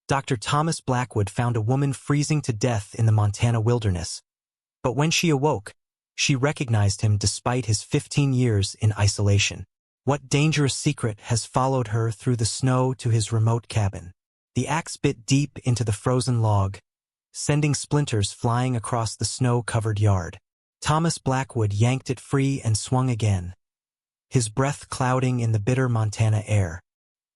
Dr. Thomas Blackwood found a woman freezing to death in the Montana wilderness. But when she awoke, she recognized him despite his 15 years in isolation. What dangerous secret has followed her through the snow to his remote cabin? The axe bit deep into the frozen log, sending splinters flying across the snow-covered yard. Thomas Blackwood yanked it free and swung again, his breath clouding in the bitter Montana air.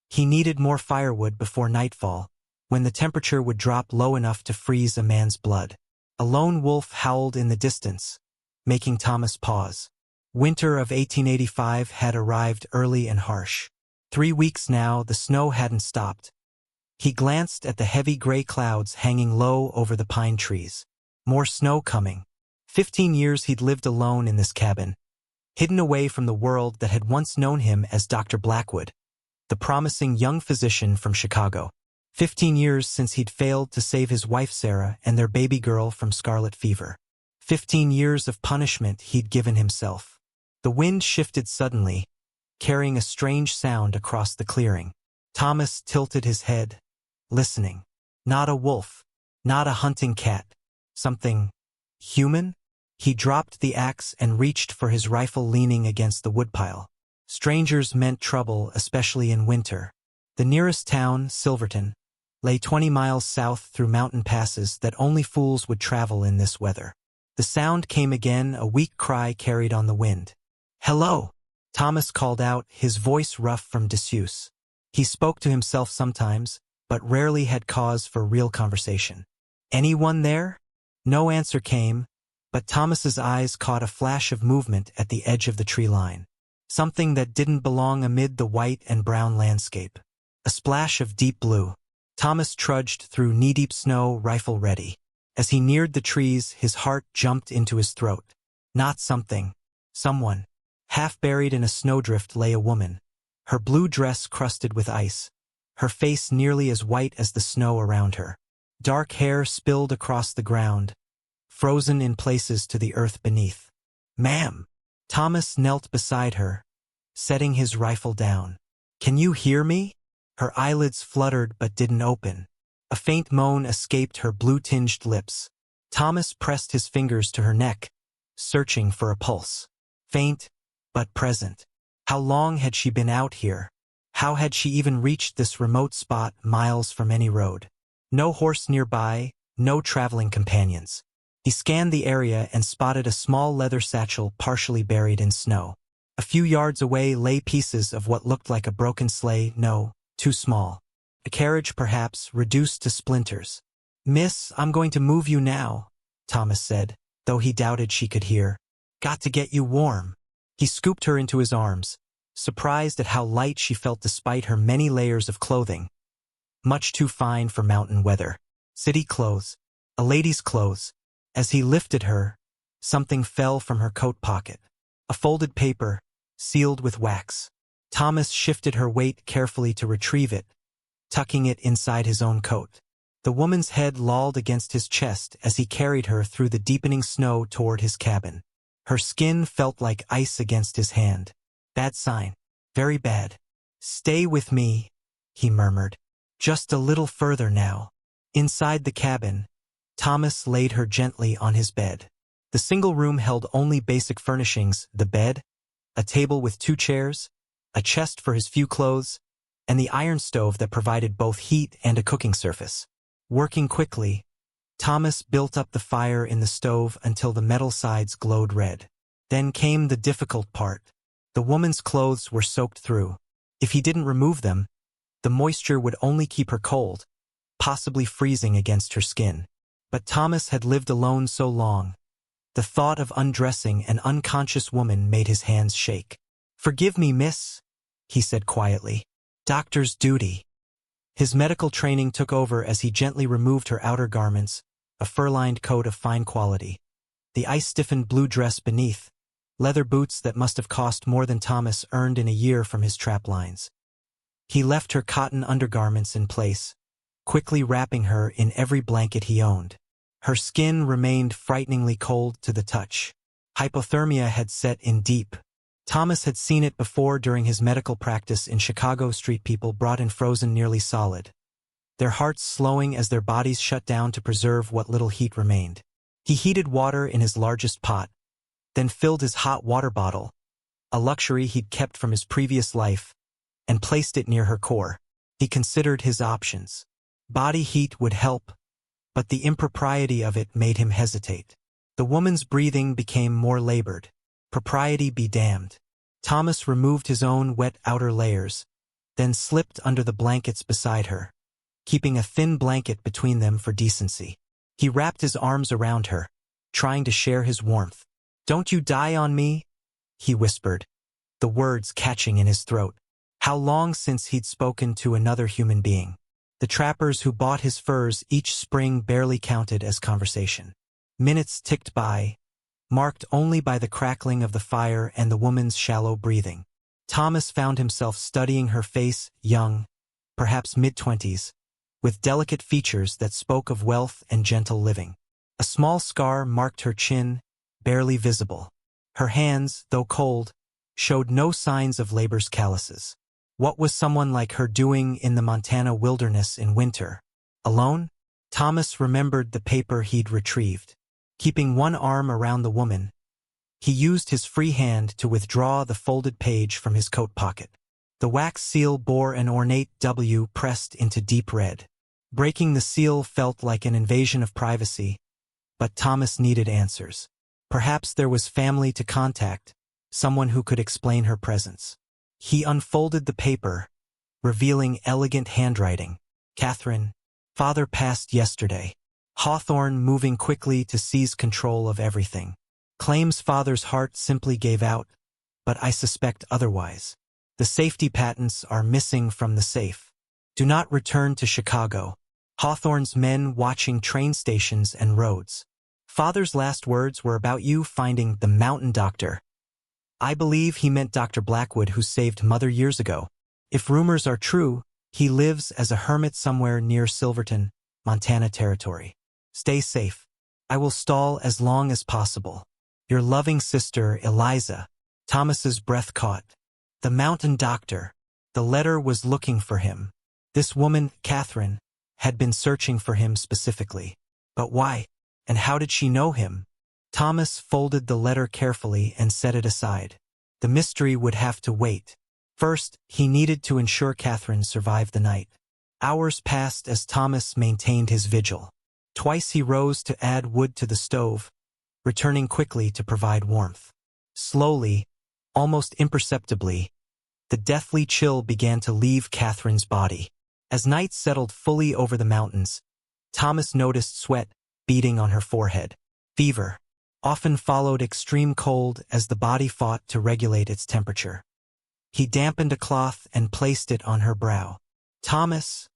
He needed more firewood before nightfall, when the temperature would drop low enough to freeze a man's blood. A lone wolf howled in the distance, making Thomas pause. Winter of 1885 had arrived early and harsh. 3 weeks now, the snow hadn't stopped. He glanced at the heavy gray clouds hanging low over the pine trees. More snow coming. 15 years he'd lived alone in this cabin, hidden away from the world that had once known him as Dr. Blackwood, the promising young physician from Chicago. 15 years since he'd failed to save his wife Sarah and their baby girl from scarlet fever. 15 years of punishment he'd given himself. The wind shifted suddenly, carrying a strange sound across the clearing. Thomas tilted his head, listening. Not a wolf, not a hunting cat. Something human? He dropped the axe and reached for his rifle, leaning against the woodpile. Strangers meant trouble, especially in winter. The nearest town, Silverton, lay 20 miles south through mountain passes that only fools would travel in this weather. The sound came again, a weak cry carried on the wind. "Hello!" Thomas called out, his voice rough from disuse. He spoke to himself sometimes, but rarely had cause for real conversation. "Anyone there?" No answer came, but Thomas's eyes caught a flash of movement at the edge of the tree line. Something that didn't belong amid the white and brown landscape. A splash of deep blue. Thomas trudged through knee-deep snow, rifle ready. As he neared the trees, his heart jumped into his throat. Not something. Someone. Half buried in a snowdrift lay a woman, her blue dress crusted with ice, her face nearly as white as the snow around her. Dark hair spilled across the ground, frozen in places to the earth beneath. "Ma'am!" Thomas knelt beside her, setting his rifle down. "Can you hear me?" Her eyelids fluttered but didn't open. A faint moan escaped her blue-tinged lips. Thomas pressed his fingers to her neck, searching for a pulse. Faint, but present. How long had she been out here? How had she even reached this remote spot miles from any road? No horse nearby, no traveling companions. He scanned the area and spotted a small leather satchel partially buried in snow. A few yards away lay pieces of what looked like a broken sleigh, no, too small. A carriage, perhaps, reduced to splinters. "Miss, I'm going to move you now," Thomas said, though he doubted she could hear. "Got to get you warm." He scooped her into his arms, surprised at how light she felt despite her many layers of clothing. Much too fine for mountain weather. City clothes. A lady's clothes. As he lifted her, something fell from her coat pocket. A folded paper, sealed with wax. Thomas shifted her weight carefully to retrieve it, tucking it inside his own coat. The woman's head lolled against his chest as he carried her through the deepening snow toward his cabin. Her skin felt like ice against his hand. "Bad sign. Very bad." "Stay with me," he murmured. "Just a little further now." Inside the cabin, Thomas laid her gently on his bed. The single room held only basic furnishings: the bed, a table with 2 chairs, a chest for his few clothes, and the iron stove that provided both heat and a cooking surface. Working quickly, Thomas built up the fire in the stove until the metal sides glowed red. Then came the difficult part. The woman's clothes were soaked through. If he didn't remove them, the moisture would only keep her cold, possibly freezing against her skin. But Thomas had lived alone so long. The thought of undressing an unconscious woman made his hands shake. "Forgive me, miss," he said quietly. "Doctor's duty." His medical training took over as he gently removed her outer garments, a fur-lined coat of fine quality, the ice-stiffened blue dress beneath, leather boots that must have cost more than Thomas earned in a year from his trap lines. He left her cotton undergarments in place, quickly wrapping her in every blanket he owned. Her skin remained frighteningly cold to the touch. Hypothermia had set in deep. Thomas had seen it before during his medical practice in Chicago. Street people brought in frozen nearly solid. their hearts slowing as their bodies shut down to preserve what little heat remained. He heated water in his largest pot, then filled his hot water bottle, a luxury he'd kept from his previous life, and placed it near her core. He considered his options. Body heat would help, but the impropriety of it made him hesitate. The woman's breathing became more labored. Propriety be damned. Thomas removed his own wet outer layers, then slipped under the blankets beside her, keeping a thin blanket between them for decency. He wrapped his arms around her, trying to share his warmth. "Don't you die on me?" he whispered, the words catching in his throat. How long since he'd spoken to another human being? The trappers who bought his furs each spring barely counted as conversation. Minutes ticked by, marked only by the crackling of the fire and the woman's shallow breathing. Thomas found himself studying her face, young, perhaps mid-20s, with delicate features that spoke of wealth and gentle living. A small scar marked her chin, barely visible. Her hands, though cold, showed no signs of labor's calluses. What was someone like her doing in the Montana wilderness in winter? Alone? Thomas remembered the paper he'd retrieved. Keeping one arm around the woman, he used his free hand to withdraw the folded page from his coat pocket. The wax seal bore an ornate W pressed into deep red. Breaking the seal felt like an invasion of privacy, but Thomas needed answers. Perhaps there was family to contact, someone who could explain her presence. He unfolded the paper, revealing elegant handwriting. "Catherine, father passed yesterday. Hawthorne moving quickly to seize control of everything. Claims father's heart simply gave out, but I suspect otherwise. The safety patents are missing from the safe. Do not return to Chicago. Hawthorne's men watching train stations and roads. Father's last words were about you finding the mountain doctor. I believe he meant Dr. Blackwood, who saved Mother years ago. If rumors are true, he lives as a hermit somewhere near Silverton, Montana territory. Stay safe. I will stall as long as possible. Your loving sister, Eliza." Thomas's breath caught. The mountain doctor. The letter was looking for him. This woman, Catherine, had been searching for him specifically. But why? And how did she know him? Thomas folded the letter carefully and set it aside. The mystery would have to wait. First, he needed to ensure Catherine survived the night. Hours passed as Thomas maintained his vigil. Twice he rose to add wood to the stove, returning quickly to provide warmth. Slowly, almost imperceptibly, the deathly chill began to leave Catherine's body. As night settled fully over the mountains, Thomas noticed sweat beading on her forehead. Fever often followed extreme cold as the body fought to regulate its temperature. He dampened a cloth and placed it on her brow. "Thomas,"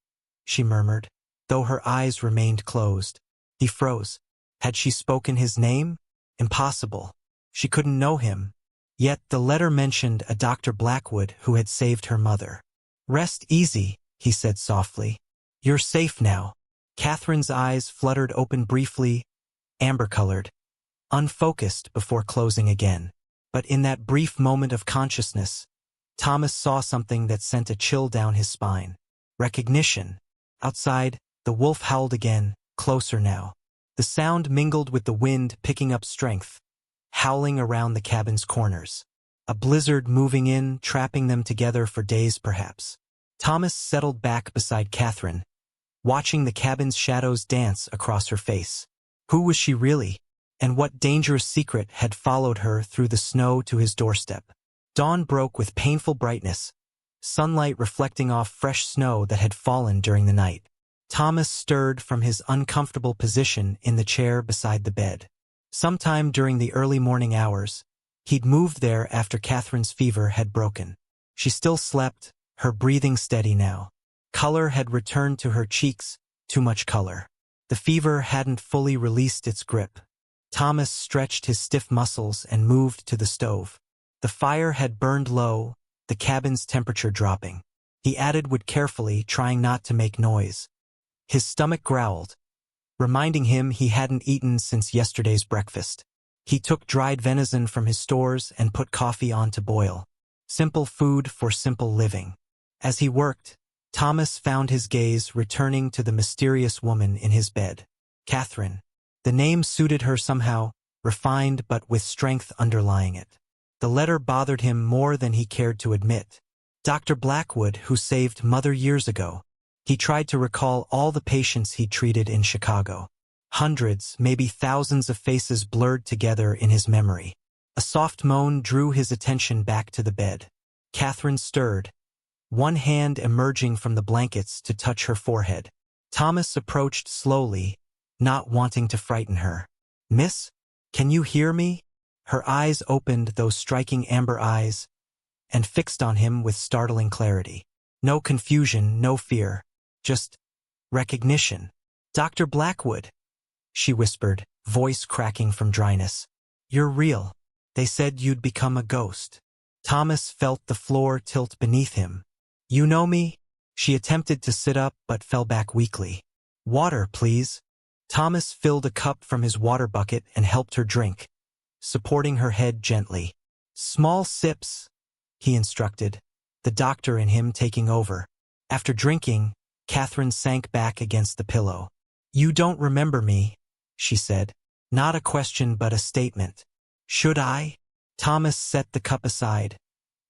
she murmured, though her eyes remained closed. He froze. Had she spoken his name? Impossible. She couldn't know him. Yet the letter mentioned a Dr. Blackwood who had saved her mother. "Rest easy," he said softly. "You're safe now." Catherine's eyes fluttered open briefly, amber-colored, unfocused before closing again. But in that brief moment of consciousness, Thomas saw something that sent a chill down his spine. Recognition. Outside, the wolf howled again, closer now. The sound mingled with the wind picking up strength, howling around the cabin's corners. A blizzard moving in, trapping them together for days perhaps. Thomas settled back beside Catherine, watching the cabin's shadows dance across her face. Who was she really? And what dangerous secret had followed her through the snow to his doorstep? Dawn broke with painful brightness, sunlight reflecting off fresh snow that had fallen during the night. Thomas stirred from his uncomfortable position in the chair beside the bed. Sometime during the early morning hours, he'd moved there after Catherine's fever had broken. She still slept, her breathing steady now. Color had returned to her cheeks, too much color. The fever hadn't fully released its grip. Thomas stretched his stiff muscles and moved to the stove. The fire had burned low, the cabin's temperature dropping. He added wood carefully, trying not to make noise. His stomach growled, reminding him he hadn't eaten since yesterday's breakfast. He took dried venison from his stores and put coffee on to boil. Simple food for simple living. As he worked, Thomas found his gaze returning to the mysterious woman in his bed. Catherine. The name suited her somehow, refined but with strength underlying it. The letter bothered him more than he cared to admit. Dr. Blackwood, who saved Mother years ago. He tried to recall all the patients he'd treated in Chicago. Hundreds, maybe thousands of faces blurred together in his memory. A soft moan drew his attention back to the bed. Catherine stirred, one hand emerging from the blankets to touch her forehead. Thomas approached slowly, not wanting to frighten her. "Miss, can you hear me?" Her eyes opened, those striking amber eyes, and fixed on him with startling clarity. No confusion, no fear, just recognition. "Dr. Blackwood," she whispered, voice cracking from dryness. "You're real. They said you'd become a ghost." Thomas felt the floor tilt beneath him. "You know me?" She attempted to sit up but fell back weakly. "Water, please." Thomas filled a cup from his water bucket and helped her drink, supporting her head gently. "Small sips," he instructed, the doctor in him taking over. After drinking, Catherine sank back against the pillow. "You don't remember me," she said. Not a question but a statement. "Should I?" Thomas set the cup aside,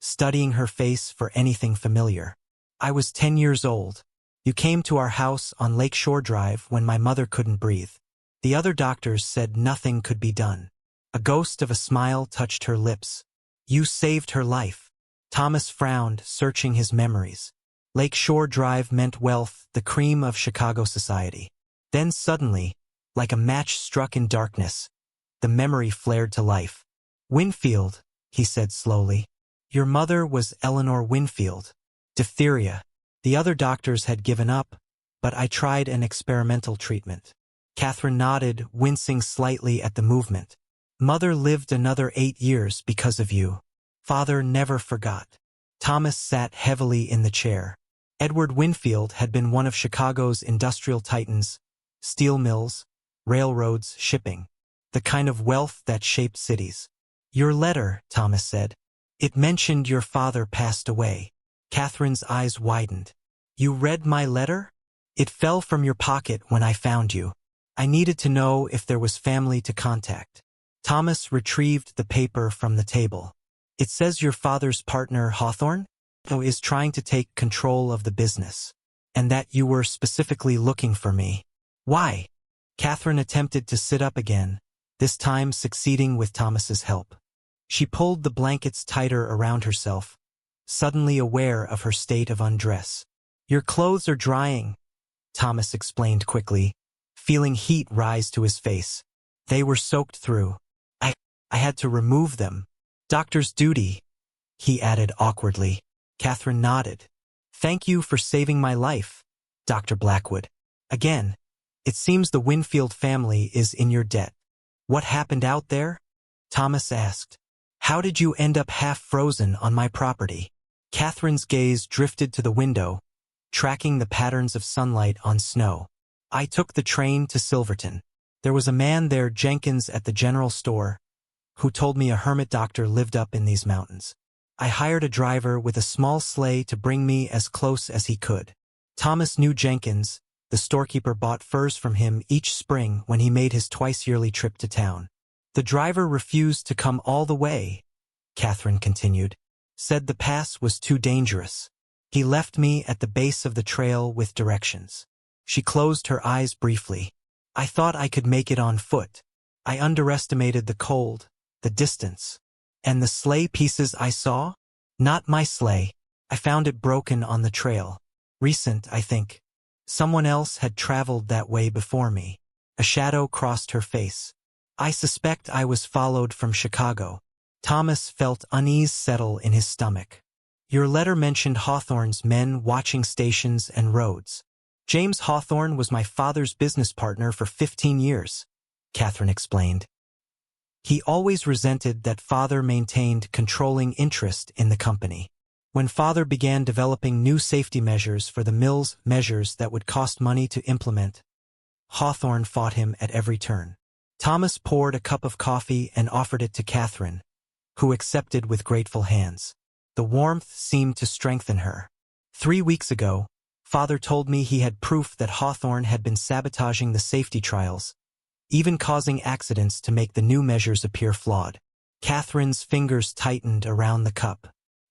studying her face for anything familiar. "I was 10 years old. You came to our house on Lakeshore Drive when my mother couldn't breathe. The other doctors said nothing could be done." A ghost of a smile touched her lips. "You saved her life." Thomas frowned, searching his memories. Lakeshore Drive meant wealth, the cream of Chicago society. Then suddenly, like a match struck in darkness, the memory flared to life. "Winfield," he said slowly. "Your mother was Eleanor Winfield. Diphtheria. The other doctors had given up, but I tried an experimental treatment." Catherine nodded, wincing slightly at the movement. "Mother lived another 8 years because of you. Father never forgot." Thomas sat heavily in the chair. Edward Winfield had been one of Chicago's industrial titans, steel mills, railroads, shipping, the kind of wealth that shaped cities. "Your letter," Thomas said. "It mentioned your father passed away." Catherine's eyes widened. "You read my letter? It fell from your pocket when I found you. I needed to know if there was family to contact." Thomas retrieved the paper from the table. "It says your father's partner, Hawthorne, is trying to take control of the business, and that you were specifically looking for me." "Why?" Catherine attempted to sit up again, this time succeeding with Thomas's help. She pulled the blankets tighter around herself, suddenly aware of her state of undress. "Your clothes are drying," Thomas explained quickly, feeling heat rise to his face. "They were soaked through. I had to remove them. Doctor's duty," he added awkwardly. Catherine nodded. "Thank you for saving my life, Dr. Blackwood. Again, it seems the Winfield family is in your debt." "What happened out there?" Thomas asked. "How did you end up half frozen on my property?" Catherine's gaze drifted to the window, tracking the patterns of sunlight on snow. "I took the train to Silverton. There was a man there, Jenkins at the general store, who told me a hermit doctor lived up in these mountains. I hired a driver with a small sleigh to bring me as close as he could." Thomas knew Jenkins. The storekeeper bought furs from him each spring when he made his twice-yearly trip to town. "The driver refused to come all the way," Catherine continued. "Said the pass was too dangerous. He left me at the base of the trail with directions." She closed her eyes briefly. "I thought I could make it on foot. I underestimated the cold, the distance. And the sleigh pieces I saw? Not my sleigh. I found it broken on the trail. Recent, I think. Someone else had traveled that way before me." A shadow crossed her face. "I suspect I was followed from Chicago." Thomas felt unease settle in his stomach. "Your letter mentioned Hawthorne's men watching stations and roads. James Hawthorne was my father's business partner for 15 years, Catherine explained. He always resented that father maintained controlling interest in the company. When father began developing new safety measures for the mills, measures that would cost money to implement, Hawthorne fought him at every turn." Thomas poured a cup of coffee and offered it to Catherine, who accepted with grateful hands. The warmth seemed to strengthen her. 3 weeks ago, Father told me he had proof that Hawthorne had been sabotaging the safety trials, even causing accidents to make the new measures appear flawed. Catherine's fingers tightened around the cup.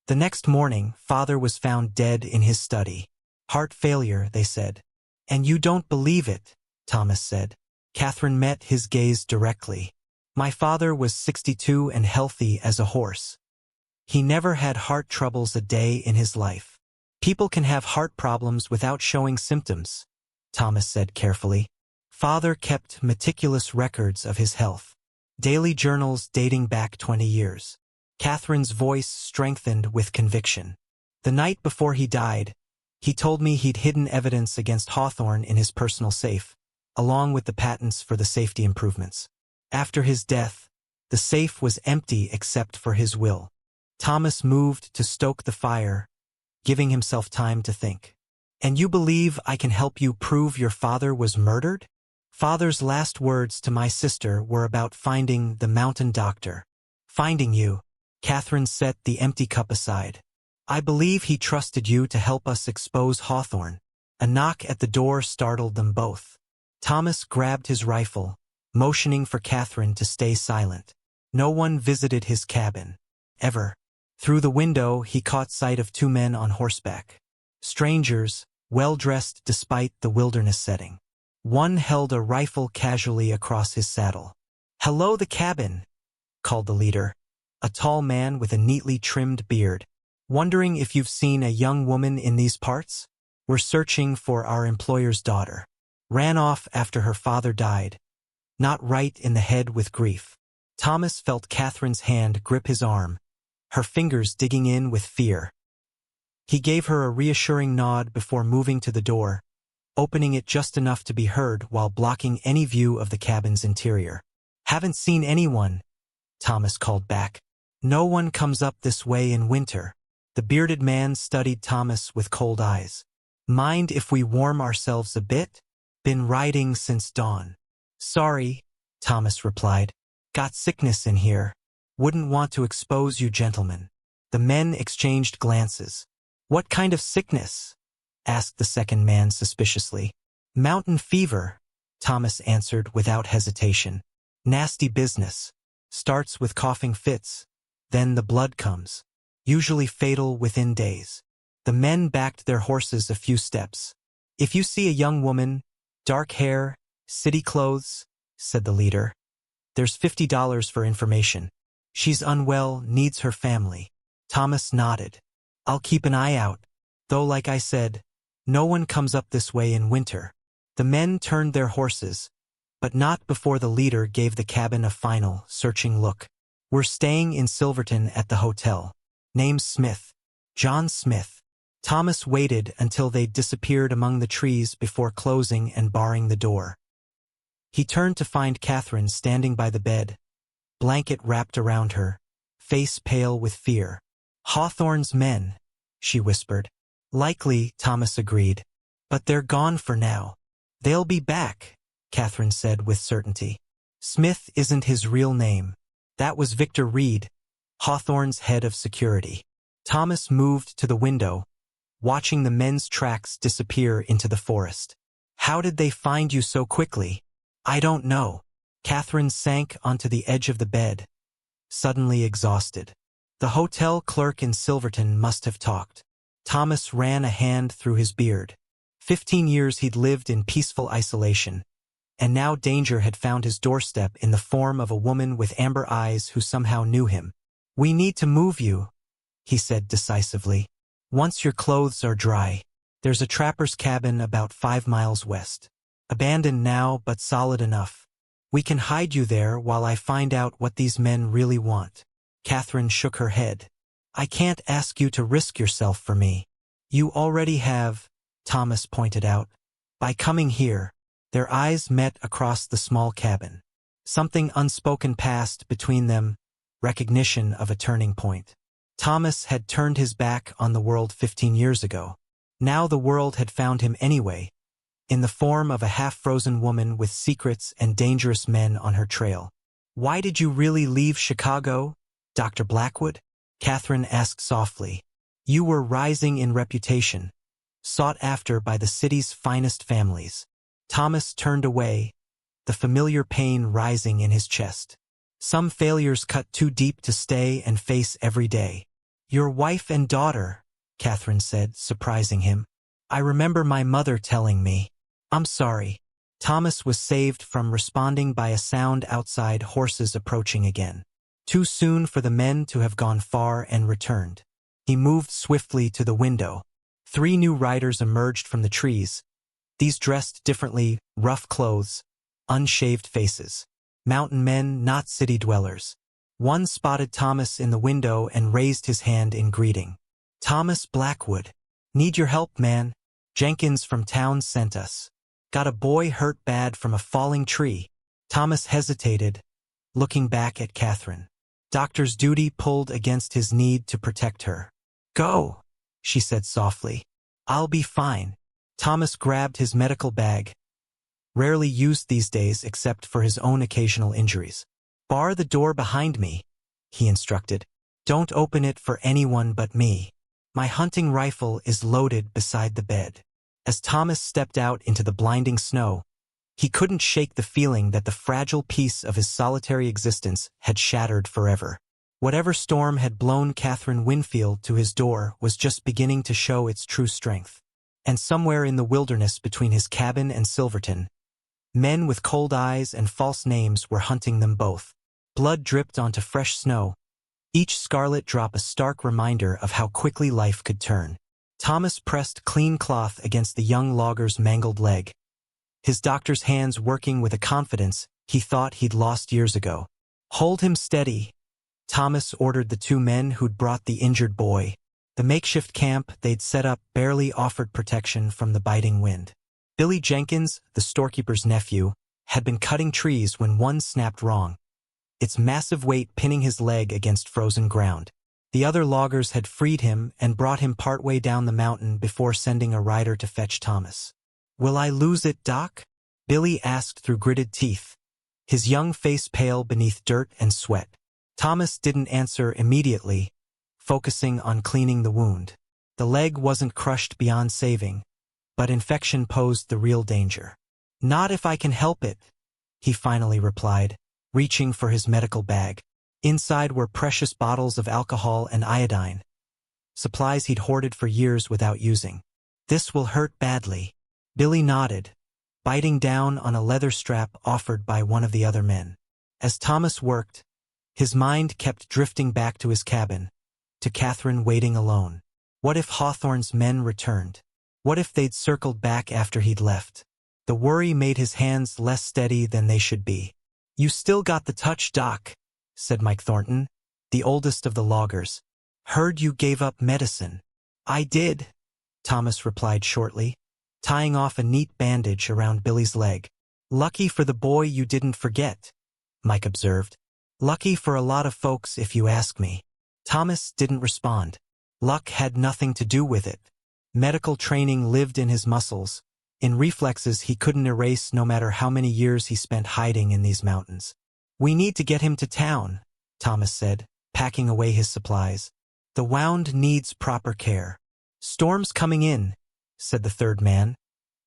The next morning, Father was found dead in his study. Heart failure, they said. And you don't believe it, Thomas said. Catherine met his gaze directly. My father was 62 and healthy as a horse. He never had heart troubles a day in his life. People can have heart problems without showing symptoms, Thomas said carefully. Father kept meticulous records of his health. Daily journals dating back 20 years. Catherine's voice strengthened with conviction. The night before he died, he told me he'd hidden evidence against Hawthorne in his personal safe, along with the patents for the safety improvements. After his death, the safe was empty except for his will. Thomas moved to stoke the fire, giving himself time to think. And you believe I can help you prove your father was murdered? Father's last words to my sister were about finding the mountain doctor. Finding you. Catherine set the empty cup aside. I believe he trusted you to help us expose Hawthorne. A knock at the door startled them both. Thomas grabbed his rifle, motioning for Catherine to stay silent. No one visited his cabin. Ever. Through the window, he caught sight of two men on horseback. Strangers, well-dressed despite the wilderness setting. One held a rifle casually across his saddle. "Hello, the cabin," called the leader, a tall man with a neatly trimmed beard. "Wondering if you've seen a young woman in these parts? We're searching for our employer's daughter. Ran off after her father died. Not right in the head with grief." Thomas felt Catherine's hand grip his arm, her fingers digging in with fear. He gave her a reassuring nod before moving to the door, opening it just enough to be heard while blocking any view of the cabin's interior. "Haven't seen anyone," Thomas called back. "No one comes up this way in winter." The bearded man studied Thomas with cold eyes. "Mind if we warm ourselves a bit? Been riding since dawn." "Sorry," Thomas replied. "Got sickness in here. Wouldn't want to expose you gentlemen." The men exchanged glances. "What kind of sickness?" asked the second man suspiciously. "Mountain fever," Thomas answered without hesitation. "Nasty business. Starts with coughing fits. Then the blood comes. Usually fatal within days." The men backed their horses a few steps. "If you see a young woman, dark hair, city clothes," said the leader, "there's $50 for information. She's unwell, needs her family." Thomas nodded. "I'll keep an eye out. Though like I said, no one comes up this way in winter." The men turned their horses, but not before the leader gave the cabin a final, searching look. "We're staying in Silverton at the hotel. Name's Smith. John Smith." Thomas waited until they'd disappeared among the trees before closing and barring the door. He turned to find Catherine standing by the bed, blanket wrapped around her, face pale with fear. "Hawthorne's men," she whispered. "Likely," Thomas agreed. "But they're gone for now." "They'll be back," Catherine said with certainty. "Smith isn't his real name. That was Victor Reed, Hawthorne's head of security." Thomas moved to the window, watching the men's tracks disappear into the forest. "How did they find you so quickly?" "I don't know." Catherine sank onto the edge of the bed, suddenly exhausted. The hotel clerk in Silverton must have talked. Thomas ran a hand through his beard. 15 years he'd lived in peaceful isolation, and now danger had found his doorstep in the form of a woman with amber eyes who somehow knew him. "We need to move you," he said decisively. "Once your clothes are dry. There's a trapper's cabin about 5 miles west. Abandoned now, but solid enough. We can hide you there while I find out what these men really want." Catherine shook her head. "I can't ask you to risk yourself for me." "You already have," Thomas pointed out. "By coming here." Their eyes met across the small cabin. Something unspoken passed between them, recognition of a turning point. Thomas had turned his back on the world 15 years ago. Now the world had found him anyway, in the form of a half-frozen woman with secrets and dangerous men on her trail. "Why did you really leave Chicago, Dr. Blackwood?" Catherine asked softly. "You were rising in reputation. sought after by the city's finest families. Thomas turned away, the familiar pain rising in his chest. Some failures cut too deep to stay and face every day. "Your wife and daughter," Catherine said, surprising him. "I remember my mother telling me." "I'm sorry." Thomas was saved from responding by a sound outside, horses approaching again. Too soon for the men to have gone far and returned. He moved swiftly to the window. 3 new riders emerged from the trees, these dressed differently, rough clothes, unshaved faces. Mountain men, not city dwellers. One spotted Thomas in the window and raised his hand in greeting. "Thomas Blackwood. Need your help, man. Jenkins from town sent us. Got a boy hurt bad from a falling tree." Thomas hesitated, looking back at Catherine. Doctor's duty pulled against his need to protect her. "Go," she said softly. "I'll be fine." Thomas grabbed his medical bag, rarely used these days except for his own occasional injuries. "Bar the door behind me," he instructed. "Don't open it for anyone but me. My hunting rifle is loaded beside the bed." As Thomas stepped out into the blinding snow, he couldn't shake the feeling that the fragile piece of his solitary existence had shattered forever. Whatever storm had blown Catherine Winfield to his door was just beginning to show its true strength. And somewhere in the wilderness between his cabin and Silverton, men with cold eyes and false names were hunting them both. Blood dripped onto fresh snow, each scarlet drop a stark reminder of how quickly life could turn. Thomas pressed clean cloth against the young logger's mangled leg, his doctor's hands working with a confidence he thought he'd lost years ago. "Hold him steady," Thomas ordered the 2 men who'd brought the injured boy. The makeshift camp they'd set up barely offered protection from the biting wind. Billy Jenkins, the storekeeper's nephew, had been cutting trees when one snapped wrong, its massive weight pinning his leg against frozen ground. The other loggers had freed him and brought him partway down the mountain before sending a rider to fetch Thomas. "Will I lose it, Doc?" Billy asked through gritted teeth, his young face pale beneath dirt and sweat. Thomas didn't answer immediately, focusing on cleaning the wound. The leg wasn't crushed beyond saving, but infection posed the real danger. "Not if I can help it," he finally replied, reaching for his medical bag. Inside were precious bottles of alcohol and iodine, supplies he'd hoarded for years without using. "This will hurt badly." Billy nodded, biting down on a leather strap offered by one of the other men. As Thomas worked, his mind kept drifting back to his cabin, to Catherine waiting alone. What if Hawthorne's men returned? What if they'd circled back after he'd left? The worry made his hands less steady than they should be. "You still got the touch, Doc," said Mike Thornton, the oldest of the loggers. "Heard you gave up medicine." "I did," Thomas replied shortly, tying off a neat bandage around Billy's leg. "Lucky for the boy you didn't forget," Mike observed. "Lucky for a lot of folks if you ask me." Thomas didn't respond. Luck had nothing to do with it. Medical training lived in his muscles, in reflexes he couldn't erase no matter how many years he spent hiding in these mountains. "We need to get him to town," Thomas said, packing away his supplies. "The wound needs proper care." "Storm's coming in," said the 3rd man,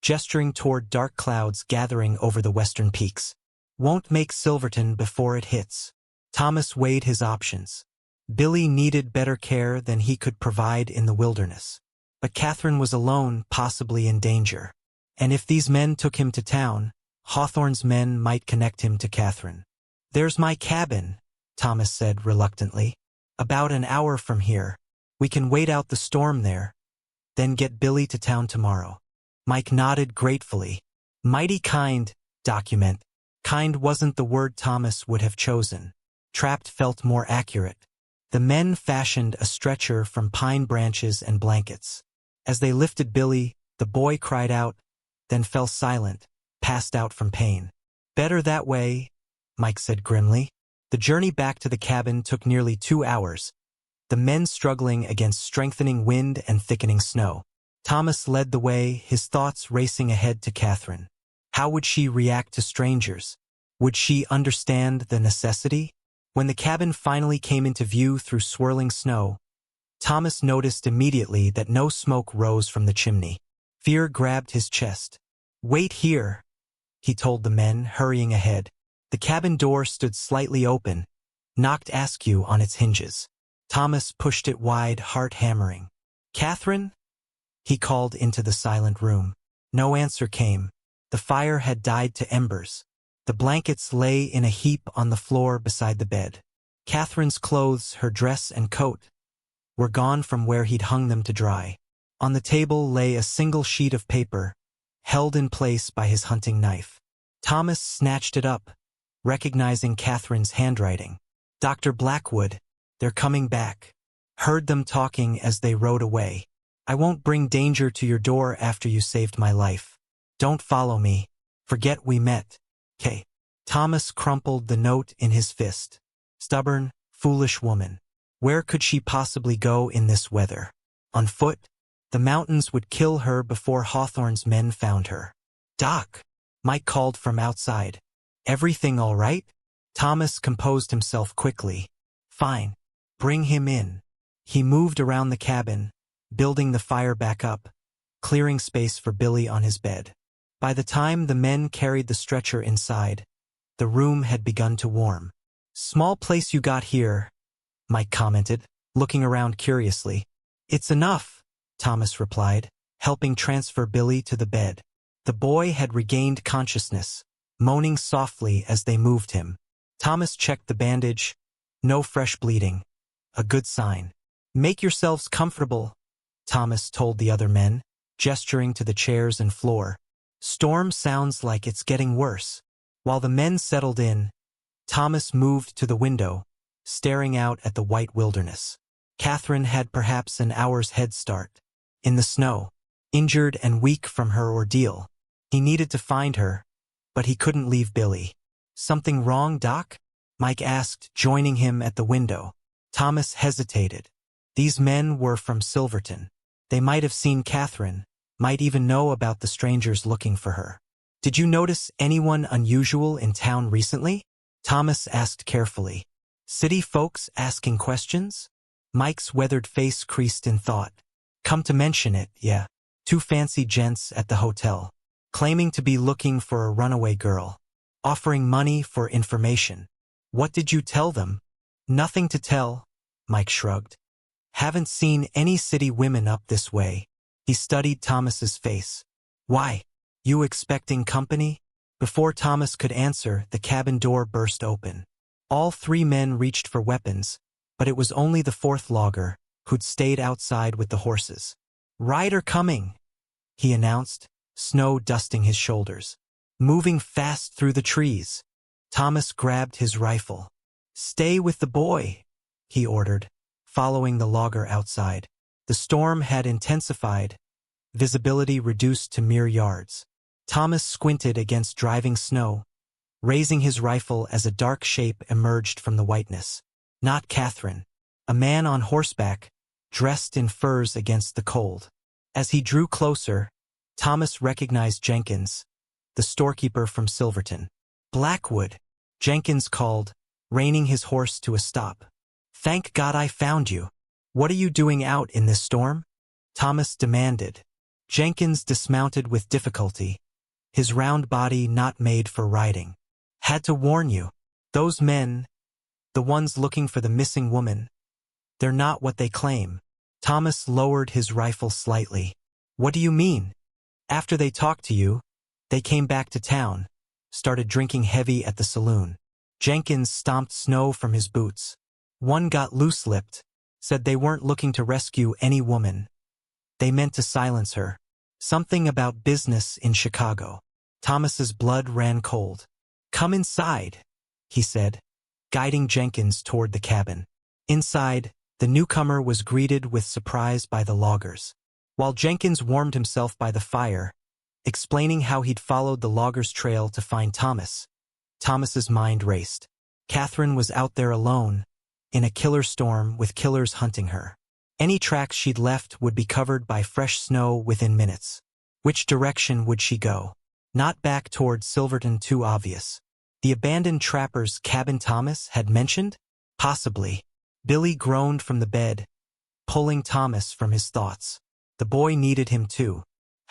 gesturing toward dark clouds gathering over the western peaks. "Won't make Silverton before it hits." Thomas weighed his options. Billy needed better care than he could provide in the wilderness. But Catherine was alone, possibly in danger. And if these men took him to town, Hawthorne's men might connect him to Catherine. "There's my cabin," Thomas said reluctantly. "About an hour from here. We can wait out the storm there, then get Billy to town tomorrow." Mike nodded gratefully. Mighty kind, document. Kind wasn't the word Thomas would have chosen. Trapped felt more accurate. The men fashioned a stretcher from pine branches and blankets. As they lifted Billy, the boy cried out, then fell silent, passed out from pain. "Better that way," Mike said grimly. The journey back to the cabin took nearly 2 hours, the men struggling against strengthening wind and thickening snow. Thomas led the way, his thoughts racing ahead to Catherine. How would she react to strangers? Would she understand the necessity? When the cabin finally came into view through swirling snow, Thomas noticed immediately that no smoke rose from the chimney. Fear grabbed his chest. "Wait here," he told the men, hurrying ahead. The cabin door stood slightly open, knocked askew on its hinges. Thomas pushed it wide, heart hammering. "Catherine?" he called into the silent room. No answer came. The fire had died to embers. The blankets lay in a heap on the floor beside the bed. Catherine's clothes, her dress and coat, were gone from where he'd hung them to dry. On the table lay a single sheet of paper, held in place by his hunting knife. Thomas snatched it up, recognizing Catherine's handwriting. "Dr. Blackwood, they're coming back. Heard them talking as they rode away. I won't bring danger to your door after you saved my life. Don't follow me. Forget we met. K." Thomas crumpled the note in his fist. Stubborn, foolish woman. Where could she possibly go in this weather? On foot? The mountains would kill her before Hawthorne's men found her. "Doc," Mike called from outside. "Everything all right?" Thomas composed himself quickly. "Fine. Bring him in." He moved around the cabin, building the fire back up, clearing space for Billy on his bed. By the time the men carried the stretcher inside, the room had begun to warm. "Small place you got here," Mike commented, looking around curiously. "It's enough," Thomas replied, helping transfer Billy to the bed. The boy had regained consciousness, moaning softly as they moved him. Thomas checked the bandage. No fresh bleeding. A good sign. "Make yourselves comfortable," Thomas told the other men, gesturing to the chairs and floor. "Storm sounds like it's getting worse." While the men settled in, Thomas moved to the window, staring out at the white wilderness. Catherine had perhaps an hour's head start. In the snow, injured and weak from her ordeal. He needed to find her, but he couldn't leave Billy. "Something wrong, Doc?" Mike asked, joining him at the window. Thomas hesitated. These men were from Silverton. They might have seen Catherine, might even know about the strangers looking for her. "Did you notice anyone unusual in town recently?" Thomas asked carefully. "City folks asking questions?" Mike's weathered face creased in thought. "Come to mention it, yeah. 2 fancy gents at the hotel, claiming to be looking for a runaway girl, offering money for information." "What did you tell them?" "Nothing to tell," Mike shrugged. "Haven't seen any city women up this way." He studied Thomas's face. "Why? You expecting company?" Before Thomas could answer, the cabin door burst open. All 3 men reached for weapons, but it was only the 4th logger, who'd stayed outside with the horses. "Rider coming," he announced, snow dusting his shoulders. Moving fast through the trees. Thomas grabbed his rifle. "Stay with the boy," he ordered, following the logger outside. The storm had intensified, visibility reduced to mere yards. Thomas squinted against driving snow, raising his rifle as a dark shape emerged from the whiteness. Not Catherine. A man on horseback, dressed in furs against the cold. As he drew closer, Thomas recognized Jenkins, the storekeeper from Silverton. "Blackwood," Jenkins called, reining his horse to a stop. "Thank God I found you. What are you doing out in this storm?" Thomas demanded. Jenkins dismounted with difficulty, his round body not made for riding. "Had to warn you. Those men, the ones looking for the missing woman, they're not what they claim." Thomas lowered his rifle slightly. "What do you mean?" "After they talked to you, they came back to town, started drinking heavy at the saloon." Jenkins stomped snow from his boots. "One got loose-lipped, said they weren't looking to rescue any woman. They meant to silence her. Something about business in Chicago." Thomas's blood ran cold. "Come inside," he said, guiding Jenkins toward the cabin. Inside, the newcomer was greeted with surprise by the loggers. While Jenkins warmed himself by the fire, explaining how he'd followed the loggers' trail to find Thomas's mind raced. Catherine was out there alone, in a killer storm with killers hunting her. Any tracks she'd left would be covered by fresh snow within minutes. Which direction would she go? Not back toward Silverton, too obvious. The abandoned trapper's cabin Thomas had mentioned? Possibly. Billy groaned from the bed, pulling Thomas from his thoughts. The boy needed him too.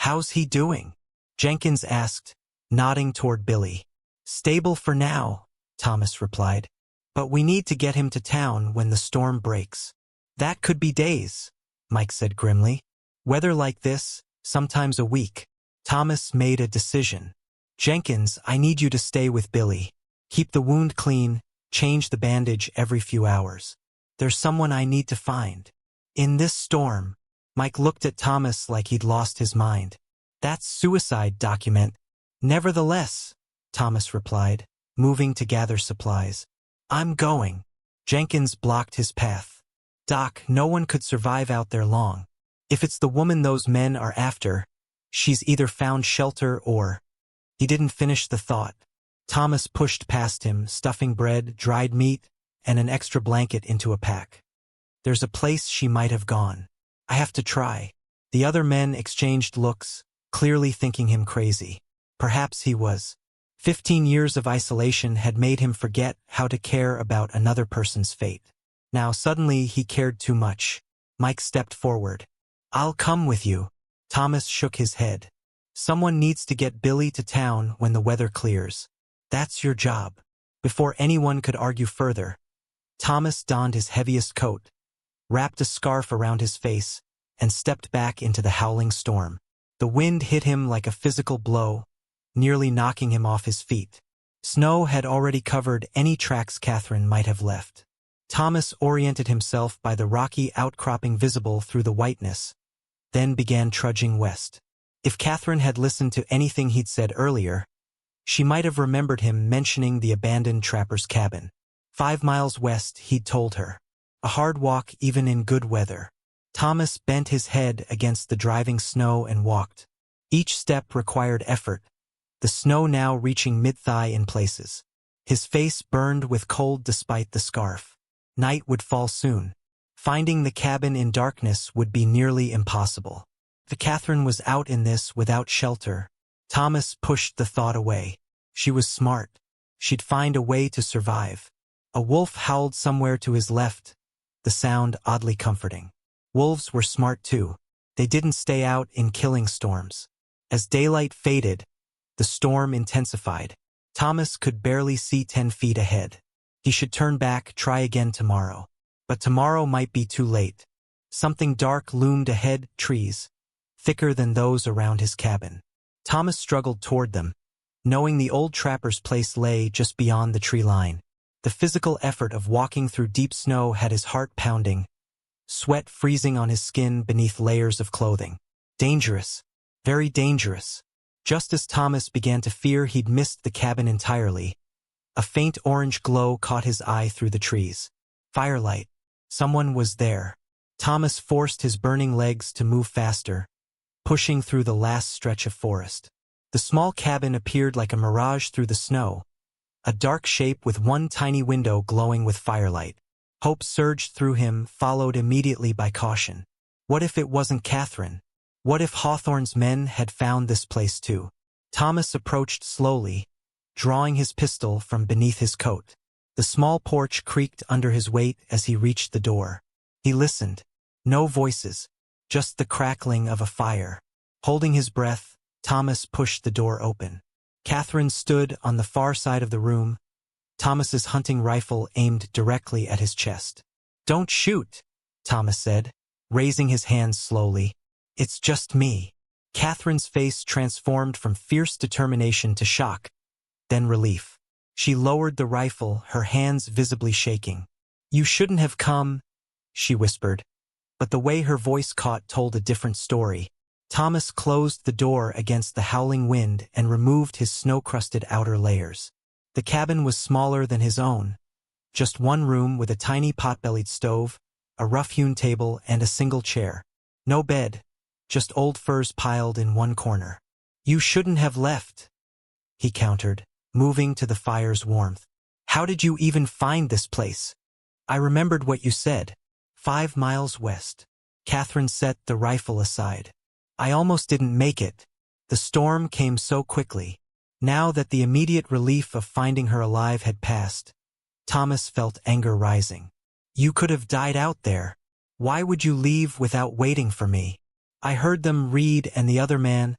How's he doing? Jenkins asked, nodding toward Billy. Stable for now, Thomas replied. But we need to get him to town when the storm breaks. That could be days, Mike said grimly. Weather like this, sometimes a week. Thomas made a decision. Jenkins, I need you to stay with Billy. Keep the wound clean, change the bandage every few hours. There's someone I need to find. In this storm, Mike looked at Thomas like he'd lost his mind. That's suicide document. Nevertheless, Thomas replied, moving to gather supplies. I'm going. Jenkins blocked his path. Doc, no one could survive out there long. If it's the woman those men are after, she's either found shelter or... He didn't finish the thought. Thomas pushed past him, stuffing bread, dried meat, and an extra blanket into a pack. There's a place she might have gone. I have to try. The other men exchanged looks, clearly thinking him crazy. Perhaps he was. 15 years of isolation had made him forget how to care about another person's fate. Now suddenly he cared too much. Mike stepped forward. I'll come with you. Thomas shook his head. Someone needs to get Billy to town when the weather clears. That's your job. Before anyone could argue further, Thomas donned his heaviest coat, wrapped a scarf around his face, and stepped back into the howling storm. The wind hit him like a physical blow, nearly knocking him off his feet. Snow had already covered any tracks Catherine might have left. Thomas oriented himself by the rocky outcropping visible through the whiteness, then began trudging west. If Catherine had listened to anything he'd said earlier, she might have remembered him mentioning the abandoned trapper's cabin. 5 miles west, he'd told her. A hard walk even in good weather. Thomas bent his head against the driving snow and walked. Each step required effort, the snow now reaching mid-thigh in places. His face burned with cold despite the scarf. Night would fall soon. Finding the cabin in darkness would be nearly impossible. If Catherine was out in this without shelter, Thomas pushed the thought away. She was smart. She'd find a way to survive. A wolf howled somewhere to his left, the sound oddly comforting. Wolves were smart too. They didn't stay out in killing storms. As daylight faded, the storm intensified. Thomas could barely see 10 feet ahead. He should turn back, try again tomorrow. But tomorrow might be too late. Something dark loomed ahead, trees, thicker than those around his cabin. Thomas struggled toward them, knowing the old trapper's place lay just beyond the tree line. The physical effort of walking through deep snow had his heart pounding, sweat freezing on his skin beneath layers of clothing. Dangerous. Very dangerous. Just as Thomas began to fear he'd missed the cabin entirely, a faint orange glow caught his eye through the trees. Firelight. Someone was there. Thomas forced his burning legs to move faster, pushing through the last stretch of forest. The small cabin appeared like a mirage through the snow, a dark shape with one tiny window glowing with firelight. Hope surged through him, followed immediately by caution. What if it wasn't Catherine? What if Hawthorne's men had found this place too? Thomas approached slowly, drawing his pistol from beneath his coat. The small porch creaked under his weight as he reached the door. He listened. No voices, just the crackling of a fire. Holding his breath, Thomas pushed the door open. Catherine stood on the far side of the room, Thomas's hunting rifle aimed directly at his chest. Don't shoot, Thomas said, raising his hands slowly. It's just me. Catherine's face transformed from fierce determination to shock, then relief. She lowered the rifle, her hands visibly shaking. You shouldn't have come, she whispered. But the way her voice caught told a different story. Thomas closed the door against the howling wind and removed his snow-crusted outer layers. The cabin was smaller than his own. Just one room with a tiny pot-bellied stove, a rough-hewn table, and a single chair. No bed, just old furs piled in one corner. You shouldn't have left, he countered, moving to the fire's warmth. How did you even find this place? I remembered what you said. 5 miles west. Catherine set the rifle aside. I almost didn't make it. The storm came so quickly. Now that the immediate relief of finding her alive had passed, Thomas felt anger rising. You could have died out there. Why would you leave without waiting for me? I heard them, Reed and the other man,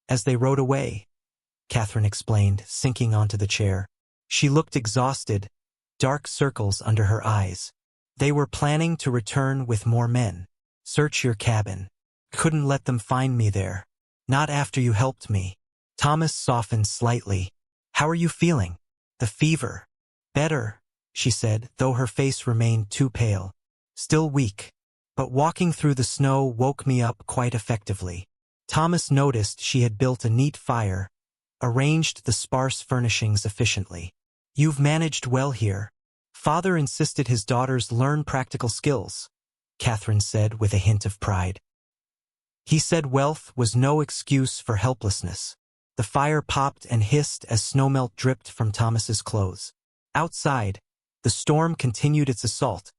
as they rode away, Catherine explained, sinking onto the chair. She looked exhausted, dark circles under her eyes. They were planning to return with more men. Search your cabin. Couldn't let them find me there. Not after you helped me. Thomas softened slightly. How are you feeling? The fever. Better, she said, though her face remained too pale. Still weak. But walking through the snow woke me up quite effectively. Thomas noticed she had built a neat fire, arranged the sparse furnishings efficiently. You've managed well here. Father insisted his daughters learn practical skills, Catherine said with a hint of pride. He said wealth was no excuse for helplessness. The fire popped and hissed as snowmelt dripped from Thomas's clothes. Outside, the storm continued its assault,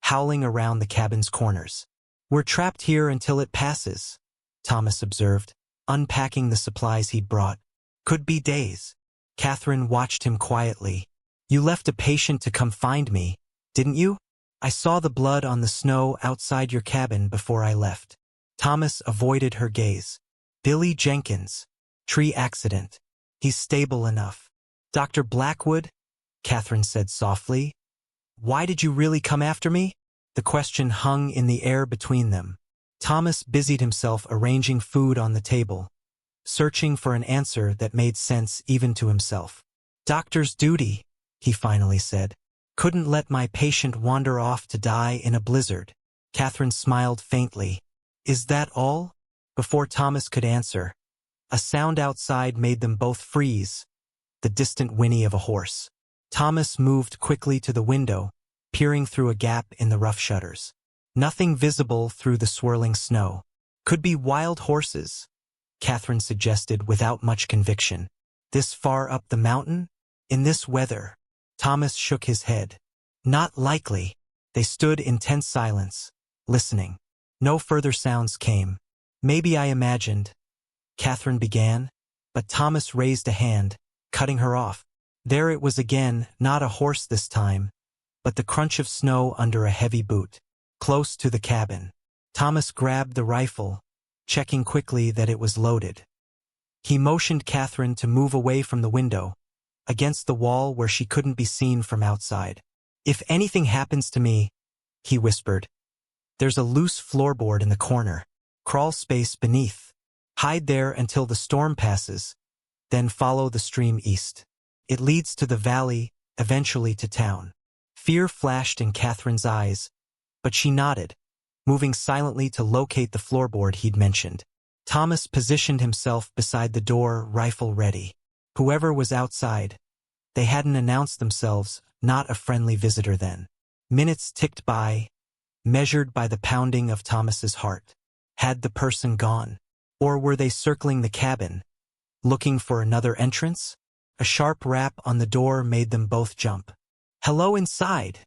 howling around the cabin's corners. We're trapped here until it passes, Thomas observed, unpacking the supplies he'd brought. Could be days. Catherine watched him quietly. You left a patient to come find me, didn't you? I saw the blood on the snow outside your cabin before I left. Thomas avoided her gaze. Billy Jenkins. Tree accident. He's stable enough. Dr. Blackwood? Catherine said softly. Why did you really come after me? The question hung in the air between them. Thomas busied himself arranging food on the table, searching for an answer that made sense even to himself. Doctor's duty, he finally said. Couldn't let my patient wander off to die in a blizzard. Catherine smiled faintly. Is that all? Before Thomas could answer, a sound outside made them both freeze, the distant whinny of a horse. Thomas moved quickly to the window, peering through a gap in the rough shutters. Nothing visible through the swirling snow. Could be wild horses, Catherine suggested without much conviction. This far up the mountain? In this weather? Thomas shook his head. Not likely. They stood in tense silence, listening. No further sounds came. Maybe I imagined, Catherine began, but Thomas raised a hand, cutting her off. There it was again, not a horse this time, but the crunch of snow under a heavy boot. Close to the cabin. Thomas grabbed the rifle, checking quickly that it was loaded. He motioned Catherine to move away from the window, against the wall where she couldn't be seen from outside. If anything happens to me, he whispered, there's a loose floorboard in the corner. Crawl space beneath. Hide there until the storm passes, then follow the stream east. It leads to the valley, eventually to town. Fear flashed in Catherine's eyes, but she nodded, moving silently to locate the floorboard he'd mentioned. Thomas positioned himself beside the door, rifle ready. Whoever was outside, they hadn't announced themselves, not a friendly visitor then. Minutes ticked by, measured by the pounding of Thomas's heart. Had the person gone? Or were they circling the cabin, looking for another entrance? A sharp rap on the door made them both jump. Hello inside,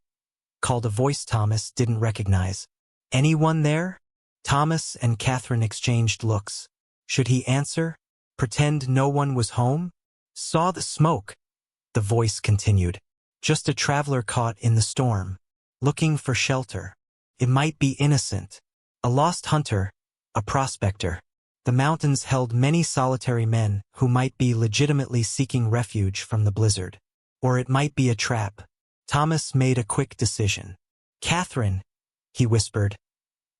called a voice Thomas didn't recognize. Anyone there? Thomas and Catherine exchanged looks. Should he answer? Pretend no one was home? Saw the smoke, the voice continued. Just a traveler caught in the storm, looking for shelter. It might be innocent. A lost hunter, a prospector. The mountains held many solitary men who might be legitimately seeking refuge from the blizzard. Or it might be a trap. Thomas made a quick decision. Catherine, he whispered.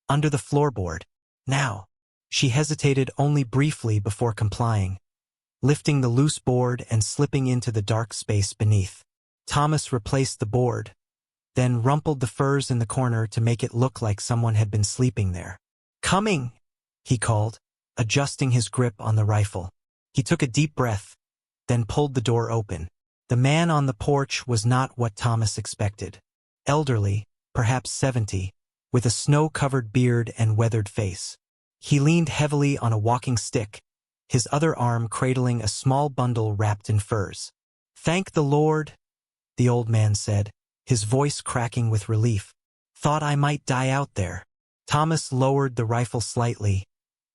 Under the floorboard. Now. She hesitated only briefly before complying, lifting the loose board and slipping into the dark space beneath. Thomas replaced the board, then rumpled the furs in the corner to make it look like someone had been sleeping there. Coming, he called, adjusting his grip on the rifle. He took a deep breath, then pulled the door open. The man on the porch was not what Thomas expected. Elderly, perhaps 70, with a snow-covered beard and weathered face. He leaned heavily on a walking stick, his other arm cradling a small bundle wrapped in furs. Thank the Lord, the old man said, his voice cracking with relief. Thought I might die out there. Thomas lowered the rifle slightly,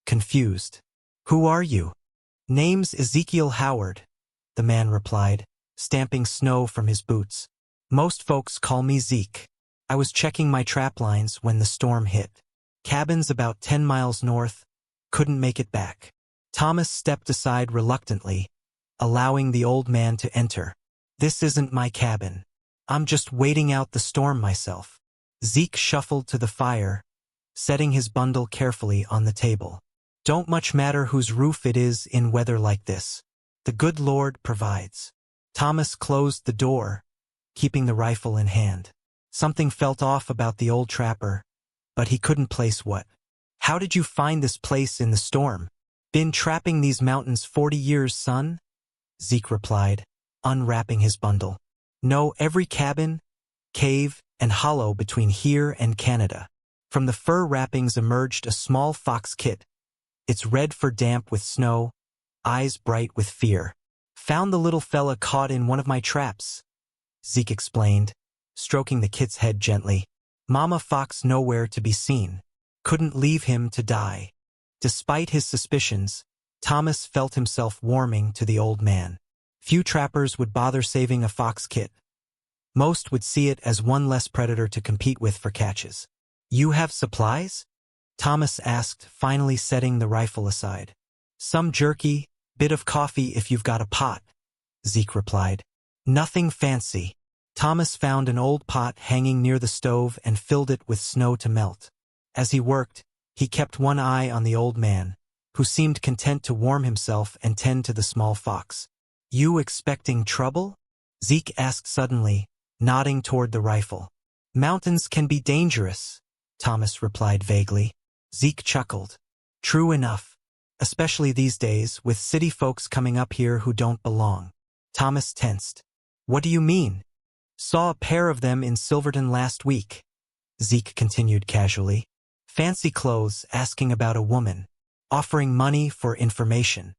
confused. Who are you? Name's Ezekiel Howard, the man replied, stamping snow from his boots. Most folks call me Zeke. I was checking my trap lines when the storm hit. Cabin's about 10 miles north, couldn't make it back. Thomas stepped aside reluctantly, allowing the old man to enter. This isn't my cabin. I'm just waiting out the storm myself. Zeke shuffled to the fire, setting his bundle carefully on the table. Don't much matter whose roof it is in weather like this. The good Lord provides. Thomas closed the door, keeping the rifle in hand. Something felt off about the old trapper, but he couldn't place what. How did you find this place in the storm? Been trapping these mountains 40 years, son? Zeke replied, unwrapping his bundle. No, every cabin, cave, and hollow between here and Canada. From the fur wrappings emerged a small fox kit, its red fur damp with snow, eyes bright with fear. Found the little fella caught in one of my traps, Zeke explained, stroking the kit's head gently. Mama Fox nowhere to be seen. Couldn't leave him to die. Despite his suspicions, Thomas felt himself warming to the old man. Few trappers would bother saving a fox kit. Most would see it as one less predator to compete with for catches. You have supplies? Thomas asked, finally setting the rifle aside. Some jerky, bit of coffee if you've got a pot, Zeke replied. Nothing fancy. Thomas found an old pot hanging near the stove and filled it with snow to melt. As he worked, he kept one eye on the old man, who seemed content to warm himself and tend to the small fox. You expecting trouble? Zeke asked suddenly, nodding toward the rifle. Mountains can be dangerous, Thomas replied vaguely. Zeke chuckled. True enough, especially these days with city folks coming up here who don't belong. Thomas tensed. What do you mean? Saw a pair of them in Silverton last week, Zeke continued casually. Fancy clothes, asking about a woman, offering money for information.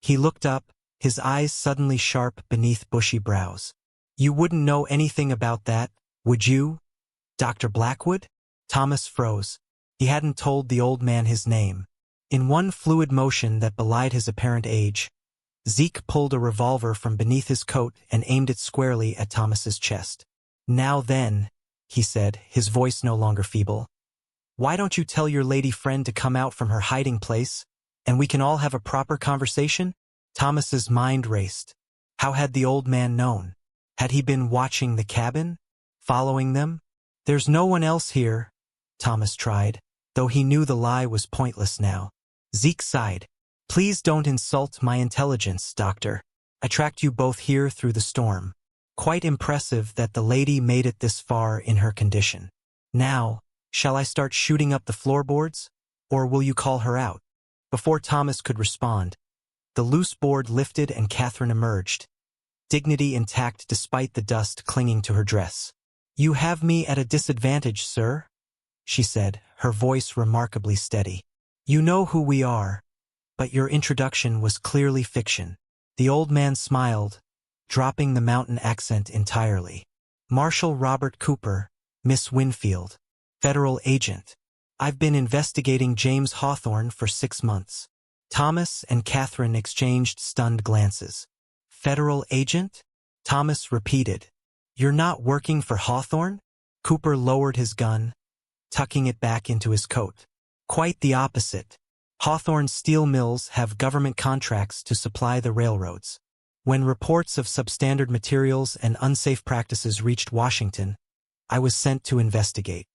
He looked up, his eyes suddenly sharp beneath bushy brows. You wouldn't know anything about that, would you, Dr. Blackwood? Thomas froze. He hadn't told the old man his name. In one fluid motion that belied his apparent age, Zeke pulled a revolver from beneath his coat and aimed it squarely at Thomas's chest. Now then, he said, his voice no longer feeble. Why don't you tell your lady friend to come out from her hiding place, and we can all have a proper conversation? Thomas's mind raced. How had the old man known? Had he been watching the cabin? Following them? There's no one else here, Thomas tried, though he knew the lie was pointless now. Zeke sighed. Please don't insult my intelligence, Doctor. I tracked you both here through the storm. Quite impressive that the lady made it this far in her condition. Now, shall I start shooting up the floorboards, or will you call her out? Before Thomas could respond, the loose board lifted and Catherine emerged, dignity intact despite the dust clinging to her dress. You have me at a disadvantage, sir, she said, her voice remarkably steady. You know who we are, but your introduction was clearly fiction. The old man smiled, dropping the mountain accent entirely. Marshal Robert Cooper, Miss Winfield. Federal agent. I've been investigating James Hawthorne for 6 months. Thomas and Catherine exchanged stunned glances. Federal agent? Thomas repeated. You're not working for Hawthorne? Cooper lowered his gun, tucking it back into his coat. Quite the opposite. Hawthorne's steel mills have government contracts to supply the railroads. When reports of substandard materials and unsafe practices reached Washington, I was sent to investigate.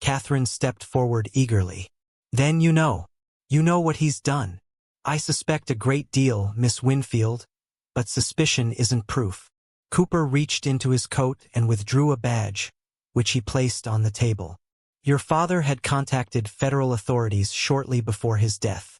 Catherine stepped forward eagerly. Then you know what he's done. I suspect a great deal, Miss Winfield, but suspicion isn't proof. Cooper reached into his coat and withdrew a badge, which he placed on the table. Your father had contacted federal authorities shortly before his death.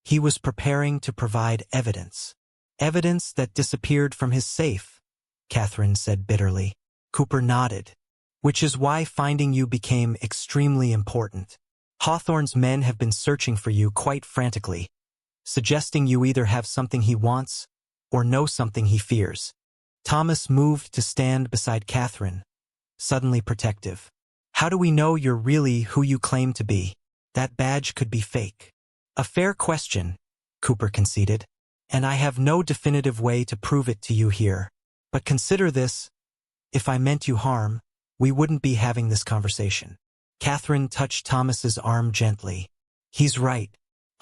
He was preparing to provide evidence. Evidence that disappeared from his safe, Catherine said bitterly. Cooper nodded. Which is why finding you became extremely important. Hawthorne's men have been searching for you quite frantically, suggesting you either have something he wants or know something he fears. Thomas moved to stand beside Catherine, suddenly protective. How do we know you're really who you claim to be? That badge could be fake. A fair question, Cooper conceded, and I have no definitive way to prove it to you here. But consider this, if I meant you harm, we wouldn't be having this conversation. Catherine touched Thomas's arm gently. He's right.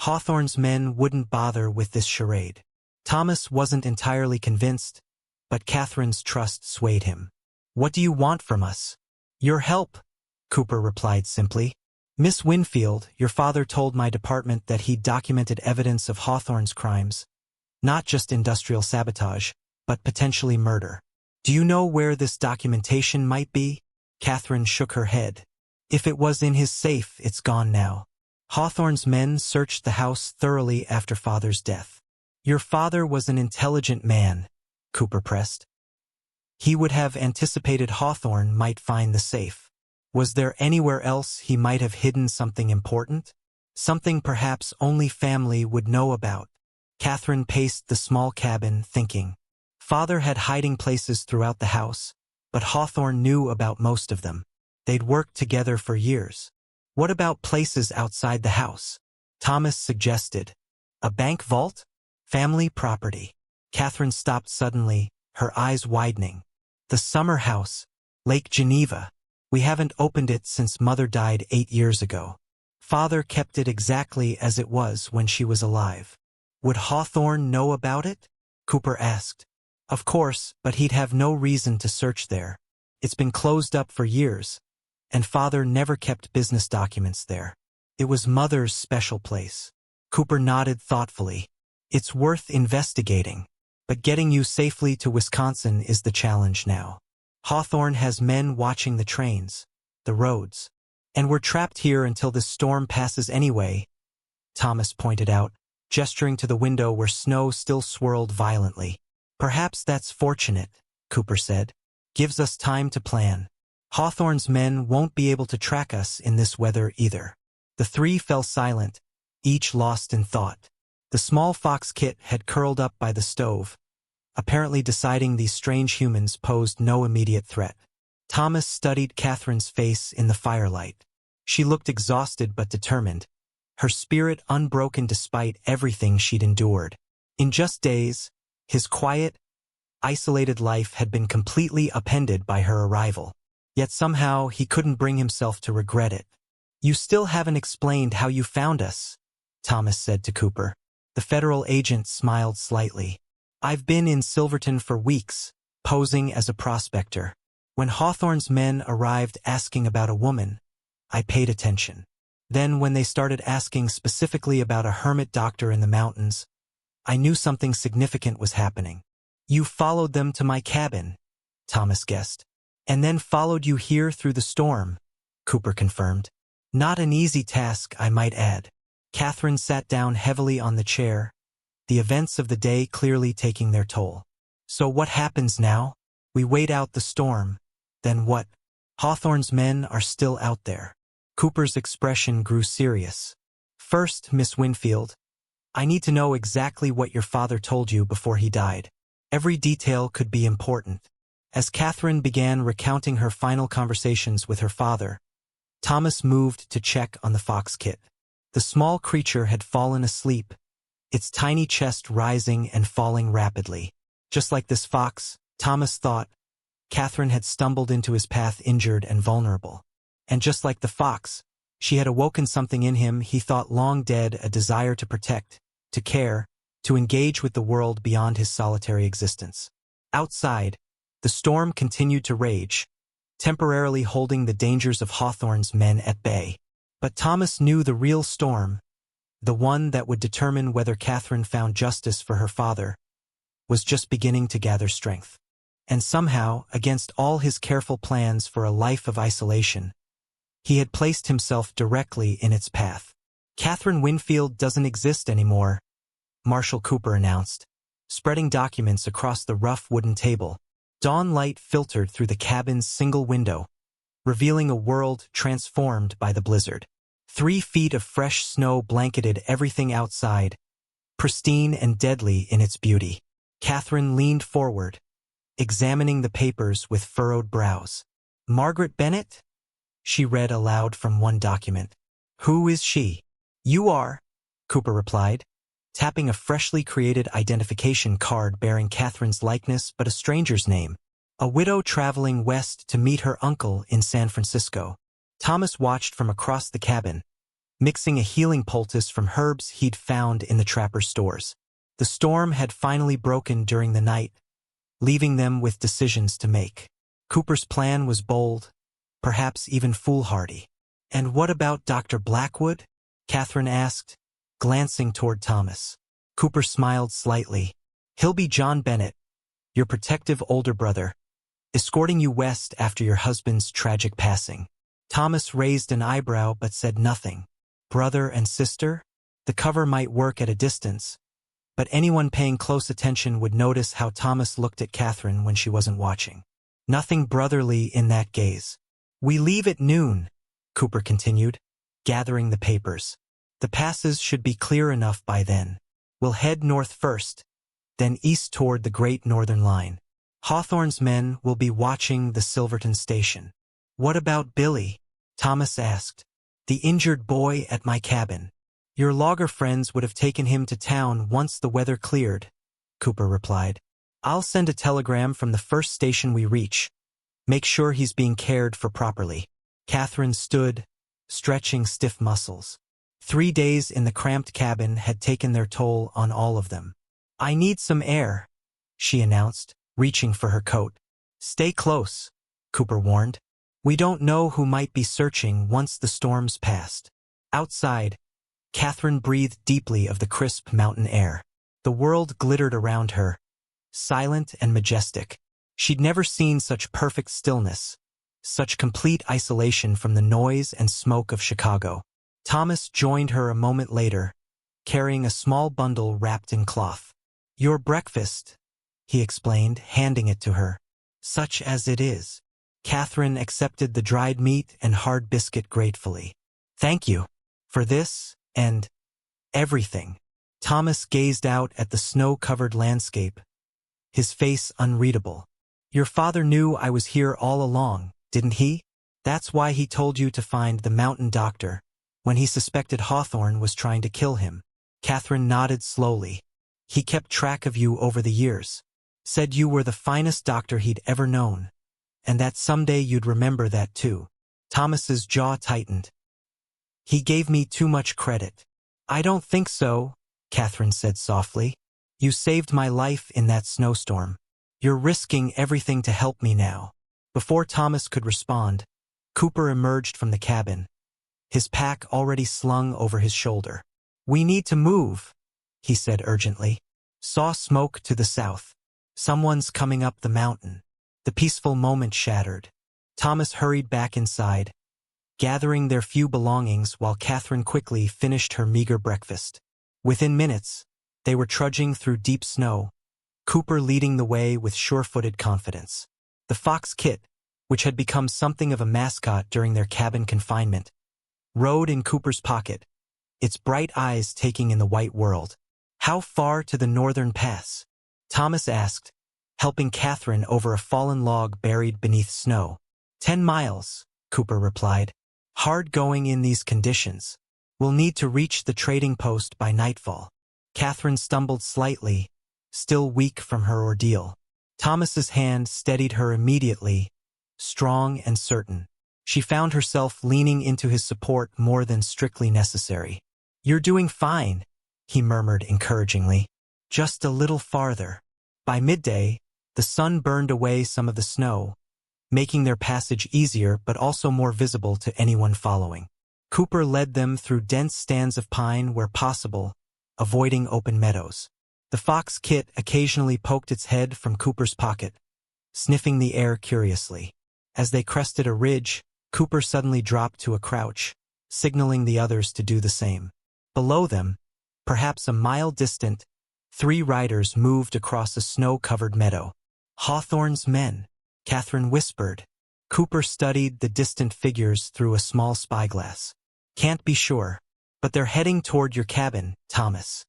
Hawthorne's men wouldn't bother with this charade. Thomas wasn't entirely convinced, but Catherine's trust swayed him. "What do you want from us?" "Your help," Cooper replied simply. "Miss Winfield, your father told my department that he'd documented evidence of Hawthorne's crimes, not just industrial sabotage, but potentially murder. Do you know where this documentation might be?" Catherine shook her head. "If it was in his safe, it's gone now. Hawthorne's men searched the house thoroughly after Father's death." "Your father was an intelligent man," Cooper pressed. "He would have anticipated Hawthorne might find the safe. Was there anywhere else he might have hidden something important? Something perhaps only family would know about?" Catherine paced the small cabin, thinking. Father had hiding places throughout the house, but Hawthorne knew about most of them. They'd worked together for years. What about places outside the house? Thomas suggested. "A bank vault? Family property." Catherine stopped suddenly, her eyes widening. "The summer house, Lake Geneva. We haven't opened it since Mother died 8 years ago. Father kept it exactly as it was when she was alive." "Would Hawthorne know about it?" Cooper asked. "Of course, but he'd have no reason to search there. It's been closed up for years, and Father never kept business documents there. It was Mother's special place." Cooper nodded thoughtfully. "It's worth investigating, but getting you safely to Wisconsin is the challenge now. Hawthorne has men watching the trains, the roads, and we're trapped here until this storm passes anyway," Thomas pointed out, gesturing to the window where snow still swirled violently. "Perhaps that's fortunate," Cooper said. "Gives us time to plan. Hawthorne's men won't be able to track us in this weather either." The three fell silent, each lost in thought. The small fox Kit had curled up by the stove, apparently deciding these strange humans posed no immediate threat. Thomas studied Catherine's face in the firelight. She looked exhausted but determined, her spirit unbroken despite everything she'd endured. In just days, his quiet, isolated life had been completely upended by her arrival. Yet somehow he couldn't bring himself to regret it. "You still haven't explained how you found us," Thomas said to Cooper. The federal agent smiled slightly. "I've been in Silverton for weeks, posing as a prospector. When Hawthorne's men arrived asking about a woman, I paid attention. Then when they started asking specifically about a hermit doctor in the mountains, I knew something significant was happening." "You followed them to my cabin," Thomas guessed. "And then followed you here through the storm," Cooper confirmed. "Not an easy task, I might add." Catherine sat down heavily on the chair, the events of the day clearly taking their toll. "So what happens now? We wait out the storm. Then what?" "Hawthorne's men are still out there." Cooper's expression grew serious. "First, Miss Winfield, I need to know exactly what your father told you before he died. Every detail could be important." As Catherine began recounting her final conversations with her father, Thomas moved to check on the fox Kit. The small creature had fallen asleep, its tiny chest rising and falling rapidly. Just like this fox, Thomas thought, Catherine had stumbled into his path injured and vulnerable. And just like the fox, she had awoken something in him he thought long dead, a desire to protect, to care, to engage with the world beyond his solitary existence. Outside, the storm continued to rage, temporarily holding the dangers of Hawthorne's men at bay. But Thomas knew the real storm, the one that would determine whether Catherine found justice for her father, was just beginning to gather strength. And somehow, against all his careful plans for a life of isolation, he had placed himself directly in its path. "Catherine Winfield doesn't exist anymore," Marshall Cooper announced, spreading documents across the rough wooden table. Dawn light filtered through the cabin's single window, revealing a world transformed by the blizzard. 3 feet of fresh snow blanketed everything outside, pristine and deadly in its beauty. Catherine leaned forward, examining the papers with furrowed brows. "Margaret Bennett?" she read aloud from one document. "Who is she?" "You are," Cooper replied, tapping a freshly created identification card bearing Catherine's likeness but a stranger's name. "A widow traveling west to meet her uncle in San Francisco." Thomas watched from across the cabin, mixing a healing poultice from herbs he'd found in the trapper's stores. The storm had finally broken during the night, leaving them with decisions to make. Cooper's plan was bold, perhaps even foolhardy. "And what about Dr. Blackwood?" Catherine asked, glancing toward Thomas. Cooper smiled slightly. "He'll be John Bennett, your protective older brother, escorting you west after your husband's tragic passing." Thomas raised an eyebrow but said nothing. Brother and sister? The cover might work at a distance, but anyone paying close attention would notice how Thomas looked at Catherine when she wasn't watching. Nothing brotherly in that gaze. "We leave at noon," Cooper continued, gathering the papers. "The passes should be clear enough by then. We'll head north first, then east toward the Great Northern Line. Hawthorne's men will be watching the Silverton station." "What about Billy?" Thomas asked. "The injured boy at my cabin." "Your logger friends would have taken him to town once the weather cleared," Cooper replied. "I'll send a telegram from the first station we reach. Make sure he's being cared for properly." Catherine stood, stretching stiff muscles. 3 days in the cramped cabin had taken their toll on all of them. "I need some air," she announced, reaching for her coat. "Stay close," Cooper warned. "We don't know who might be searching once the storm's passed." Outside, Catherine breathed deeply of the crisp mountain air. The world glittered around her, silent and majestic. She'd never seen such perfect stillness, such complete isolation from the noise and smoke of Chicago. Thomas joined her a moment later, carrying a small bundle wrapped in cloth. "Your breakfast," he explained, handing it to her. "Such as it is." Catherine accepted the dried meat and hard biscuit gratefully. "Thank you for this and everything." Thomas gazed out at the snow-covered landscape, his face unreadable. "Your father knew I was here all along, didn't he? That's why he told you to find the mountain doctor when he suspected Hawthorne was trying to kill him." Catherine nodded slowly. "He kept track of you over the years. Said you were the finest doctor he'd ever known, and that someday you'd remember that too." Thomas's jaw tightened. "He gave me too much credit." "I don't think so," Catherine said softly. "You saved my life in that snowstorm. You're risking everything to help me now." Before Thomas could respond, Cooper emerged from the cabin, his pack already slung over his shoulder. "We need to move," he said urgently. "Saw smoke to the south. Someone's coming up the mountain." The peaceful moment shattered. Thomas hurried back inside, gathering their few belongings while Catherine quickly finished her meager breakfast. Within minutes, they were trudging through deep snow, Cooper leading the way with sure-footed confidence. The Fox kit, which had become something of a mascot during their cabin confinement, rode in Cooper's pocket, its bright eyes taking in the white world. "How far to the northern pass?" Thomas asked, helping Catherine over a fallen log buried beneath snow. 10 miles, Cooper replied. "Hard going in these conditions. We'll need to reach the trading post by nightfall." Catherine stumbled slightly, still weak from her ordeal. Thomas's hand steadied her immediately, strong and certain. She found herself leaning into his support more than strictly necessary. "You're doing fine," he murmured encouragingly. "Just a little farther." By midday, the sun burned away some of the snow, making their passage easier but also more visible to anyone following. Cooper led them through dense stands of pine where possible, avoiding open meadows. The Fox kit occasionally poked its head from Cooper's pocket, sniffing the air curiously. As they crested a ridge, Cooper suddenly dropped to a crouch, signaling the others to do the same. Below them, perhaps a mile distant, 3 riders moved across a snow-covered meadow. "Hawthorne's men," Catherine whispered. Cooper studied the distant figures through a small spyglass. "Can't be sure, but they're heading toward your cabin, Thomas."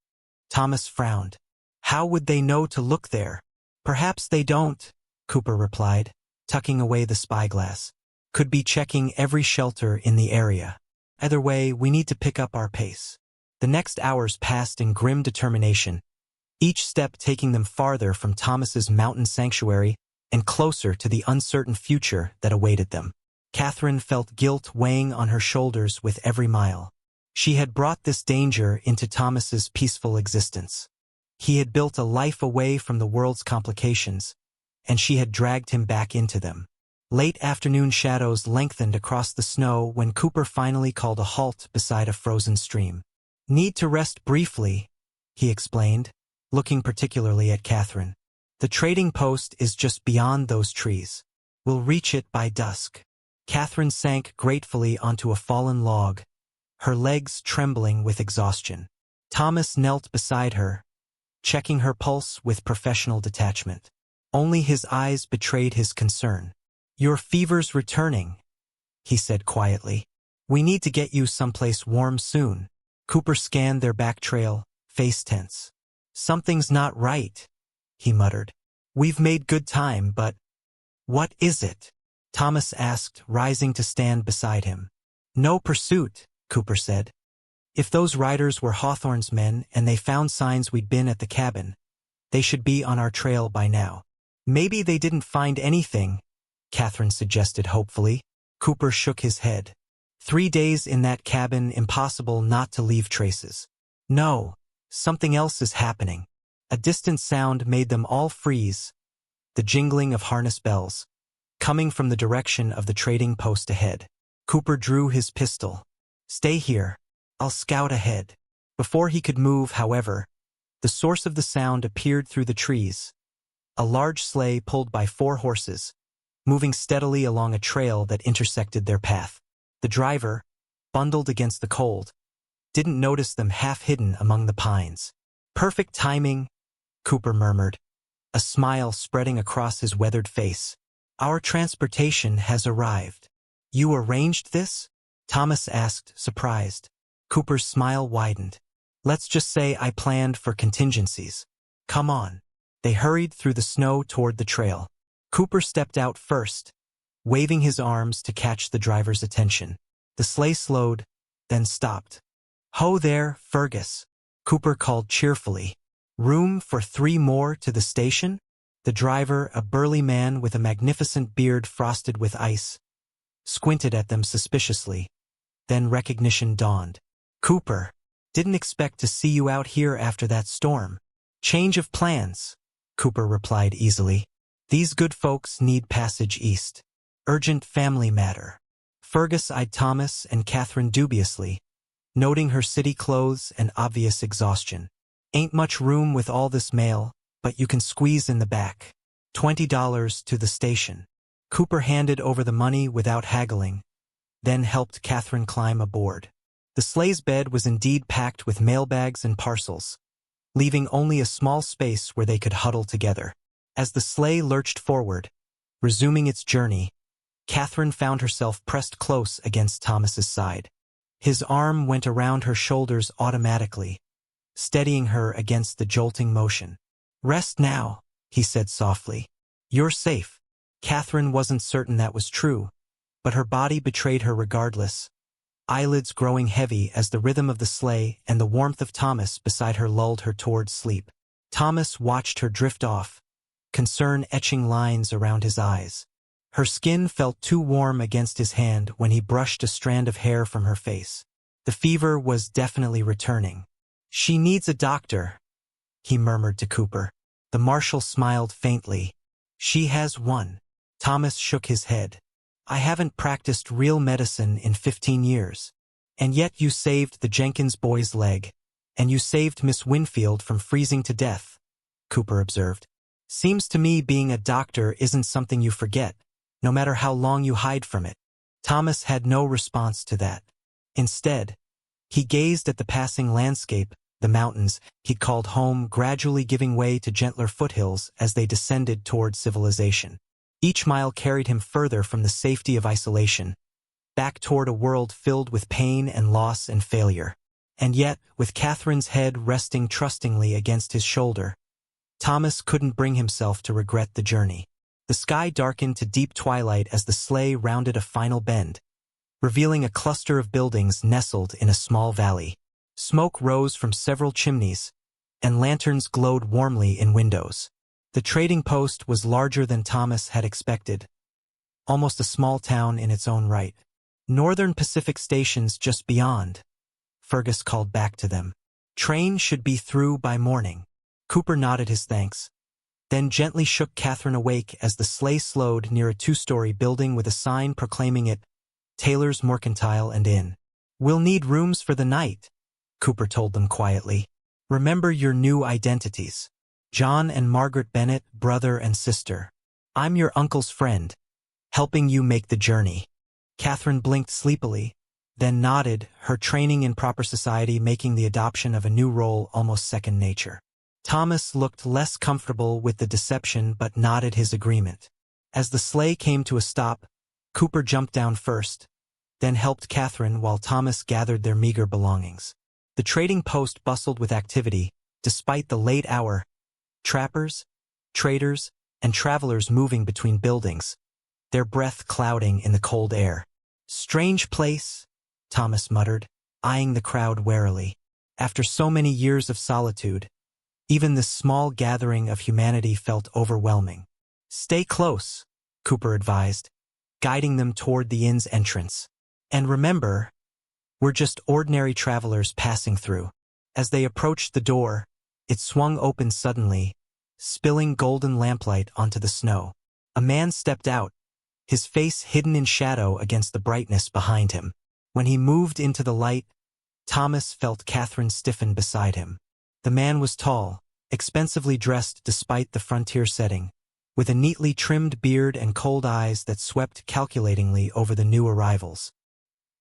Thomas frowned. "How would they know to look there?" "Perhaps they don't," Cooper replied, tucking away the spyglass. "Could be checking every shelter in the area. Either way, we need to pick up our pace." The next hours passed in grim determination, each step taking them farther from Thomas's mountain sanctuary and closer to the uncertain future that awaited them. Catherine felt guilt weighing on her shoulders with every mile. She had brought this danger into Thomas's peaceful existence. He had built a life away from the world's complications, and she had dragged him back into them. Late afternoon shadows lengthened across the snow when Cooper finally called a halt beside a frozen stream. "Need to rest briefly," he explained, looking particularly at Catherine. "The trading post is just beyond those trees. We'll reach it by dusk." Catherine sank gratefully onto a fallen log, her legs trembling with exhaustion. Thomas knelt beside her, checking her pulse with professional detachment. Only his eyes betrayed his concern. "Your fever's returning," he said quietly. "We need to get you someplace warm soon." Cooper scanned their back trail, face tense. "Something's not right," he muttered. "We've made good time, but what is it?" Thomas asked, rising to stand beside him. "No pursuit," Cooper said. "If those riders were Hawthorne's men and they found signs we'd been at the cabin, they should be on our trail by now." "Maybe they didn't find anything," Catherine suggested hopefully. Cooper shook his head. 3 days in that cabin, impossible not to leave traces. "No, something else is happening." A distant sound made them all freeze, the jingling of harness bells, coming from the direction of the trading post ahead. Cooper drew his pistol. "Stay here. I'll scout ahead." Before he could move, however, the source of the sound appeared through the trees. A large sleigh pulled by 4 horses, moving steadily along a trail that intersected their path. The driver, bundled against the cold, didn't notice them half hidden among the pines. "Perfect timing," Cooper murmured, a smile spreading across his weathered face. "Our transportation has arrived." "You arranged this?" Thomas asked, surprised. Cooper's smile widened. "Let's just say I planned for contingencies. Come on." They hurried through the snow toward the trail. Cooper stepped out first, waving his arms to catch the driver's attention. The sleigh slowed, then stopped. "Ho there, Fergus," Cooper called cheerfully. "Room for 3 more to the station?" The driver, a burly man with a magnificent beard frosted with ice, squinted at them suspiciously. Then recognition dawned. "Cooper, didn't expect to see you out here after that storm." "Change of plans," Cooper replied easily. "These good folks need passage east. Urgent family matter." Fergus eyed Thomas and Catherine dubiously, noting her city clothes and obvious exhaustion. "Ain't much room with all this mail, but you can squeeze in the back. $20 to the station." Cooper handed over the money without haggling, then helped Catherine climb aboard. The sleigh's bed was indeed packed with mailbags and parcels, leaving only a small space where they could huddle together. As the sleigh lurched forward, resuming its journey, Catherine found herself pressed close against Thomas's side. His arm went around her shoulders automatically, steadying her against the jolting motion. "Rest now," he said softly. "You're safe." Catherine wasn't certain that was true, but her body betrayed her regardless, eyelids growing heavy as the rhythm of the sleigh and the warmth of Thomas beside her lulled her toward sleep. Thomas watched her drift off, concern etching lines around his eyes. Her skin felt too warm against his hand when he brushed a strand of hair from her face. The fever was definitely returning. "She needs a doctor," he murmured to Cooper. The marshal smiled faintly. "She has one." Thomas shook his head. "I haven't practiced real medicine in 15 years. And yet you saved the Jenkins boy's leg, and you saved Miss Winfield from freezing to death," Cooper observed. "Seems to me being a doctor isn't something you forget, no matter how long you hide from it." Thomas had no response to that. Instead, he gazed at the passing landscape, the mountains he'd called home gradually giving way to gentler foothills as they descended toward civilization. Each mile carried him further from the safety of isolation, back toward a world filled with pain and loss and failure. And yet, with Catherine's head resting trustingly against his shoulder, Thomas couldn't bring himself to regret the journey. The sky darkened to deep twilight as the sleigh rounded a final bend, revealing a cluster of buildings nestled in a small valley. Smoke rose from several chimneys, and lanterns glowed warmly in windows. The trading post was larger than Thomas had expected, almost a small town in its own right. Northern Pacific Station's just beyond, Fergus called back to them. Train should be through by morning. Cooper nodded his thanks, then gently shook Catherine awake as the sleigh slowed near a two-story building with a sign proclaiming it Taylor's Mercantile and Inn. We'll need rooms for the night, Cooper told them quietly. Remember your new identities. John and Margaret Bennett, brother and sister. I'm your uncle's friend, helping you make the journey. Catherine blinked sleepily, then nodded, her training in proper society making the adoption of a new role almost second nature. Thomas looked less comfortable with the deception but nodded his agreement. As the sleigh came to a stop, Cooper jumped down first, then helped Catherine while Thomas gathered their meager belongings. The trading post bustled with activity, despite the late hour. Trappers, traders, and travelers moving between buildings, their breath clouding in the cold air. Strange place, Thomas muttered, eyeing the crowd warily. After so many years of solitude, even this small gathering of humanity felt overwhelming. Stay close, Cooper advised, guiding them toward the inn's entrance. And remember, we're just ordinary travelers passing through. As they approached the door, it swung open suddenly, spilling golden lamplight onto the snow. A man stepped out, his face hidden in shadow against the brightness behind him. When he moved into the light, Thomas felt Catherine stiffen beside him. The man was tall, expensively dressed despite the frontier setting, with a neatly trimmed beard and cold eyes that swept calculatingly over the new arrivals.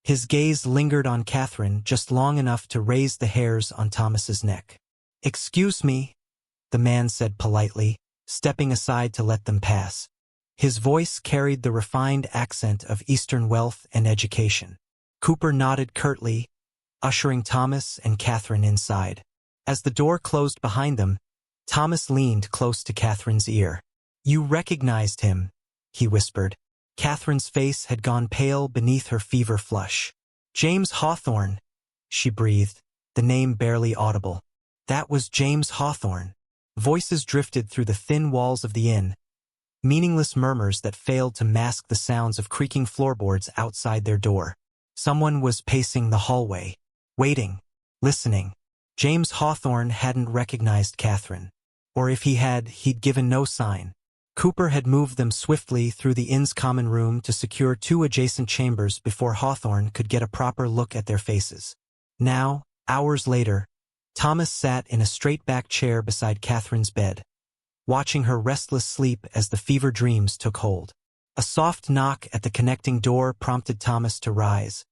His gaze lingered on Catherine just long enough to raise the hairs on Thomas's neck. "Excuse me," the man said politely, stepping aside to let them pass. His voice carried the refined accent of Eastern wealth and education. Cooper nodded curtly, ushering Thomas and Catherine inside. As the door closed behind them, Thomas leaned close to Catherine's ear. "You recognized him," he whispered. Catherine's face had gone pale beneath her fever flush. "James Hawthorne," she breathed, the name barely audible. That was James Hawthorne. Voices drifted through the thin walls of the inn, meaningless murmurs that failed to mask the sounds of creaking floorboards outside their door. Someone was pacing the hallway, waiting, listening. James Hawthorne hadn't recognized Catherine, or if he had, he'd given no sign. Cooper had moved them swiftly through the inn's common room to secure two adjacent chambers before Hawthorne could get a proper look at their faces. Now, hours later, Thomas sat in a straight-back chair beside Catherine's bed, watching her restless sleep as the fever dreams took hold. A soft knock at the connecting door prompted Thomas to rise,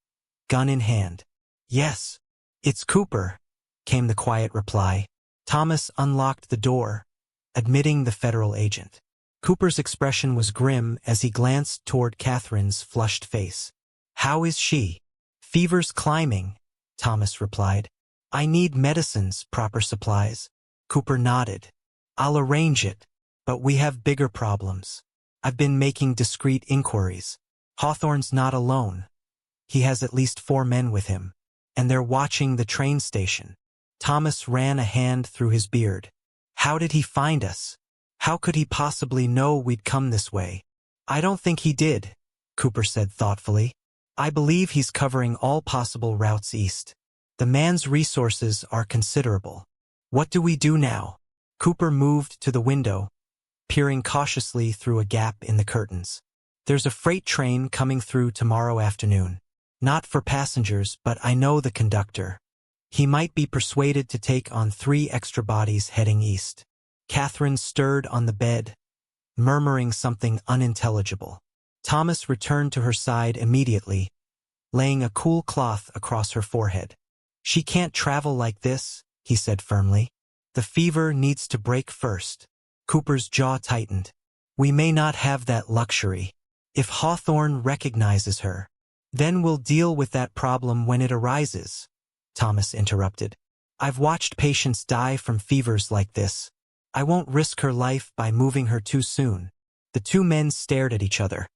gun in hand. "Yes, it's Cooper," came the quiet reply. Thomas unlocked the door, admitting the federal agent. Cooper's expression was grim as he glanced toward Catherine's flushed face. "How is she?" "Fever's climbing," Thomas replied. "I need medicines, proper supplies." Cooper nodded. "I'll arrange it, but we have bigger problems. I've been making discreet inquiries. Hawthorne's not alone. He has at least 4 men with him, and they're watching the train station." Thomas ran a hand through his beard. "How did he find us? How could he possibly know we'd come this way?" "I don't think he did," Cooper said thoughtfully. "I believe he's covering all possible routes east. The man's resources are considerable. What do we do now?" Cooper moved to the window, peering cautiously through a gap in the curtains. "There's a freight train coming through tomorrow afternoon. Not for passengers, but I know the conductor. He might be persuaded to take on 3 extra bodies heading east." Catherine stirred on the bed, murmuring something unintelligible. Thomas returned to her side immediately, laying a cool cloth across her forehead. "She can't travel like this," he said firmly. "The fever needs to break first." Cooper's jaw tightened. "We may not have that luxury. If Hawthorne recognizes her, then we'll deal with that problem when it arises," Thomas interrupted. "I've watched patients die from fevers like this. I won't risk her life by moving her too soon." The 2 men stared at each other,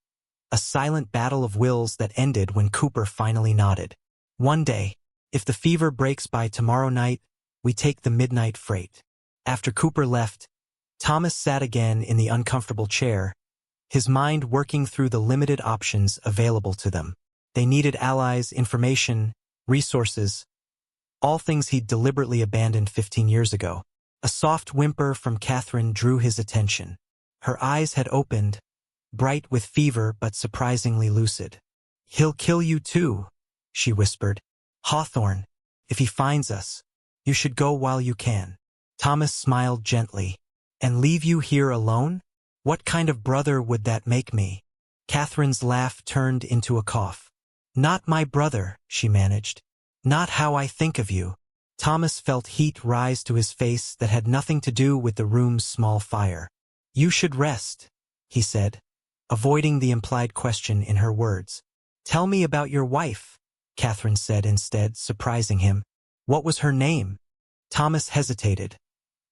a silent battle of wills that ended when Cooper finally nodded. "One day, if the fever breaks by tomorrow night, we take the midnight freight." After Cooper left, Thomas sat again in the uncomfortable chair, his mind working through the limited options available to them. They needed allies, information, resources, all things he'd deliberately abandoned 15 years ago. A soft whimper from Catherine drew his attention. Her eyes had opened, bright with fever but surprisingly lucid. "He'll kill you too," she whispered. "Hawthorne, if he finds us, you should go while you can." Thomas smiled gently. "And leave you here alone? What kind of brother would that make me?" Catherine's laugh turned into a cough. "Not my brother," she managed. "Not how I think of you." Thomas felt heat rise to his face that had nothing to do with the room's small fire. "You should rest," he said, avoiding the implied question in her words. "Tell me about your wife," Catherine said instead, surprising him. "What was her name?" Thomas hesitated,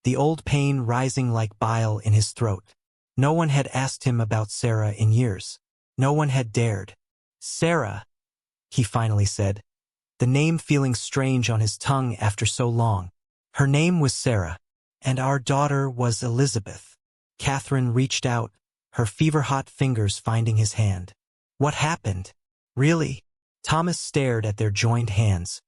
the old pain rising like bile in his throat. No one had asked him about Sarah in years. No one had dared. "Sarah," he finally said, the name feeling strange on his tongue after so long. "Her name was Sarah, and our daughter was Elizabeth." Catherine reached out, her fever-hot fingers finding his hand. "What happened? Really?" Thomas stared at their joined hands,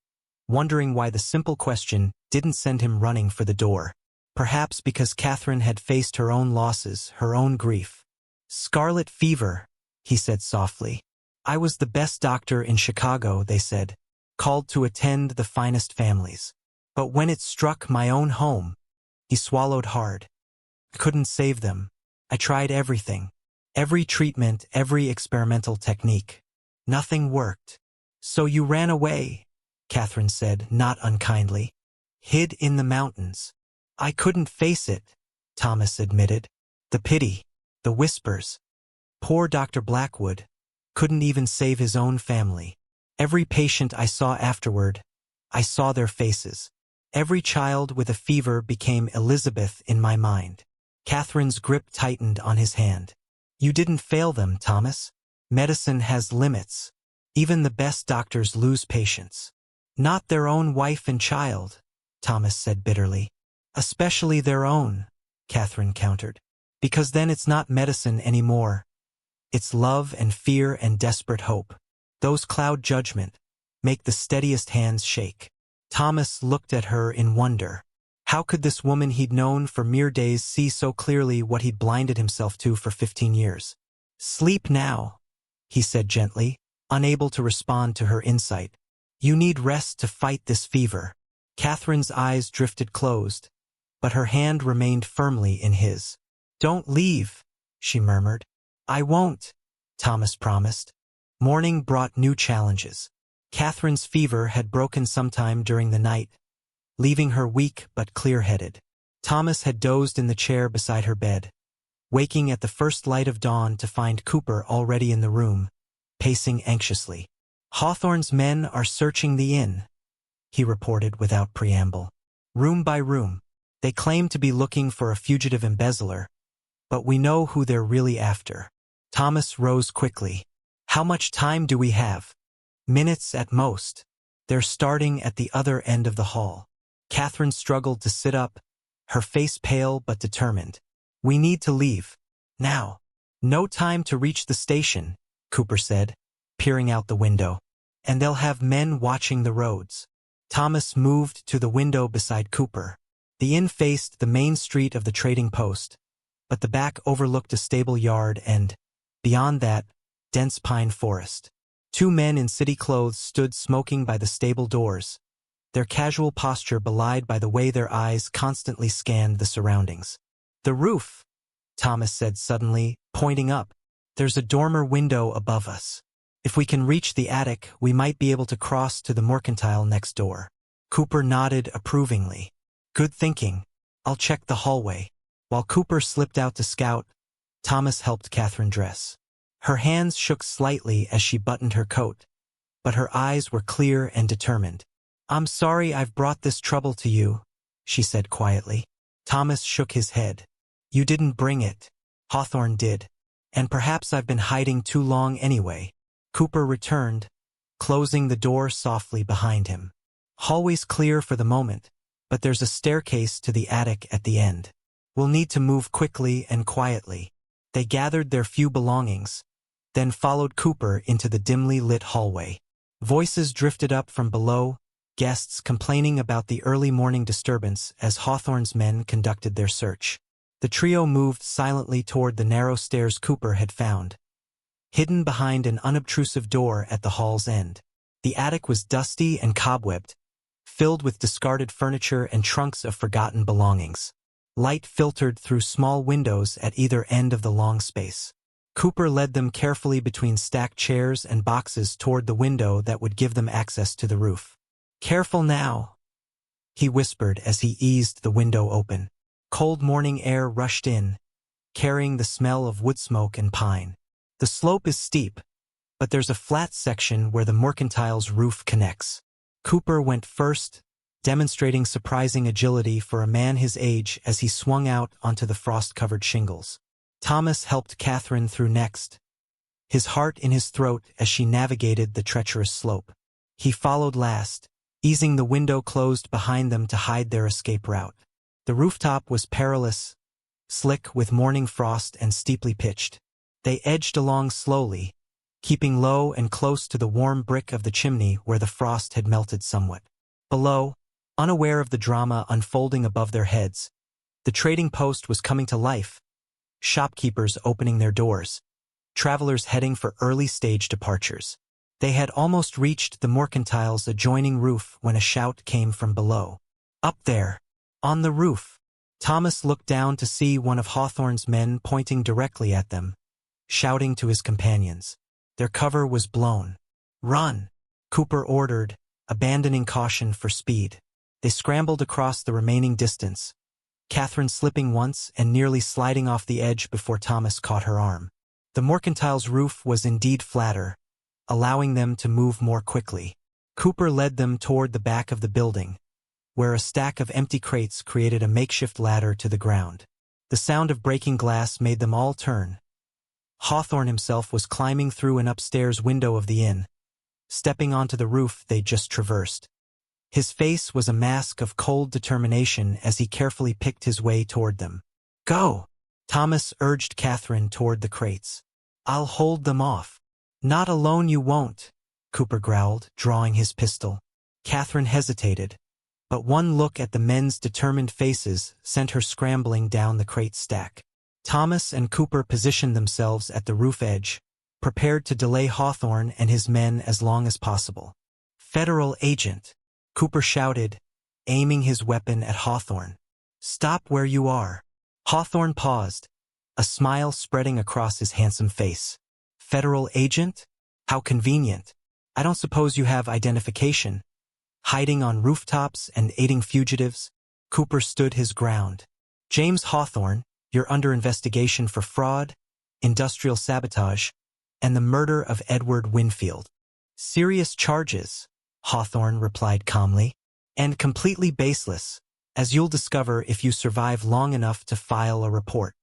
wondering why the simple question didn't send him running for the door. Perhaps because Catherine had faced her own losses, her own grief. "Scarlet fever," he said softly. "I was the best doctor in Chicago," they said, "called to attend the finest families. But when it struck my own home," he swallowed hard. "I couldn't save them. I tried everything. Every treatment, every experimental technique. Nothing worked." "So you ran away," Catherine said, not unkindly. "Hid in the mountains." "I couldn't face it," Thomas admitted. "The pity, the whispers. Poor Dr. Blackwood couldn't even save his own family. Every patient I saw afterward, I saw their faces. Every child with a fever became Elizabeth in my mind." Catherine's grip tightened on his hand. "You didn't fail them, Thomas. Medicine has limits. Even the best doctors lose patients." "Not their own wife and child," Thomas said bitterly. "Especially their own," Catherine countered. "Because then it's not medicine anymore. It's love and fear and desperate hope. Those cloud judgment, make the steadiest hands shake." Thomas looked at her in wonder. How could this woman he'd known for mere days see so clearly what he'd blinded himself to for 15 years? "Sleep now," he said gently, unable to respond to her insight. "You need rest to fight this fever." Catherine's eyes drifted closed, but her hand remained firmly in his. "Don't leave," she murmured. "I won't," Thomas promised. Morning brought new challenges. Catherine's fever had broken sometime during the night, leaving her weak but clear-headed. Thomas had dozed in the chair beside her bed, waking at the first light of dawn to find Cooper already in the room, pacing anxiously. "Hawthorne's men are searching the inn," he reported without preamble. "Room by room. They claim to be looking for a fugitive embezzler, but we know who they're really after." Thomas rose quickly. "How much time do we have?" "Minutes at most. They're starting at the other end of the hall." Catherine struggled to sit up, her face pale but determined. "We need to leave. Now." "No time to reach the station," Cooper said, peering out the window. "And they'll have men watching the roads." Thomas moved to the window beside Cooper. The inn faced the main street of the trading post, but the back overlooked a stable yard and, beyond that, dense pine forest. Two men in city clothes stood smoking by the stable doors, their casual posture belied by the way their eyes constantly scanned the surroundings. "The roof," Thomas said suddenly, pointing up. "There's a dormer window above us. If we can reach the attic, we might be able to cross to the mercantile next door." Cooper nodded approvingly. "Good thinking. I'll check the hallway." While Cooper slipped out to scout, Thomas helped Catherine dress. Her hands shook slightly as she buttoned her coat, but her eyes were clear and determined. "I'm sorry I've brought this trouble to you," she said quietly. Thomas shook his head. "You didn't bring it. Hawthorne did. And perhaps I've been hiding too long anyway." Cooper returned, closing the door softly behind him. "Hallway's clear for the moment, but there's a staircase to the attic at the end. We'll need to move quickly and quietly." They gathered their few belongings, then followed Cooper into the dimly lit hallway. Voices drifted up from below, guests complaining about the early morning disturbance as Hawthorne's men conducted their search. The trio moved silently toward the narrow stairs Cooper had found, hidden behind an unobtrusive door at the hall's end. The attic was dusty and cobwebbed, filled with discarded furniture and trunks of forgotten belongings. Light filtered through small windows at either end of the long space. Cooper led them carefully between stacked chairs and boxes toward the window that would give them access to the roof. "Careful now," he whispered as he eased the window open. Cold morning air rushed in, carrying the smell of wood smoke and pine. The slope is steep, but there's a flat section where the Mercantile's roof connects. Cooper went first, demonstrating surprising agility for a man his age as he swung out onto the frost-covered shingles. Thomas helped Catherine through next, his heart in his throat as she navigated the treacherous slope. He followed last, easing the window closed behind them to hide their escape route. The rooftop was perilous, slick with morning frost and steeply pitched. They edged along slowly, keeping low and close to the warm brick of the chimney where the frost had melted somewhat. Below, unaware of the drama unfolding above their heads, the trading post was coming to life, shopkeepers opening their doors, travelers heading for early-stage departures. They had almost reached the Mercantile's adjoining roof when a shout came from below. "Up there! On the roof!" Thomas looked down to see one of Hawthorne's men pointing directly at them, shouting to his companions. Their cover was blown. "Run!" Cooper ordered, abandoning caution for speed. They scrambled across the remaining distance, Catherine slipping once and nearly sliding off the edge before Thomas caught her arm. The Mercantile's roof was indeed flatter, allowing them to move more quickly. Cooper led them toward the back of the building, where a stack of empty crates created a makeshift ladder to the ground. The sound of breaking glass made them all turn. Hawthorne himself was climbing through an upstairs window of the inn, stepping onto the roof they'd just traversed. His face was a mask of cold determination as he carefully picked his way toward them. "Go!" Thomas urged Catherine toward the crates. "I'll hold them off." "Not alone you won't," Cooper growled, drawing his pistol. Catherine hesitated, but one look at the men's determined faces sent her scrambling down the crate stack. Thomas and Cooper positioned themselves at the roof edge, prepared to delay Hawthorne and his men as long as possible. "Federal agent," Cooper shouted, aiming his weapon at Hawthorne. "Stop where you are." Hawthorne paused, a smile spreading across his handsome face. "Federal agent? How convenient. I don't suppose you have identification." Hiding on rooftops and aiding fugitives, Cooper stood his ground. "James Hawthorne, you're under investigation for fraud, industrial sabotage, and the murder of Edward Winfield." "Serious charges," Hawthorne replied calmly, "and completely baseless, as you'll discover if you survive long enough to file a report."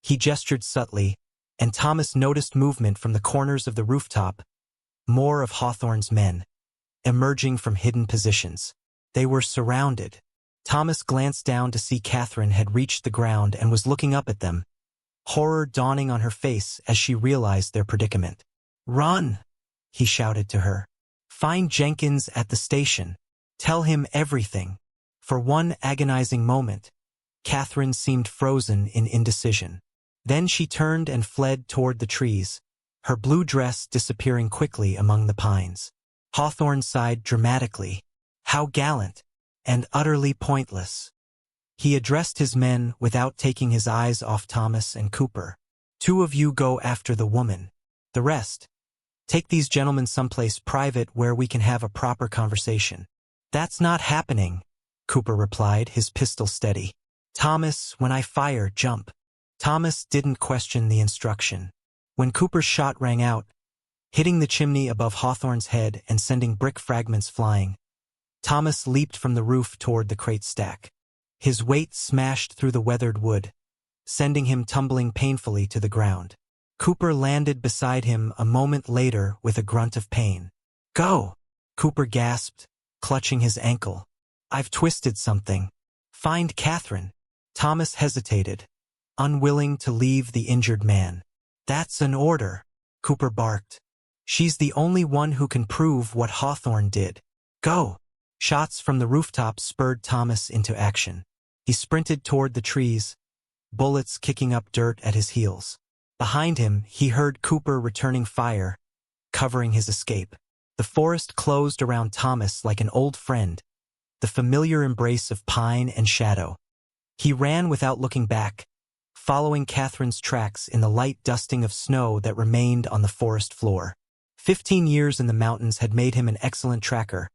He gestured subtly, and Thomas noticed movement from the corners of the rooftop, more of Hawthorne's men, emerging from hidden positions. They were surrounded. Thomas glanced down to see Catherine had reached the ground and was looking up at them, horror dawning on her face as she realized their predicament. "Run!" he shouted to her. "Find Jenkins at the station. Tell him everything." For one agonizing moment, Catherine seemed frozen in indecision. Then she turned and fled toward the trees, her blue dress disappearing quickly among the pines. Hawthorne sighed dramatically. How gallant, and utterly pointless. He addressed his men without taking his eyes off Thomas and Cooper. "Two of you go after the woman. The rest, take these gentlemen someplace private where we can have a proper conversation." "That's not happening," Cooper replied, his pistol steady. "Thomas, when I fire, jump." Thomas didn't question the instruction. When Cooper's shot rang out, hitting the chimney above Hawthorne's head and sending brick fragments flying, Thomas leaped from the roof toward the crate stack. His weight smashed through the weathered wood, sending him tumbling painfully to the ground. Cooper landed beside him a moment later with a grunt of pain. "Go!" Cooper gasped, clutching his ankle. "I've twisted something." "Find Catherine." Thomas hesitated, unwilling to leave the injured man. "That's an order," Cooper barked. "She's the only one who can prove what Hawthorne did. Go!" Shots from the rooftop spurred Thomas into action. He sprinted toward the trees, bullets kicking up dirt at his heels. Behind him, he heard Cooper returning fire, covering his escape. The forest closed around Thomas like an old friend, the familiar embrace of pine and shadow. He ran without looking back, following Catherine's tracks in the light dusting of snow that remained on the forest floor. 15 years in the mountains had made him an excellent tracker,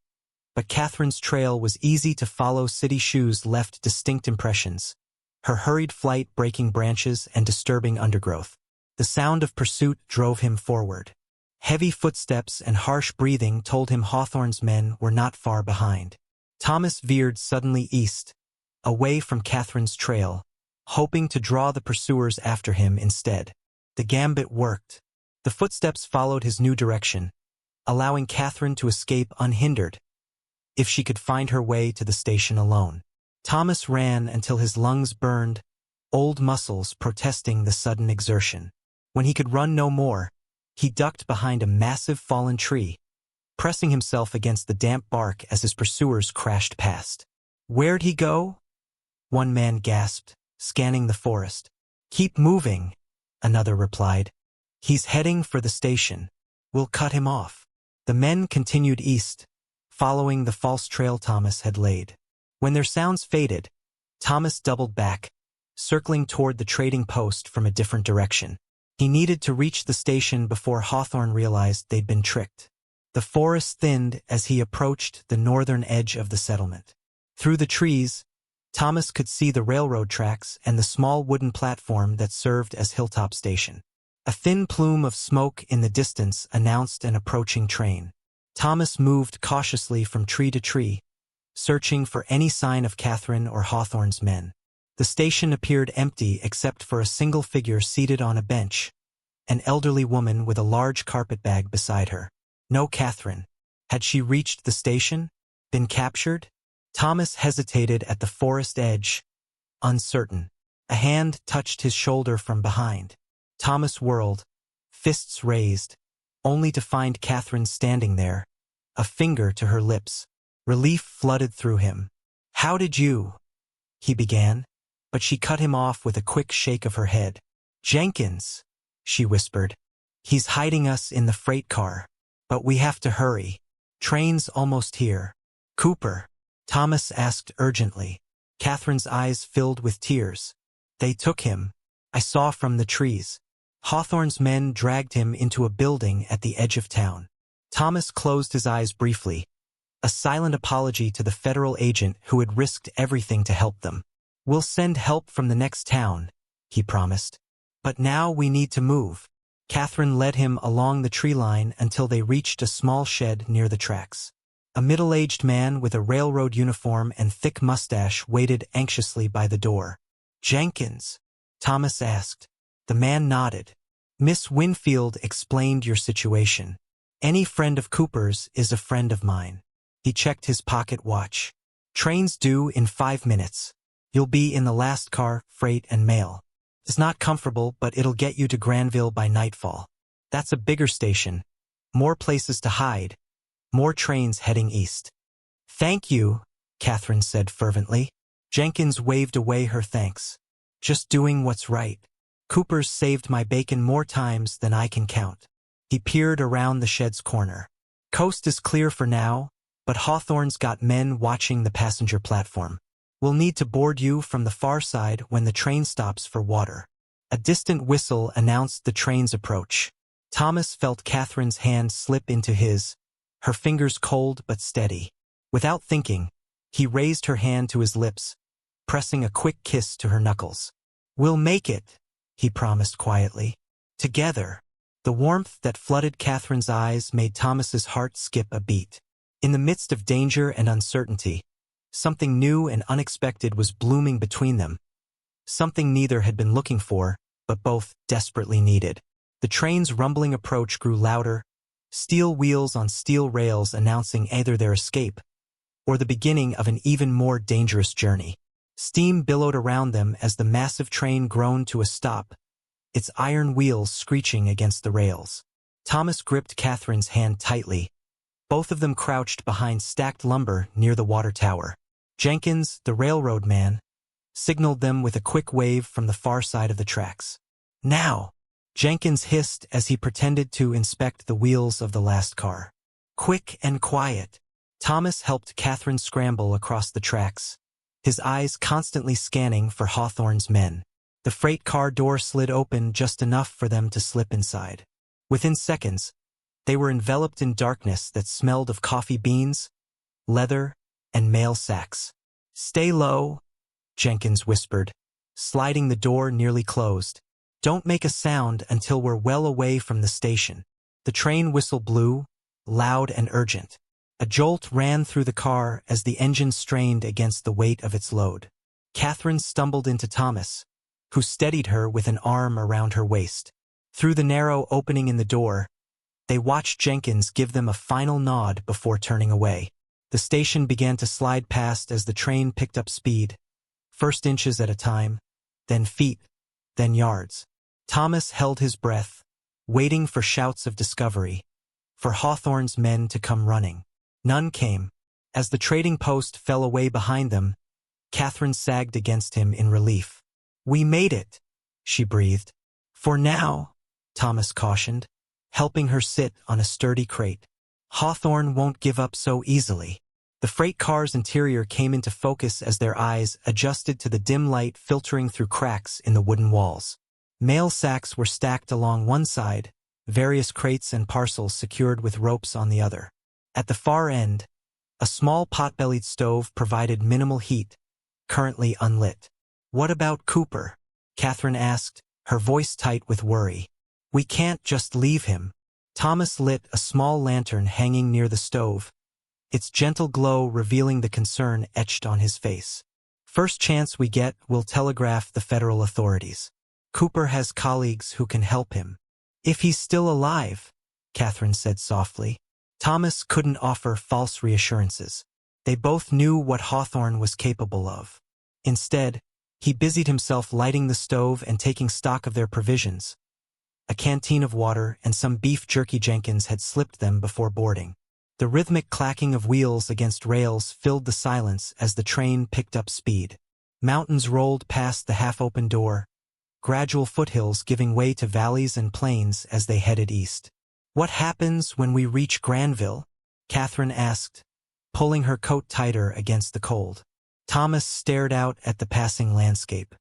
but Catherine's trail was easy to follow. City shoes left distinct impressions, her hurried flight breaking branches and disturbing undergrowth. The sound of pursuit drove him forward. Heavy footsteps and harsh breathing told him Hawthorne's men were not far behind. Thomas veered suddenly east, away from Catherine's trail, hoping to draw the pursuers after him instead. The gambit worked. The footsteps followed his new direction, allowing Catherine to escape unhindered, if she could find her way to the station alone. Thomas ran until his lungs burned, old muscles protesting the sudden exertion. When he could run no more, he ducked behind a massive fallen tree, pressing himself against the damp bark as his pursuers crashed past. "Where'd he go?" one man gasped, scanning the forest. "Keep moving," another replied. "He's heading for the station. We'll cut him off." The men continued east, following the false trail Thomas had laid. When their sounds faded, Thomas doubled back, circling toward the trading post from a different direction. He needed to reach the station before Hawthorne realized they'd been tricked. The forest thinned as he approached the northern edge of the settlement. Through the trees, Thomas could see the railroad tracks and the small wooden platform that served as Hilltop Station. A thin plume of smoke in the distance announced an approaching train. Thomas moved cautiously from tree to tree, searching for any sign of Catherine or Hawthorne's men. The station appeared empty except for a single figure seated on a bench, an elderly woman with a large carpetbag beside her. No Catherine. Had she reached the station? Been captured? Thomas hesitated at the forest edge, uncertain. A hand touched his shoulder from behind. Thomas whirled, fists raised, only to find Catherine standing there, a finger to her lips. Relief flooded through him. "How did you?" he began, but she cut him off with a quick shake of her head. "Jenkins," she whispered. "He's hiding us in the freight car. But we have to hurry. Train's almost here." "Cooper?" Thomas asked urgently. Catherine's eyes filled with tears. "They took him. I saw from the trees. Hawthorne's men dragged him into a building at the edge of town." Thomas closed his eyes briefly, a silent apology to the federal agent who had risked everything to help them. "We'll send help from the next town," he promised. "But now we need to move." Catherine led him along the tree line until they reached a small shed near the tracks. A middle-aged man with a railroad uniform and thick mustache waited anxiously by the door. "Jenkins?" Thomas asked. The man nodded. "Miss Winfield explained your situation. Any friend of Cooper's is a friend of mine." He checked his pocket watch. "Train's due in 5 minutes. You'll be in the last car, freight and mail. It's not comfortable, but it'll get you to Granville by nightfall. That's a bigger station. More places to hide. More trains heading east." "Thank you," Catherine said fervently. Jenkins waved away her thanks. "Just doing what's right. Cooper's saved my bacon more times than I can count." He peered around the shed's corner. "Coast is clear for now, but Hawthorne's got men watching the passenger platform. We'll need to board you from the far side when the train stops for water." A distant whistle announced the train's approach. Thomas felt Catherine's hand slip into his, her fingers cold but steady. Without thinking, he raised her hand to his lips, pressing a quick kiss to her knuckles. "We'll make it," he promised quietly. "Together." The warmth that flooded Catherine's eyes made Thomas's heart skip a beat. In the midst of danger and uncertainty, something new and unexpected was blooming between them. Something neither had been looking for, but both desperately needed. The train's rumbling approach grew louder, steel wheels on steel rails announcing either their escape or the beginning of an even more dangerous journey. Steam billowed around them as the massive train groaned to a stop, its iron wheels screeching against the rails. Thomas gripped Catherine's hand tightly, Both of them crouched behind stacked lumber near the water tower. Jenkins, the railroad man, signaled them with a quick wave from the far side of the tracks. "Now!" Jenkins hissed as he pretended to inspect the wheels of the last car. "Quick and quiet." Thomas helped Catherine scramble across the tracks, his eyes constantly scanning for Hawthorne's men. The freight car door slid open just enough for them to slip inside. Within seconds, they were enveloped in darkness that smelled of coffee beans, leather, and mail sacks. "Stay low," Jenkins whispered, sliding the door nearly closed. "Don't make a sound until we're well away from the station." The train whistle blew, loud and urgent. A jolt ran through the car as the engine strained against the weight of its load. Catherine stumbled into Thomas, who steadied her with an arm around her waist. Through the narrow opening in the door, they watched Jenkins give them a final nod before turning away. The station began to slide past as the train picked up speed, first inches at a time, then feet, then yards. Thomas held his breath, waiting for shouts of discovery, for Hawthorne's men to come running. None came. As the trading post fell away behind them, Catherine sagged against him in relief. "We made it," she breathed. "For now," Thomas cautioned, helping her sit on a sturdy crate. "Hawthorne won't give up so easily." The freight car's interior came into focus as their eyes adjusted to the dim light filtering through cracks in the wooden walls. Mail sacks were stacked along one side, various crates and parcels secured with ropes on the other. At the far end, a small pot-bellied stove provided minimal heat, currently unlit. "What about Cooper?" Catherine asked, her voice tight with worry. "We can't just leave him." Thomas lit a small lantern hanging near the stove, its gentle glow revealing the concern etched on his face. "First chance we get, we'll telegraph the federal authorities. Cooper has colleagues who can help him." "If he's still alive," Catherine said softly. Thomas couldn't offer false reassurances. They both knew what Hawthorne was capable of. Instead, he busied himself lighting the stove and taking stock of their provisions. A canteen of water and some beef jerky Jenkins had slipped them before boarding. The rhythmic clacking of wheels against rails filled the silence as the train picked up speed. Mountains rolled past the half-open door, gradual foothills giving way to valleys and plains as they headed east. "What happens when we reach Granville?" Catherine asked, pulling her coat tighter against the cold. Thomas stared out at the passing landscape.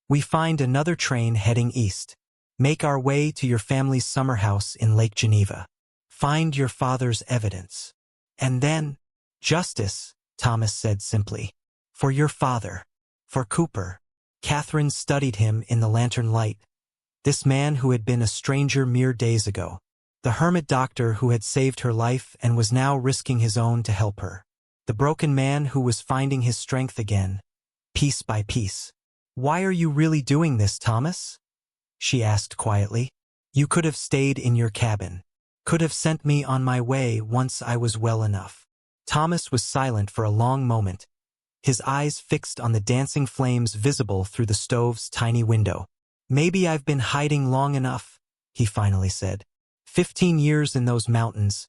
"We find another train heading east. Make our way to your family's summer house in Lake Geneva. Find your father's evidence. And then, justice," Thomas said simply. "For your father. For Cooper." Catherine studied him in the lantern light. This man who had been a stranger mere days ago. The hermit doctor who had saved her life and was now risking his own to help her. The broken man who was finding his strength again, piece by piece. "Why are you really doing this, Thomas?" she asked quietly. "You could have stayed in your cabin. Could have sent me on my way once I was well enough." Thomas was silent for a long moment, his eyes fixed on the dancing flames visible through the stove's tiny window. "Maybe I've been hiding long enough," he finally said. 15 years in those mountains,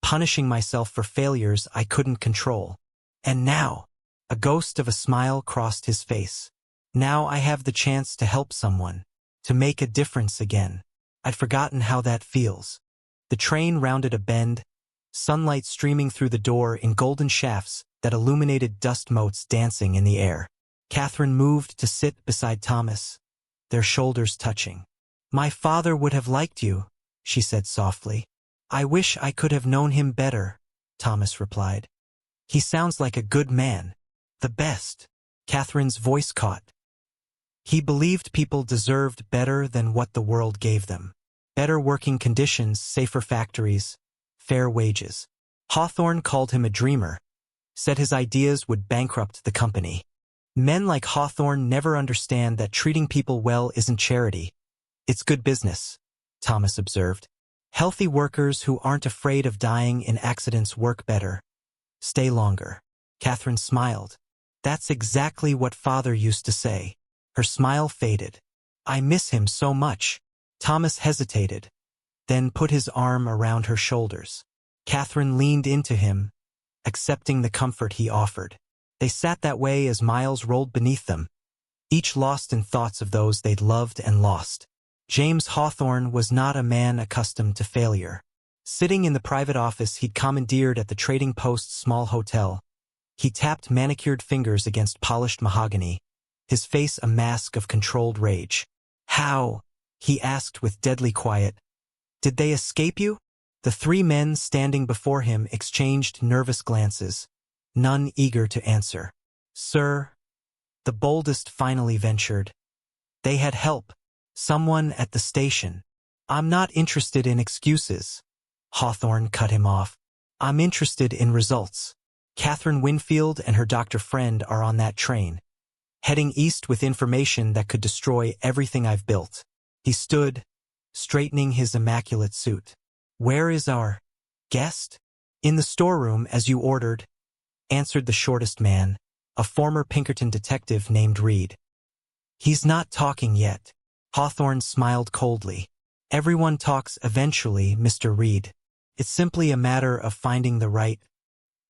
punishing myself for failures I couldn't control. And now, a ghost of a smile crossed his face. Now I have the chance to help someone, to make a difference again. I'd forgotten how that feels. The train rounded a bend, sunlight streaming through the door in golden shafts that illuminated dust motes dancing in the air. Catherine moved to sit beside Thomas, their shoulders touching. "My father would have liked you," she said softly. "I wish I could have known him better," Thomas replied. "He sounds like a good man. The best." Catherine's voice caught. "He believed people deserved better than what the world gave them. Better working conditions, safer factories, fair wages. Hawthorne called him a dreamer, said his ideas would bankrupt the company. Men like Hawthorne never understand that treating people well isn't charity. It's good business," Thomas observed. "Healthy workers who aren't afraid of dying in accidents work better, stay longer." Catherine smiled. "That's exactly what Father used to say." Her smile faded. "I miss him so much." Thomas hesitated, then put his arm around her shoulders. Catherine leaned into him, accepting the comfort he offered. They sat that way as miles rolled beneath them, each lost in thoughts of those they'd loved and lost. James Hawthorne was not a man accustomed to failure. Sitting in the private office he'd commandeered at the Trading Post's small hotel, he tapped manicured fingers against polished mahogany, his face a mask of controlled rage. "How?" he asked with deadly quiet. "Did they escape you?" The three men standing before him exchanged nervous glances, none eager to answer. "Sir," the boldest finally ventured, "they had help. Someone at the station." "I'm not interested in excuses," Hawthorne cut him off. "I'm interested in results. Catherine Winfield and her doctor friend are on that train, heading east with information that could destroy everything I've built." He stood, straightening his immaculate suit. "Where is our guest?" "In the storeroom, as you ordered," answered the shortest man, a former Pinkerton detective named Reed. "He's not talking yet." Hawthorne smiled coldly. "Everyone talks eventually, Mr. Reed. It's simply a matter of finding the right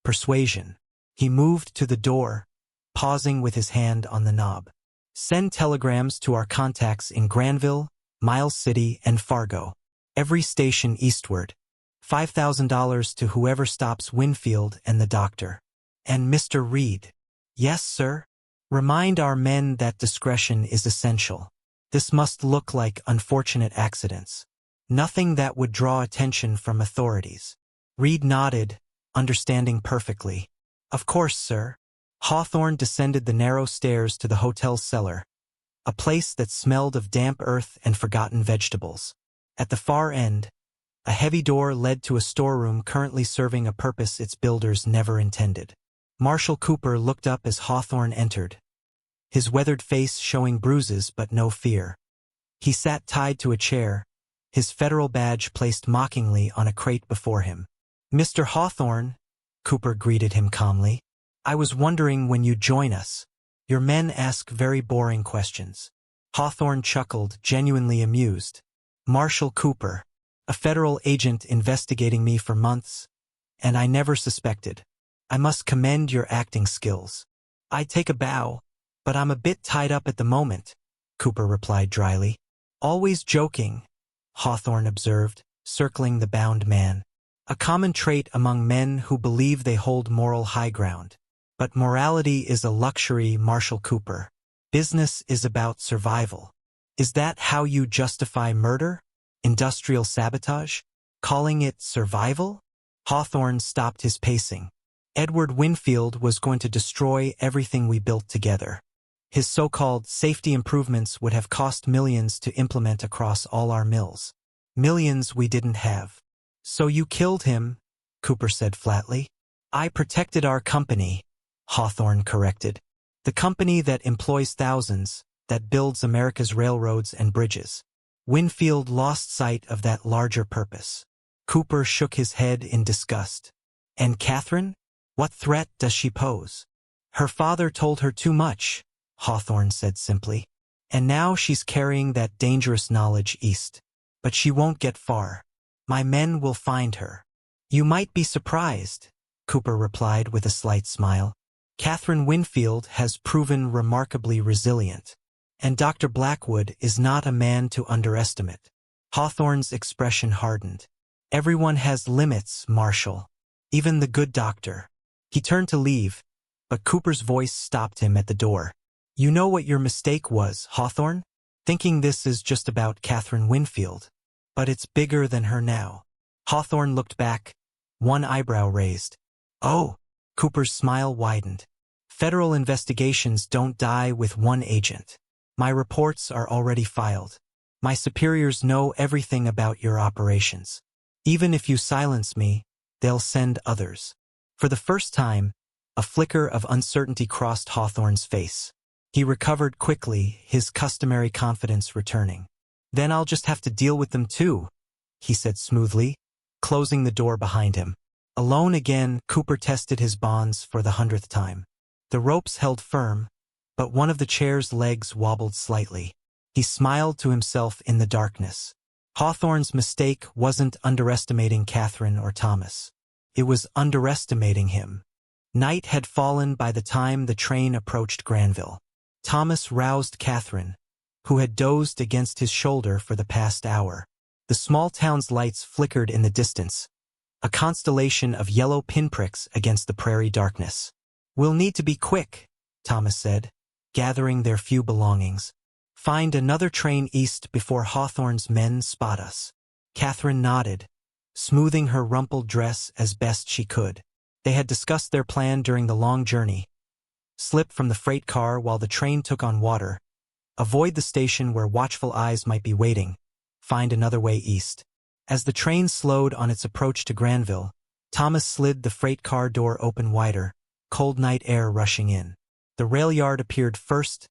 persuasion." He moved to the door, pausing with his hand on the knob. "Send telegrams to our contacts in Granville, Miles City, and Fargo. Every station eastward. $5,000 to whoever stops Winfield and the doctor." "And Mr. Reed?" "Yes, sir. Remind our men that discretion is essential. This must look like unfortunate accidents. Nothing that would draw attention from authorities." Reed nodded, understanding perfectly. "Of course, sir." Hawthorne descended the narrow stairs to the hotel's cellar, a place that smelled of damp earth and forgotten vegetables. At the far end, a heavy door led to a storeroom currently serving a purpose its builders never intended. Marshall Cooper looked up as Hawthorne entered, his weathered face showing bruises but no fear. He sat tied to a chair, his federal badge placed mockingly on a crate before him. "Mr. Hawthorne," Cooper greeted him calmly, "I was wondering when you'd join us. Your men ask very boring questions." Hawthorne chuckled, genuinely amused. "Marshall Cooper, a federal agent investigating me for months, and I never suspected. I must commend your acting skills." "I'd take a bow, but I'm a bit tied up at the moment," Cooper replied dryly. "Always joking," Hawthorne observed, circling the bound man. "A common trait among men who believe they hold moral high ground. But morality is a luxury, Marshall Cooper. Business is about survival. Is that how you justify murder? Industrial sabotage? Calling it survival?" Hawthorne stopped his pacing. "Edward Winfield was going to destroy everything we built together. His so-called safety improvements would have cost millions to implement across all our mills. Millions we didn't have. So you killed him," Cooper said flatly. "I protected our company," Hawthorne corrected. "The company that employs thousands, that builds America's railroads and bridges." Winfield lost sight of that larger purpose. Cooper shook his head in disgust. "And Catherine? What threat does she pose?" "Her father told her too much," Hawthorne said simply. "And now she's carrying that dangerous knowledge east. But she won't get far. My men will find her." "You might be surprised," Cooper replied with a slight smile. "Catherine Winfield has proven remarkably resilient. And Dr. Blackwood is not a man to underestimate." Hawthorne's expression hardened. "Everyone has limits, Marshall. Even the good doctor." He turned to leave, but Cooper's voice stopped him at the door. "You know what your mistake was, Hawthorne? Thinking this is just about Catherine Winfield. But it's bigger than her now." Hawthorne looked back, one eyebrow raised. "Oh," Cooper's smile widened. "Federal investigations don't die with one agent. My reports are already filed. My superiors know everything about your operations. Even if you silence me, they'll send others." For the first time, a flicker of uncertainty crossed Hawthorne's face. He recovered quickly, his customary confidence returning. "Then I'll just have to deal with them too," he said smoothly, closing the door behind him. Alone again, Cooper tested his bonds for the 100th time. The ropes held firm, but one of the chair's legs wobbled slightly. He smiled to himself in the darkness. Hawthorne's mistake wasn't underestimating Catherine or Thomas. It was underestimating him. Night had fallen by the time the train approached Granville. Thomas roused Catherine, who had dozed against his shoulder for the past hour. The small town's lights flickered in the distance, a constellation of yellow pinpricks against the prairie darkness. "We'll need to be quick," Thomas said, gathering their few belongings. "Find another train east before Hawthorne's men spot us." Catherine nodded, smoothing her rumpled dress as best she could. They had discussed their plan during the long journey. Slip from the freight car while the train took on water. Avoid the station where watchful eyes might be waiting. Find another way east. As the train slowed on its approach to Granville, Thomas slid the freight car door open wider, cold night air rushing in. The rail yard appeared first,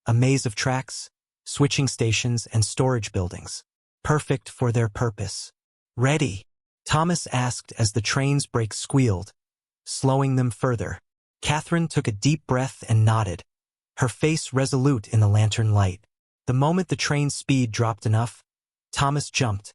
a maze of tracks, switching stations, and storage buildings. Perfect for their purpose. "Ready?" Thomas asked as the train's brakes squealed, slowing them further. Catherine took a deep breath and nodded, her face resolute in the lantern light. The moment the train's speed dropped enough, Thomas jumped,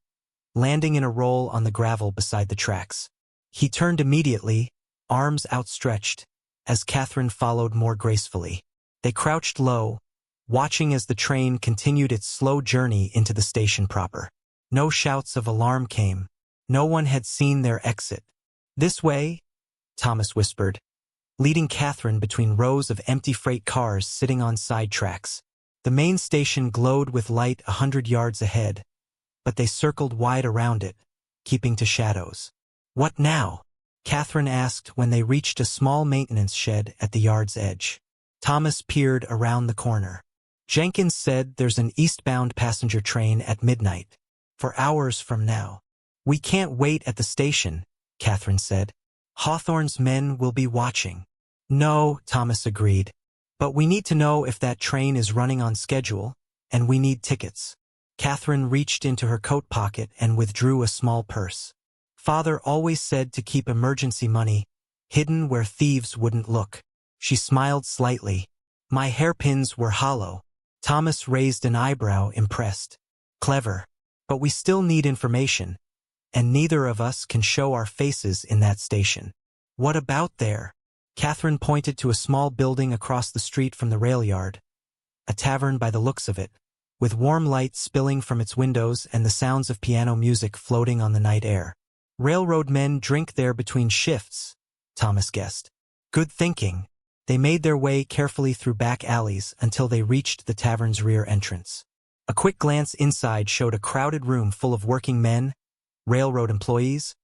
landing in a roll on the gravel beside the tracks. He turned immediately, arms outstretched, as Catherine followed more gracefully. They crouched low, watching as the train continued its slow journey into the station proper. No shouts of alarm came. No one had seen their exit. "This way," Thomas whispered, leading Catherine between rows of empty freight cars sitting on side tracks. The main station glowed with light 100 yards ahead, but they circled wide around it, keeping to shadows. "What now?" Catherine asked when they reached a small maintenance shed at the yard's edge. Thomas peered around the corner. "Jenkins said there's an eastbound passenger train at midnight, for hours from now." "We can't wait at the station," Catherine said. "Hawthorne's men will be watching." "No," Thomas agreed, "but we need to know if that train is running on schedule, and we need tickets." Catherine reached into her coat pocket and withdrew a small purse. "Father always said to keep emergency money hidden where thieves wouldn't look." She smiled slightly. "My hairpins were hollow." Thomas raised an eyebrow, impressed. "Clever. But we still need information, and neither of us can show our faces in that station." "What about there?" Catherine pointed to a small building across the street from the rail yard, a tavern by the looks of it, with warm light spilling from its windows and the sounds of piano music floating on the night air. "Railroad men drink there between shifts," Thomas guessed. "Good thinking." They made their way carefully through back alleys until they reached the tavern's rear entrance. A quick glance inside showed a crowded room full of working men, railroad employees,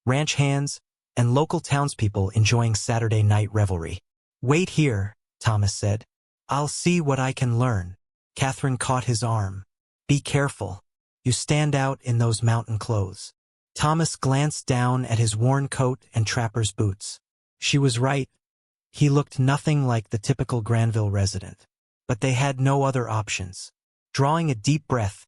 ranch hands, and local townspeople enjoying Saturday night revelry. "Wait here," Thomas said. "I'll see what I can learn." Catherine caught his arm. "Be careful. You stand out in those mountain clothes." Thomas glanced down at his worn coat and trapper's boots. She was right. He looked nothing like the typical Granville resident. But they had no other options. Drawing a deep breath,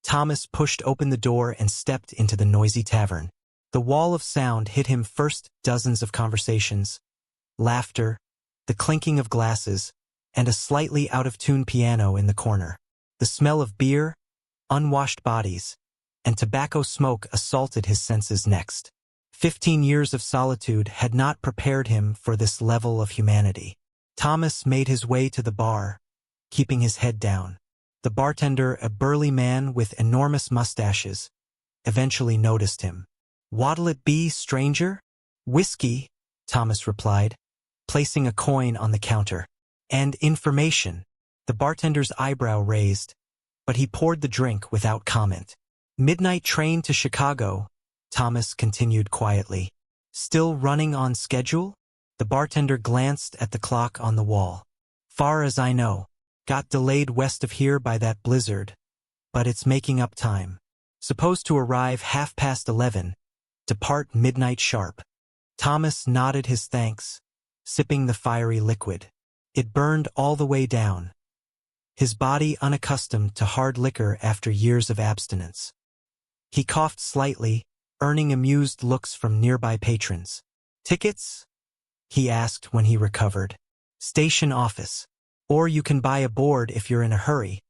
Thomas pushed open the door and stepped into the noisy tavern. The wall of sound hit him first, dozens of conversations, laughter, the clinking of glasses, and a slightly out-of-tune piano in the corner. The smell of beer, unwashed bodies, and tobacco smoke assaulted his senses next. 15 years of solitude had not prepared him for this level of humanity. Thomas made his way to the bar, keeping his head down. The bartender, a burly man with enormous mustaches, eventually noticed him. "What'll it be, stranger?" "Whiskey," Thomas replied, placing a coin on the counter. "And information." The bartender's eyebrow raised, but he poured the drink without comment. "Midnight train to Chicago," Thomas continued quietly. "Still running on schedule?" The bartender glanced at the clock on the wall. "Far as I know. Got delayed west of here by that blizzard, but it's making up time. Supposed to arrive 11:30, depart midnight sharp." Thomas nodded his thanks, sipping the fiery liquid. It burned all the way down, his body unaccustomed to hard liquor after years of abstinence. He coughed slightly, earning amused looks from nearby patrons. "Tickets?" he asked when he recovered. "Station office. Or you can buy a board if you're in a hurry,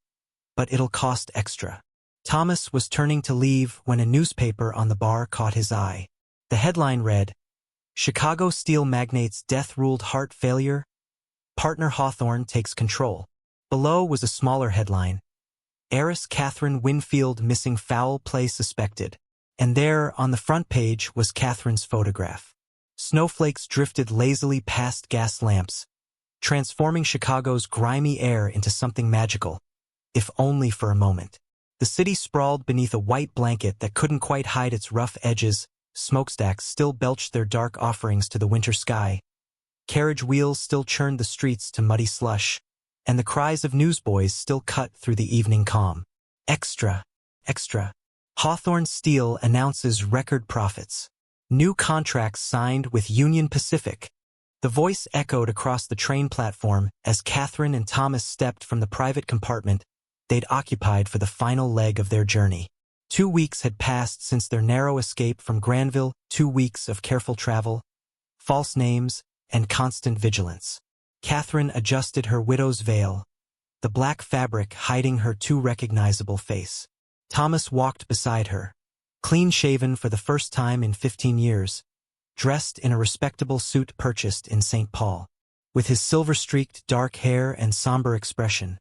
but it'll cost extra." Thomas was turning to leave when a newspaper on the bar caught his eye. The headline read, Chicago steel magnate's death-ruled heart failure. Partner Hawthorne takes control. Below was a smaller headline. Heiress Catherine Winfield missing foul play suspected. And there, on the front page, was Catherine's photograph. Snowflakes drifted lazily past gas lamps, transforming Chicago's grimy air into something magical, if only for a moment. The city sprawled beneath a white blanket that couldn't quite hide its rough edges. Smokestacks still belched their dark offerings to the winter sky. Carriage wheels still churned the streets to muddy slush, and the cries of newsboys still cut through the evening calm. Extra, extra. Hawthorne Steel announces record profits. New contracts signed with Union Pacific. The voice echoed across the train platform as Catherine and Thomas stepped from the private compartment they'd occupied for the final leg of their journey. 2 weeks had passed since their narrow escape from Granville, 2 weeks of careful travel, false names, and constant vigilance. Catherine adjusted her widow's veil, the black fabric hiding her too recognizable face. Thomas walked beside her, clean-shaven for the first time in 15 years, dressed in a respectable suit purchased in St. Paul. With his silver-streaked dark hair and somber expression,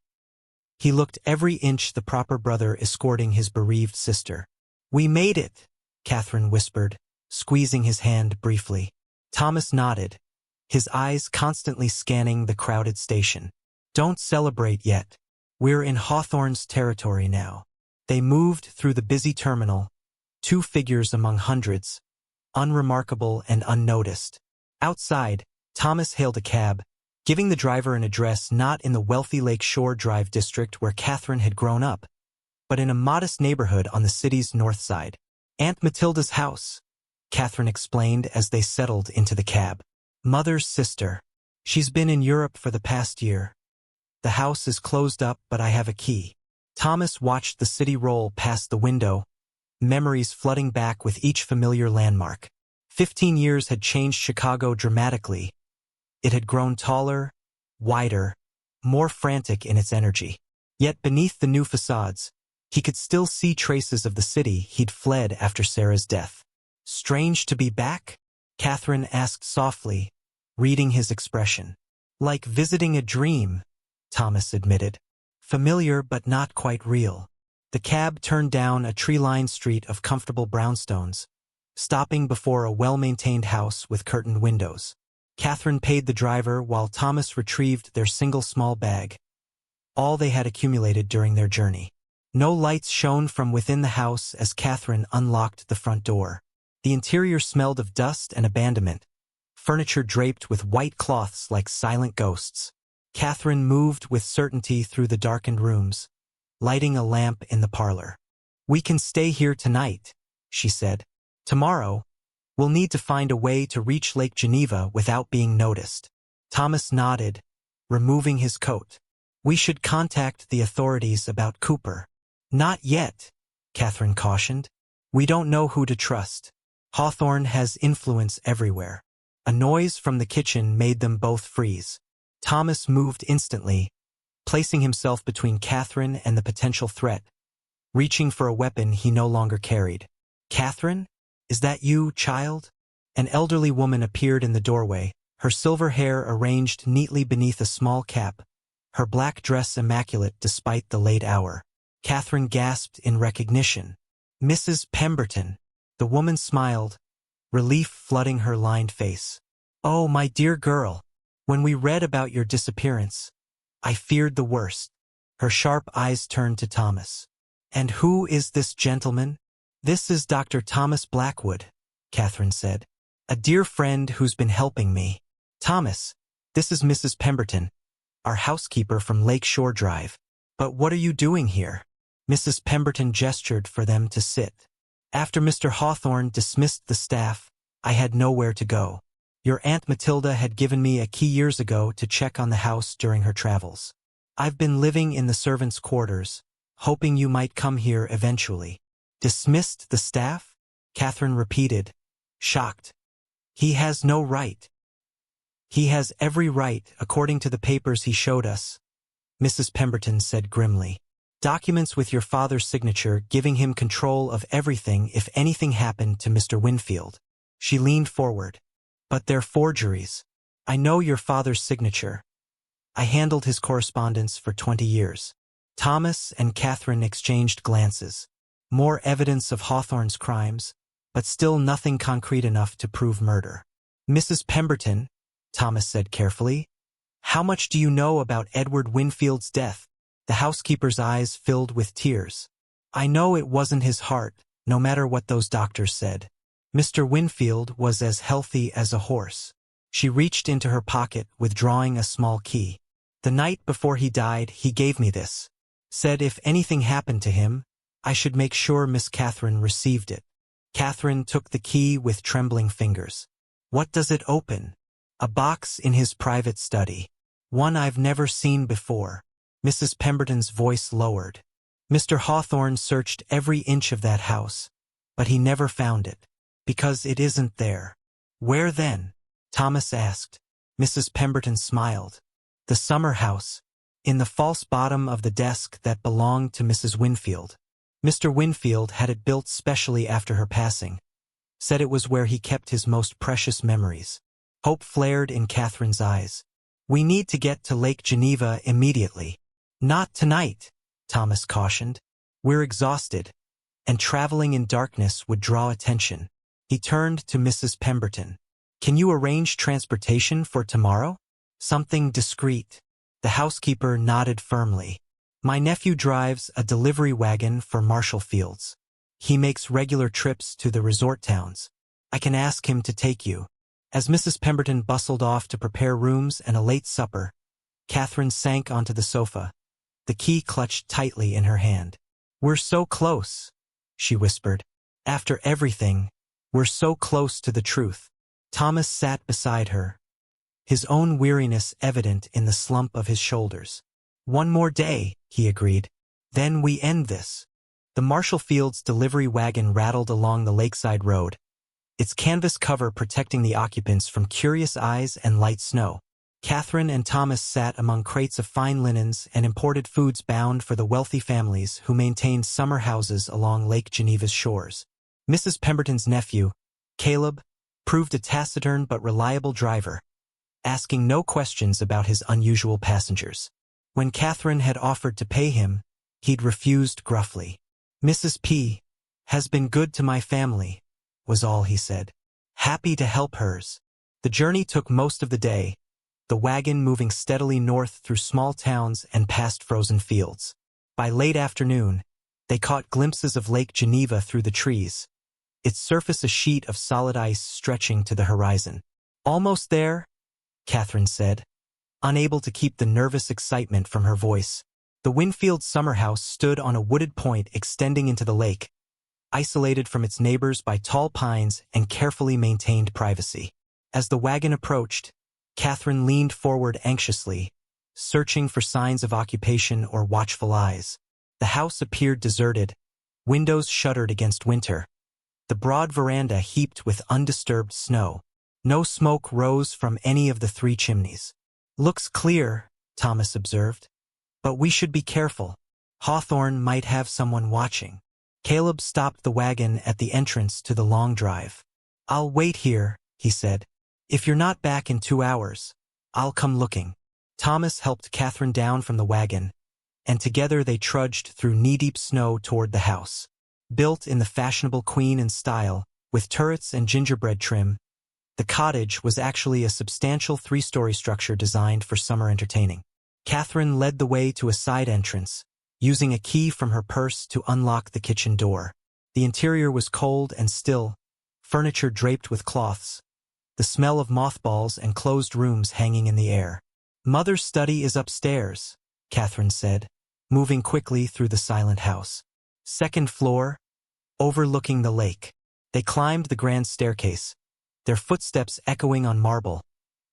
he looked every inch the proper brother escorting his bereaved sister. "We made it," Catherine whispered, squeezing his hand briefly. Thomas nodded, his eyes constantly scanning the crowded station. "Don't celebrate yet. We're in Hawthorne's territory now." They moved through the busy terminal, 2 figures among hundreds, unremarkable and unnoticed. Outside, Thomas hailed a cab, giving the driver an address not in the wealthy Lake Shore Drive district where Catherine had grown up, but in a modest neighborhood on the city's north side. "Aunt Matilda's house," Catherine explained as they settled into the cab. "Mother's sister. She's been in Europe for the past year. The house is closed up, but I have a key." Thomas watched the city roll past the window, memories flooding back with each familiar landmark. 15 years had changed Chicago dramatically. It had grown taller, wider, more frantic in its energy. Yet beneath the new facades, he could still see traces of the city he'd fled after Sarah's death. "Strange to be back?" Catherine asked softly, reading his expression. "Like visiting a dream," Thomas admitted. "Familiar but not quite real." The cab turned down a tree-lined street of comfortable brownstones, stopping before a well-maintained house with curtained windows. Catherine paid the driver while Thomas retrieved their single small bag, all they had accumulated during their journey. No lights shone from within the house as Catherine unlocked the front door. The interior smelled of dust and abandonment, furniture draped with white cloths like silent ghosts. Catherine moved with certainty through the darkened rooms, lighting a lamp in the parlor. "We can stay here tonight," she said. "Tomorrow, we'll need to find a way to reach Lake Geneva without being noticed." Thomas nodded, removing his coat. "We should contact the authorities about Cooper." "Not yet," Catherine cautioned. "We don't know who to trust. Hawthorne has influence everywhere." A noise from the kitchen made them both freeze. Thomas moved instantly, placing himself between Catherine and the potential threat, reaching for a weapon he no longer carried. "Catherine? Is that you, child?" An elderly woman appeared in the doorway, her silver hair arranged neatly beneath a small cap, her black dress immaculate despite the late hour. Catherine gasped in recognition. "Mrs. Pemberton." The woman smiled, relief flooding her lined face. "Oh, my dear girl. When we read about your disappearance, I feared the worst." Her sharp eyes turned to Thomas. "And who is this gentleman?" "This is Dr. Thomas Blackwood," Catherine said. "A dear friend who's been helping me. Thomas, this is Mrs. Pemberton, our housekeeper from Lake Shore Drive." "But what are you doing here?" Mrs. Pemberton gestured for them to sit. "After Mr. Hawthorne dismissed the staff, I had nowhere to go. Your Aunt Matilda had given me a key years ago to check on the house during her travels. I've been living in the servants' quarters, hoping you might come here eventually." "Dismissed the staff?" Catherine repeated, shocked. "He has no right." "He has every right, according to the papers he showed us," Mrs. Pemberton said grimly. "Documents with your father's signature giving him control of everything if anything happened to Mr. Winfield." She leaned forward. But they're forgeries. I know your father's signature. I handled his correspondence for 20 years. Thomas and Catherine exchanged glances. More evidence of Hawthorne's crimes, but still nothing concrete enough to prove murder. Mrs. Pemberton, Thomas said carefully, how much do you know about Edward Winfield's death? The housekeeper's eyes filled with tears. I know it wasn't his heart, no matter what those doctors said. Mr. Winfield was as healthy as a horse. She reached into her pocket, withdrawing a small key. The night before he died, he gave me this. Said if anything happened to him, I should make sure Miss Catherine received it. Catherine took the key with trembling fingers. What does it open? A box in his private study. One I've never seen before. Mrs. Pemberton's voice lowered. Mr. Hawthorne searched every inch of that house, but he never found it. Because it isn't there. Where then? Thomas asked. Mrs. Pemberton smiled. The summer house, in the false bottom of the desk that belonged to Mrs. Winfield. Mr. Winfield had it built specially after her passing. Said it was where he kept his most precious memories. Hope flared in Catherine's eyes. We need to get to Lake Geneva immediately. Not tonight, Thomas cautioned. We're exhausted, and traveling in darkness would draw attention. He turned to Mrs. Pemberton. Can you arrange transportation for tomorrow? Something discreet. The housekeeper nodded firmly. My nephew drives a delivery wagon for Marshall Fields. He makes regular trips to the resort towns. I can ask him to take you. As Mrs. Pemberton bustled off to prepare rooms and a late supper, Catherine sank onto the sofa, the key clutched tightly in her hand. We're so close, she whispered. After everything, we're so close to the truth. Thomas sat beside her, his own weariness evident in the slump of his shoulders. One more day, he agreed. Then we end this. The Marshall Fields delivery wagon rattled along the lakeside road, its canvas cover protecting the occupants from curious eyes and light snow. Catherine and Thomas sat among crates of fine linens and imported foods bound for the wealthy families who maintained summer houses along Lake Geneva's shores. Mrs. Pemberton's nephew, Caleb, proved a taciturn but reliable driver, asking no questions about his unusual passengers. When Catherine had offered to pay him, he'd refused gruffly. Mrs. P. has been good to my family, was all he said. Happy to help hers. The journey took most of the day, the wagon moving steadily north through small towns and past frozen fields. By late afternoon, they caught glimpses of Lake Geneva through the trees, its surface a sheet of solid ice stretching to the horizon. Almost there, Catherine said, unable to keep the nervous excitement from her voice. The Winfield summer house stood on a wooded point extending into the lake, isolated from its neighbors by tall pines and carefully maintained privacy. As the wagon approached, Catherine leaned forward anxiously, searching for signs of occupation or watchful eyes. The house appeared deserted, windows shuttered against winter, the broad veranda heaped with undisturbed snow. No smoke rose from any of the 3 chimneys. Looks clear, Thomas observed. But we should be careful. Hawthorne might have someone watching. Caleb stopped the wagon at the entrance to the long drive. I'll wait here, he said. If you're not back in 2 hours, I'll come looking. Thomas helped Catherine down from the wagon, and together they trudged through knee-deep snow toward the house. Built in the fashionable Queen Anne style, with turrets and gingerbread trim, the cottage was actually a substantial 3-story structure designed for summer entertaining. Catherine led the way to a side entrance, using a key from her purse to unlock the kitchen door. The interior was cold and still, furniture draped with cloths, the smell of mothballs and closed rooms hanging in the air. Mother's study is upstairs, Catherine said, moving quickly through the silent house. 2nd floor, overlooking the lake. They climbed the grand staircase, their footsteps echoing on marble,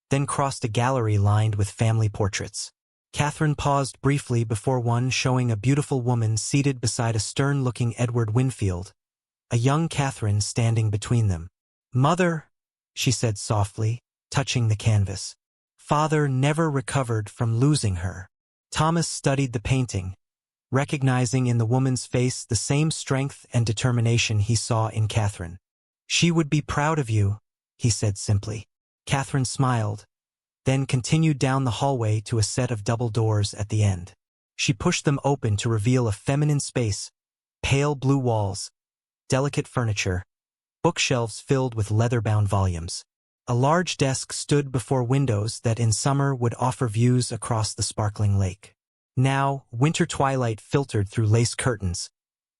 then crossed a gallery lined with family portraits. Catherine paused briefly before one showing a beautiful woman seated beside a stern-looking Edward Winfield, a young Catherine standing between them. Mother, she said softly, touching the canvas. Father never recovered from losing her. Thomas studied the painting, recognizing in the woman's face the same strength and determination he saw in Catherine. She would be proud of you, he said simply. Catherine smiled, then continued down the hallway to a set of double doors at the end. She pushed them open to reveal a feminine space, pale blue walls, delicate furniture, bookshelves filled with leather-bound volumes. A large desk stood before windows that in summer would offer views across the sparkling lake. Now, winter twilight filtered through lace curtains,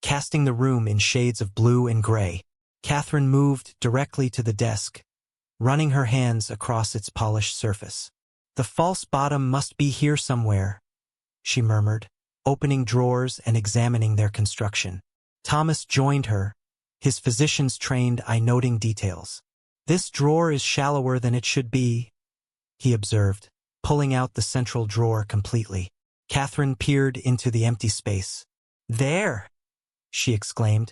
casting the room in shades of blue and gray. Catherine moved directly to the desk, running her hands across its polished surface. "The false bottom must be here somewhere," she murmured, opening drawers and examining their construction. Thomas joined her, his physician's trained eye noting details. "This drawer is shallower than it should be," he observed, pulling out the central drawer completely. Catherine peered into the empty space. "There!" she exclaimed,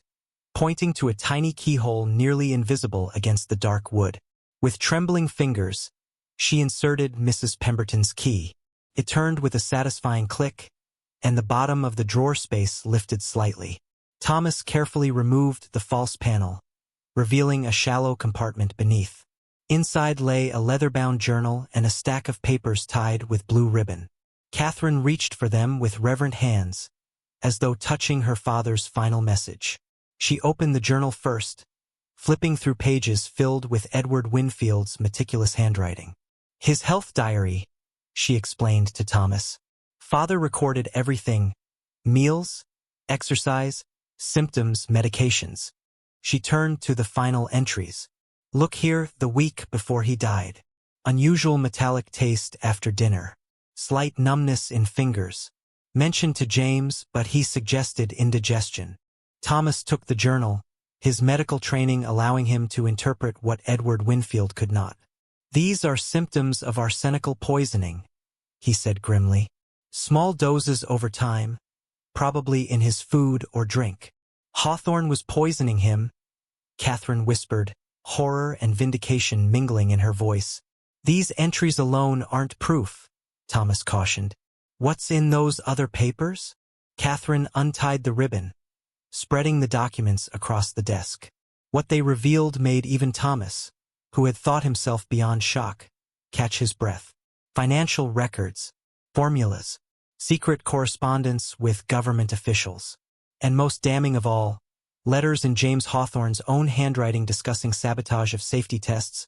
pointing to a tiny keyhole nearly invisible against the dark wood. With trembling fingers, she inserted Mrs. Pemberton's key. It turned with a satisfying click, and the bottom of the drawer space lifted slightly. Thomas carefully removed the false panel, revealing a shallow compartment beneath. Inside lay a leather-bound journal and a stack of papers tied with blue ribbon. Catherine reached for them with reverent hands, as though touching her father's final message. She opened the journal first, flipping through pages filled with Edward Winfield's meticulous handwriting. "His health diary," she explained to Thomas. "Father recorded everything: meals, exercise, symptoms, medications." She turned to the final entries. "Look here, the week before he died. Unusual metallic taste after dinner. Slight numbness in fingers. Mentioned to James, but he suggested indigestion." Thomas took the journal, his medical training allowing him to interpret what Edward Winfield could not. "These are symptoms of arsenical poisoning," he said grimly. "Small doses over time, probably in his food or drink." "Hawthorne was poisoning him," Catherine whispered, horror and vindication mingling in her voice. "These entries alone aren't proof," Thomas cautioned. "What's in those other papers?" Catherine untied the ribbon, spreading the documents across the desk. What they revealed made even Thomas, who had thought himself beyond shock, catch his breath. Financial records, formulas, secret correspondence with government officials, and most damning of all, letters in James Hawthorne's own handwriting discussing sabotage of safety tests,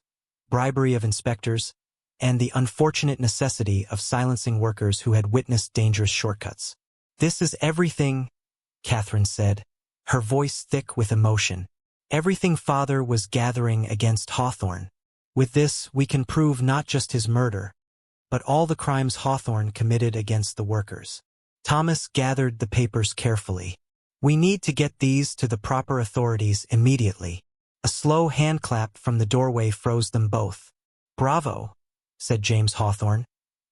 bribery of inspectors, and the unfortunate necessity of silencing workers who had witnessed dangerous shortcuts. "This is everything," Catherine said, her voice thick with emotion. "Everything Father was gathering against Hawthorne. With this, we can prove not just his murder, but all the crimes Hawthorne committed against the workers." Thomas gathered the papers carefully. "We need to get these to the proper authorities immediately." A slow handclap from the doorway froze them both. "Bravo," said James Hawthorne,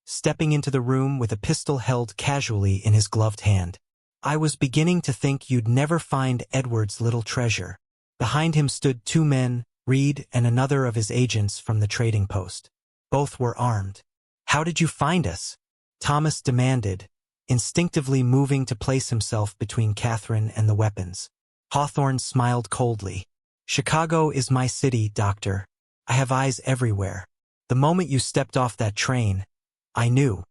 stepping into the room with a pistol held casually in his gloved hand. "I was beginning to think you'd never find Edward's little treasure." Behind him stood two men, Reed and another of his agents from the trading post. Both were armed. "How did you find us?" Thomas demanded, instinctively moving to place himself between Catherine and the weapons. Hawthorne smiled coldly. "Chicago is my city, Doctor. I have eyes everywhere. The moment you stepped off that train, I knew."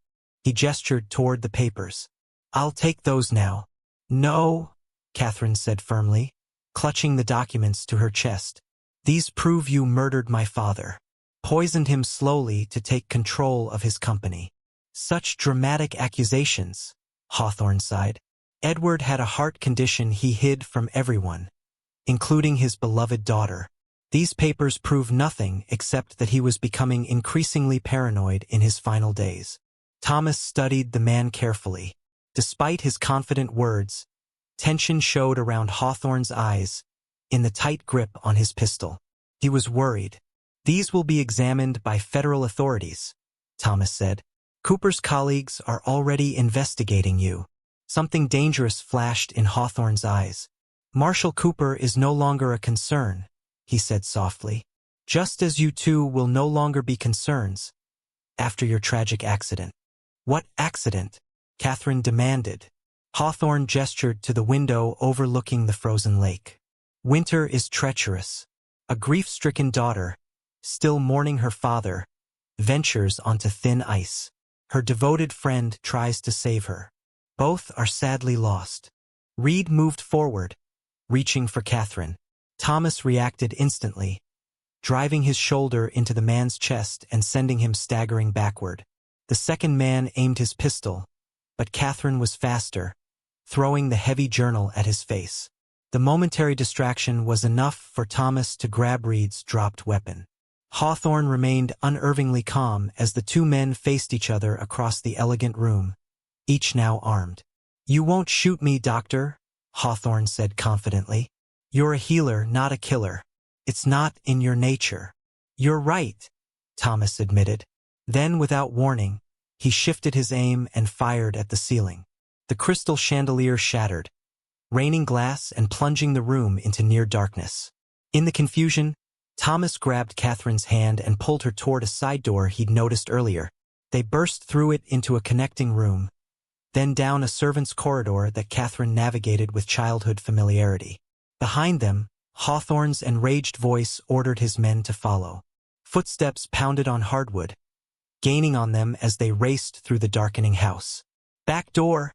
He gestured toward the papers. "I'll take those now." "No," Catherine said firmly, clutching the documents to her chest. "These prove you murdered my father. Poisoned him slowly to take control of his company." "Such dramatic accusations," Hawthorne sighed. "Edward had a heart condition he hid from everyone, including his beloved daughter. These papers prove nothing except that he was becoming increasingly paranoid in his final days." Thomas studied the man carefully. Despite his confident words, tension showed around Hawthorne's eyes, in the tight grip on his pistol. He was worried. "These will be examined by federal authorities," Thomas said. "Cooper's colleagues are already investigating you." Something dangerous flashed in Hawthorne's eyes. "Marshall Cooper is no longer a concern," he said softly. "Just as you two will no longer be concerns after your tragic accident." "What accident?" Catherine demanded. Hawthorne gestured to the window overlooking the frozen lake. "Winter is treacherous. A grief-stricken daughter, still mourning her father, ventures onto thin ice. Her devoted friend tries to save her. Both are sadly lost. Reed moved forward, reaching for Catherine. Thomas reacted instantly, driving his shoulder into the man's chest and sending him staggering backward. The second man aimed his pistol, but Catherine was faster, throwing the heavy journal at his face. The momentary distraction was enough for Thomas to grab Reed's dropped weapon. Hawthorne remained unervingly calm as the two men faced each other across the elegant room, each now armed. "You won't shoot me, Doctor," Hawthorne said confidently. "You're a healer, not a killer. It's not in your nature." "You're right," Thomas admitted. Then, without warning, he shifted his aim and fired at the ceiling. The crystal chandelier shattered, raining glass and plunging the room into near darkness. In the confusion, Thomas grabbed Catherine's hand and pulled her toward a side door he'd noticed earlier. They burst through it into a connecting room, then down a servants' corridor that Catherine navigated with childhood familiarity. Behind them, Hawthorne's enraged voice ordered his men to follow. Footsteps pounded on hardwood, gaining on them as they raced through the darkening house. "Back door!"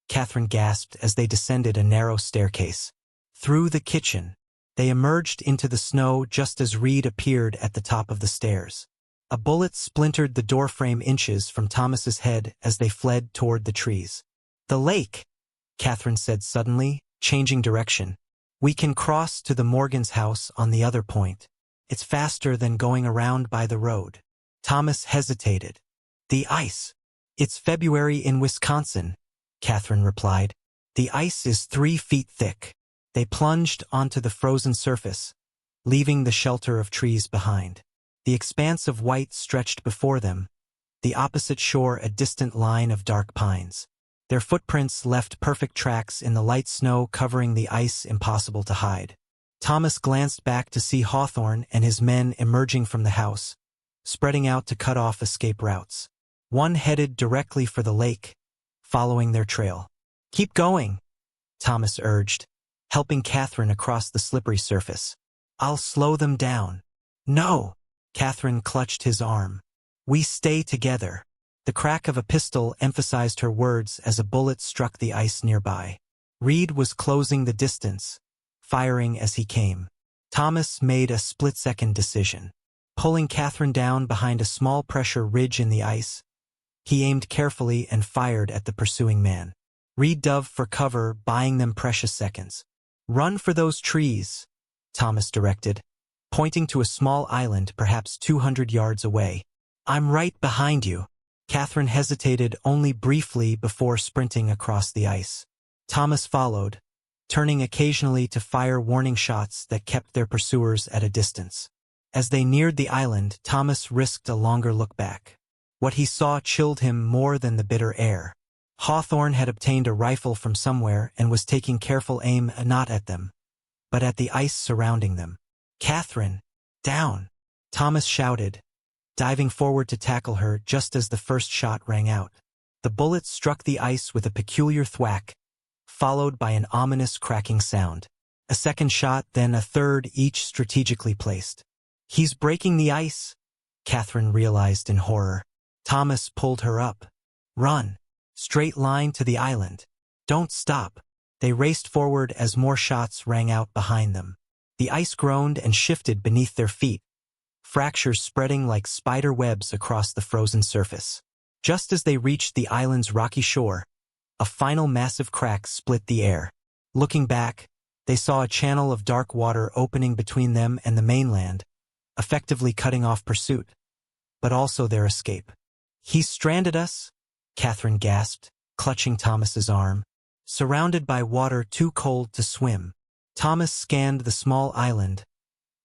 Catherine gasped as they descended a narrow staircase. Through the kitchen, they emerged into the snow just as Reed appeared at the top of the stairs. A bullet splintered the doorframe inches from Thomas's head as they fled toward the trees. "The lake," Catherine said suddenly, changing direction. "We can cross to the Morgan's house on the other point. It's faster than going around by the road." Thomas hesitated. "The ice." "It's February in Wisconsin," Catherine replied. "The ice is 3 feet thick." They plunged onto the frozen surface, leaving the shelter of trees behind. The expanse of white stretched before them, the opposite shore a distant line of dark pines. Their footprints left perfect tracks in the light snow covering the ice impossible to hide. Thomas glanced back to see Hawthorne and his men emerging from the house, spreading out to cut off escape routes. One headed directly for the lake, following their trail. "Keep going," Thomas urged, helping Catherine across the slippery surface. "I'll slow them down." "No!" Catherine clutched his arm. "We stay together." The crack of a pistol emphasized her words as a bullet struck the ice nearby. Reed was closing the distance, firing as he came. Thomas made a split-second decision. Pulling Catherine down behind a small pressure ridge in the ice, he aimed carefully and fired at the pursuing man. Reed dove for cover, buying them precious seconds. "Run for those trees," Thomas directed, pointing to a small island perhaps 200 yards away. "I'm right behind you." Catherine hesitated only briefly before sprinting across the ice. Thomas followed, turning occasionally to fire warning shots that kept their pursuers at a distance. As they neared the island, Thomas risked a longer look back. What he saw chilled him more than the bitter air. Hawthorne had obtained a rifle from somewhere and was taking careful aim not at them, but at the ice surrounding them. "Catherine, down!" Thomas shouted, diving forward to tackle her just as the first shot rang out. The bullet struck the ice with a peculiar thwack, followed by an ominous cracking sound. A second shot, then a third, each strategically placed. "He's breaking the ice," Catherine realized in horror. Thomas pulled her up. "Run. Straight line to the island. Don't stop." They raced forward as more shots rang out behind them. The ice groaned and shifted beneath their feet, fractures spreading like spider webs across the frozen surface. Just as they reached the island's rocky shore, a final massive crack split the air. Looking back, they saw a channel of dark water opening between them and the mainland, effectively cutting off pursuit, but also their escape. "He's stranded us," Catherine gasped, clutching Thomas's arm. Surrounded by water too cold to swim, Thomas scanned the small island,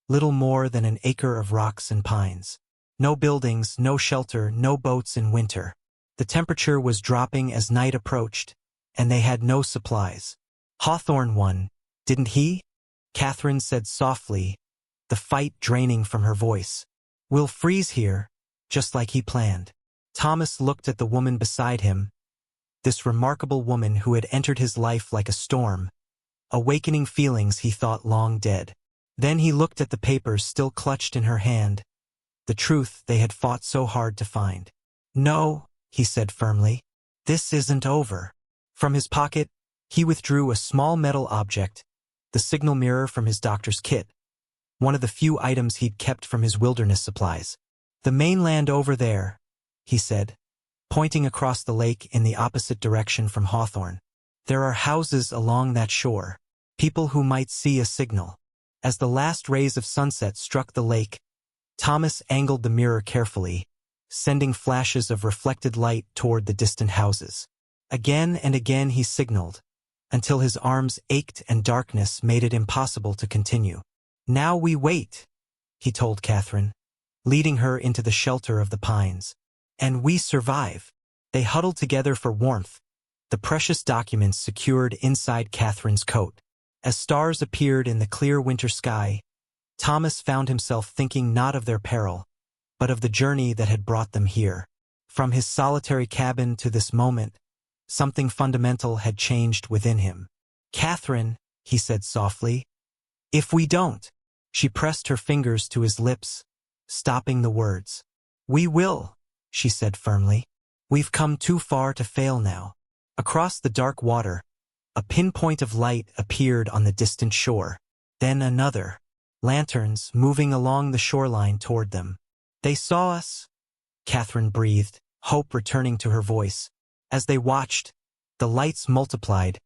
little more than an acre of rocks and pines. No buildings, no shelter, no boats in winter. The temperature was dropping as night approached, and they had no supplies. "Hawthorne won, didn't he?" Catherine said softly, the fight draining from her voice. "We'll freeze here, just like he planned." Thomas looked at the woman beside him, this remarkable woman who had entered his life like a storm, awakening feelings he thought long dead. Then he looked at the papers still clutched in her hand, the truth they had fought so hard to find. "No," he said firmly. "This isn't over." From his pocket, he withdrew a small metal object, the signal mirror from his doctor's kit, one of the few items he'd kept from his wilderness supplies. "The mainland over there," he said, pointing across the lake in the opposite direction from Hawthorne. "There are houses along that shore, people who might see a signal." As the last rays of sunset struck the lake, Thomas angled the mirror carefully, sending flashes of reflected light toward the distant houses. Again and again he signaled, until his arms ached and darkness made it impossible to continue. "Now we wait," he told Catherine, leading her into the shelter of the pines. "And we survive." They huddled together for warmth, the precious documents secured inside Catherine's coat. As stars appeared in the clear winter sky, Thomas found himself thinking not of their peril, but of the journey that had brought them here. From his solitary cabin to this moment, something fundamental had changed within him. "Catherine," he said softly, "if we don't." She pressed her fingers to his lips, stopping the words. "We will," she said firmly. "We've come too far to fail now." Across the dark water, a pinpoint of light appeared on the distant shore. Then another. Lanterns moving along the shoreline toward them. "They saw us," Catherine breathed, hope returning to her voice. As they watched, the lights multiplied,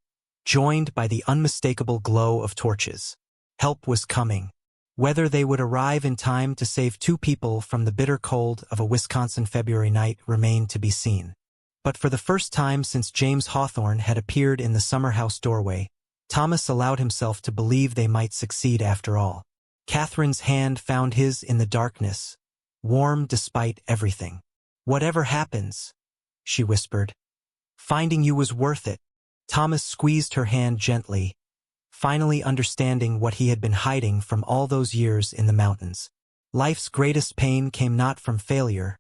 joined by the unmistakable glow of torches. Help was coming. Whether they would arrive in time to save 2 people from the bitter cold of a Wisconsin February night remained to be seen. But for the first time since James Hawthorne had appeared in the summer house doorway, Thomas allowed himself to believe they might succeed after all. Catherine's hand found his in the darkness, warm despite everything. "Whatever happens," she whispered, "finding you was worth it." Thomas squeezed her hand gently, finally understanding what he had been hiding from all those years in the mountains. Life's greatest pain came not from failure,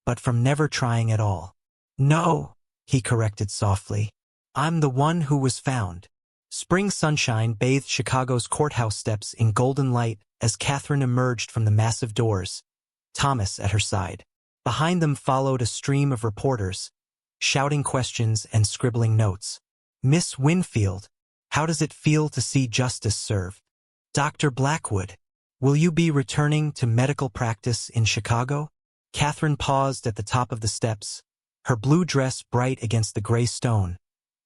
but from never trying at all. "No," he corrected softly. "I'm the one who was found." Spring sunshine bathed Chicago's courthouse steps in golden light as Catherine emerged from the massive doors, Thomas at her side. Behind them followed a stream of reporters, shouting questions and scribbling notes. "Miss Winfield, how does it feel to see justice served? Dr. Blackwood, will you be returning to medical practice in Chicago?" Catherine paused at the top of the steps, her blue dress bright against the gray stone,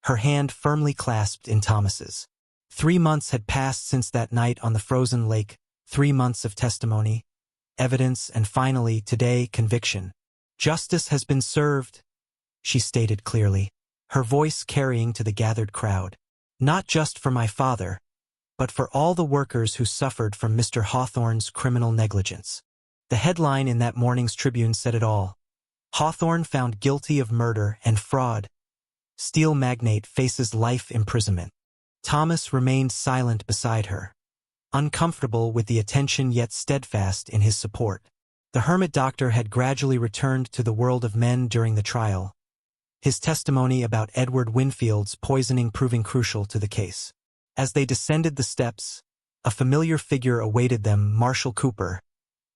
her hand firmly clasped in Thomas's. 3 months had passed since that night on the frozen lake, 3 months of testimony, evidence, and finally, today, conviction. "Justice has been served," she stated clearly, her voice carrying to the gathered crowd. "Not just for my father, but for all the workers who suffered from Mr. Hawthorne's criminal negligence." The headline in that morning's Tribune said it all. "Hawthorne found guilty of murder and fraud. Steel magnate faces life imprisonment." Thomas remained silent beside her, uncomfortable with the attention yet steadfast in his support. The hermit doctor had gradually returned to the world of men during the trial, his testimony about Edward Winfield's poisoning proving crucial to the case. As they descended the steps, a familiar figure awaited them, Marshall Cooper,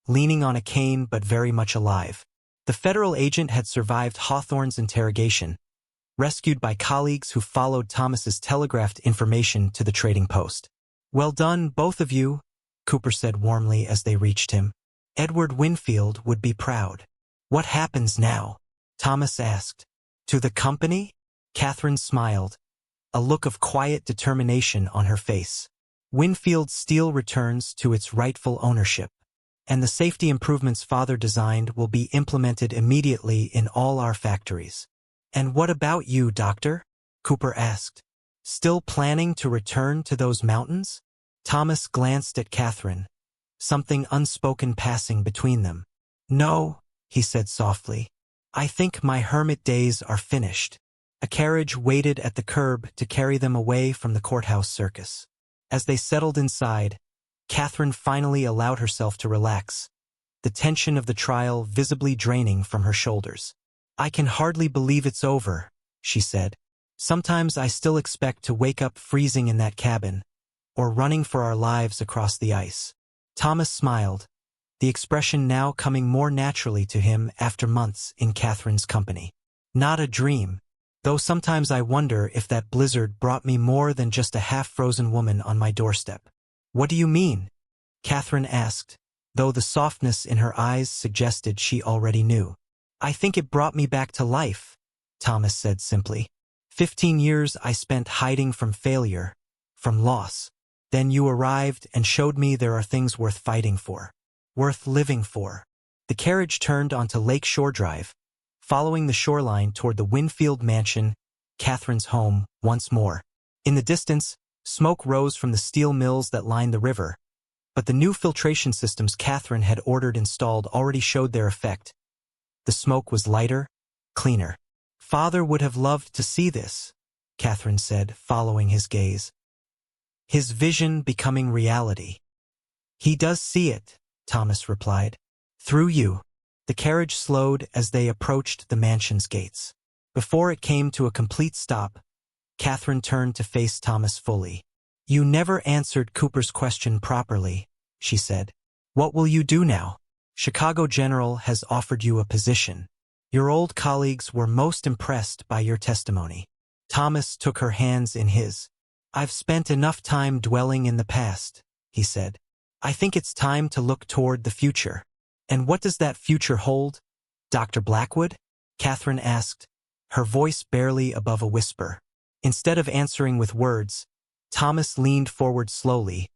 leaning on a cane but very much alive. The federal agent had survived Hawthorne's interrogation, rescued by colleagues who followed Thomas's telegraphed information to the trading post. "Well done, both of you," Cooper said warmly as they reached him. "Edward Winfield would be proud." "What happens now?" Thomas asked. "To the company?" Catherine smiled, a look of quiet determination on her face. "Winfield Steel returns to its rightful ownership, and the safety improvements father designed will be implemented immediately in all our factories." "And what about you, Doctor?" Cooper asked. "Still planning to return to those mountains?" Thomas glanced at Catherine, something unspoken passing between them. "No," he said softly. "I think my hermit days are finished." A carriage waited at the curb to carry them away from the courthouse circus. As they settled inside, Catherine finally allowed herself to relax, the tension of the trial visibly draining from her shoulders. "I can hardly believe it's over," she said. "Sometimes I still expect to wake up freezing in that cabin, or running for our lives across the ice." Thomas smiled, the expression now coming more naturally to him after months in Catherine's company. Not a dream, though sometimes I wonder if that blizzard brought me more than just a half-frozen woman on my doorstep. What do you mean? Catherine asked, though the softness in her eyes suggested she already knew. I think it brought me back to life, Thomas said simply. 15 years I spent hiding from failure, from loss. Then you arrived and showed me there are things worth fighting for, worth living for. The carriage turned onto Lake Shore Drive, following the shoreline toward the Winfield mansion, Catherine's home, once more. In the distance, smoke rose from the steel mills that lined the river, but the new filtration systems Catherine had ordered installed already showed their effect. The smoke was lighter, cleaner. Father would have loved to see this, Catherine said, following his gaze. His vision becoming reality. He does see it, Thomas replied. Through you. The carriage slowed as they approached the mansion's gates. Before it came to a complete stop, Catherine turned to face Thomas fully. You never answered Cooper's question properly, she said. What will you do now? Chicago General has offered you a position. Your old colleagues were most impressed by your testimony. Thomas took her hands in his. I've spent enough time dwelling in the past, he said. I think it's time to look toward the future. And what does that future hold? Dr. Blackwood? Catherine asked, her voice barely above a whisper. Instead of answering with words, Thomas leaned forward slowly,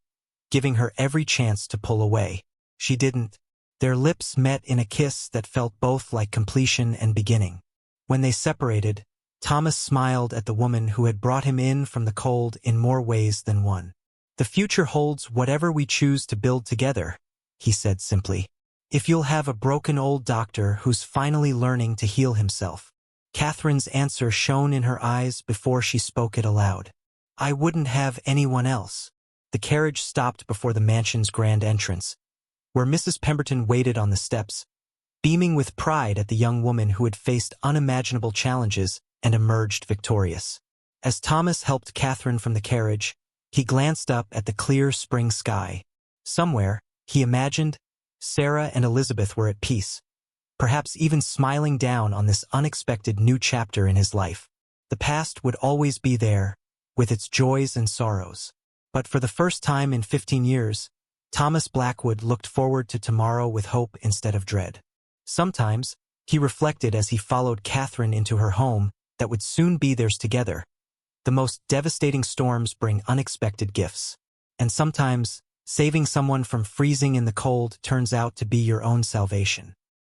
giving her every chance to pull away. She didn't. Their lips met in a kiss that felt both like completion and beginning. When they separated, Thomas smiled at the woman who had brought him in from the cold in more ways than one. The future holds whatever we choose to build together, he said simply. If you'll have a broken old doctor who's finally learning to heal himself. Catherine's answer shone in her eyes before she spoke it aloud. I wouldn't have anyone else. The carriage stopped before the mansion's grand entrance, where Mrs. Pemberton waited on the steps, beaming with pride at the young woman who had faced unimaginable challenges and emerged victorious. As Thomas helped Catherine from the carriage, he glanced up at the clear spring sky. Somewhere, he imagined, Sarah and Elizabeth were at peace, perhaps even smiling down on this unexpected new chapter in his life. The past would always be there, with its joys and sorrows. But for the first time in 15 years, Thomas Blackwood looked forward to tomorrow with hope instead of dread. Sometimes, he reflected as he followed Catherine into her home that would soon be theirs together. The most devastating storms bring unexpected gifts. And sometimes, saving someone from freezing in the cold turns out to be your own salvation.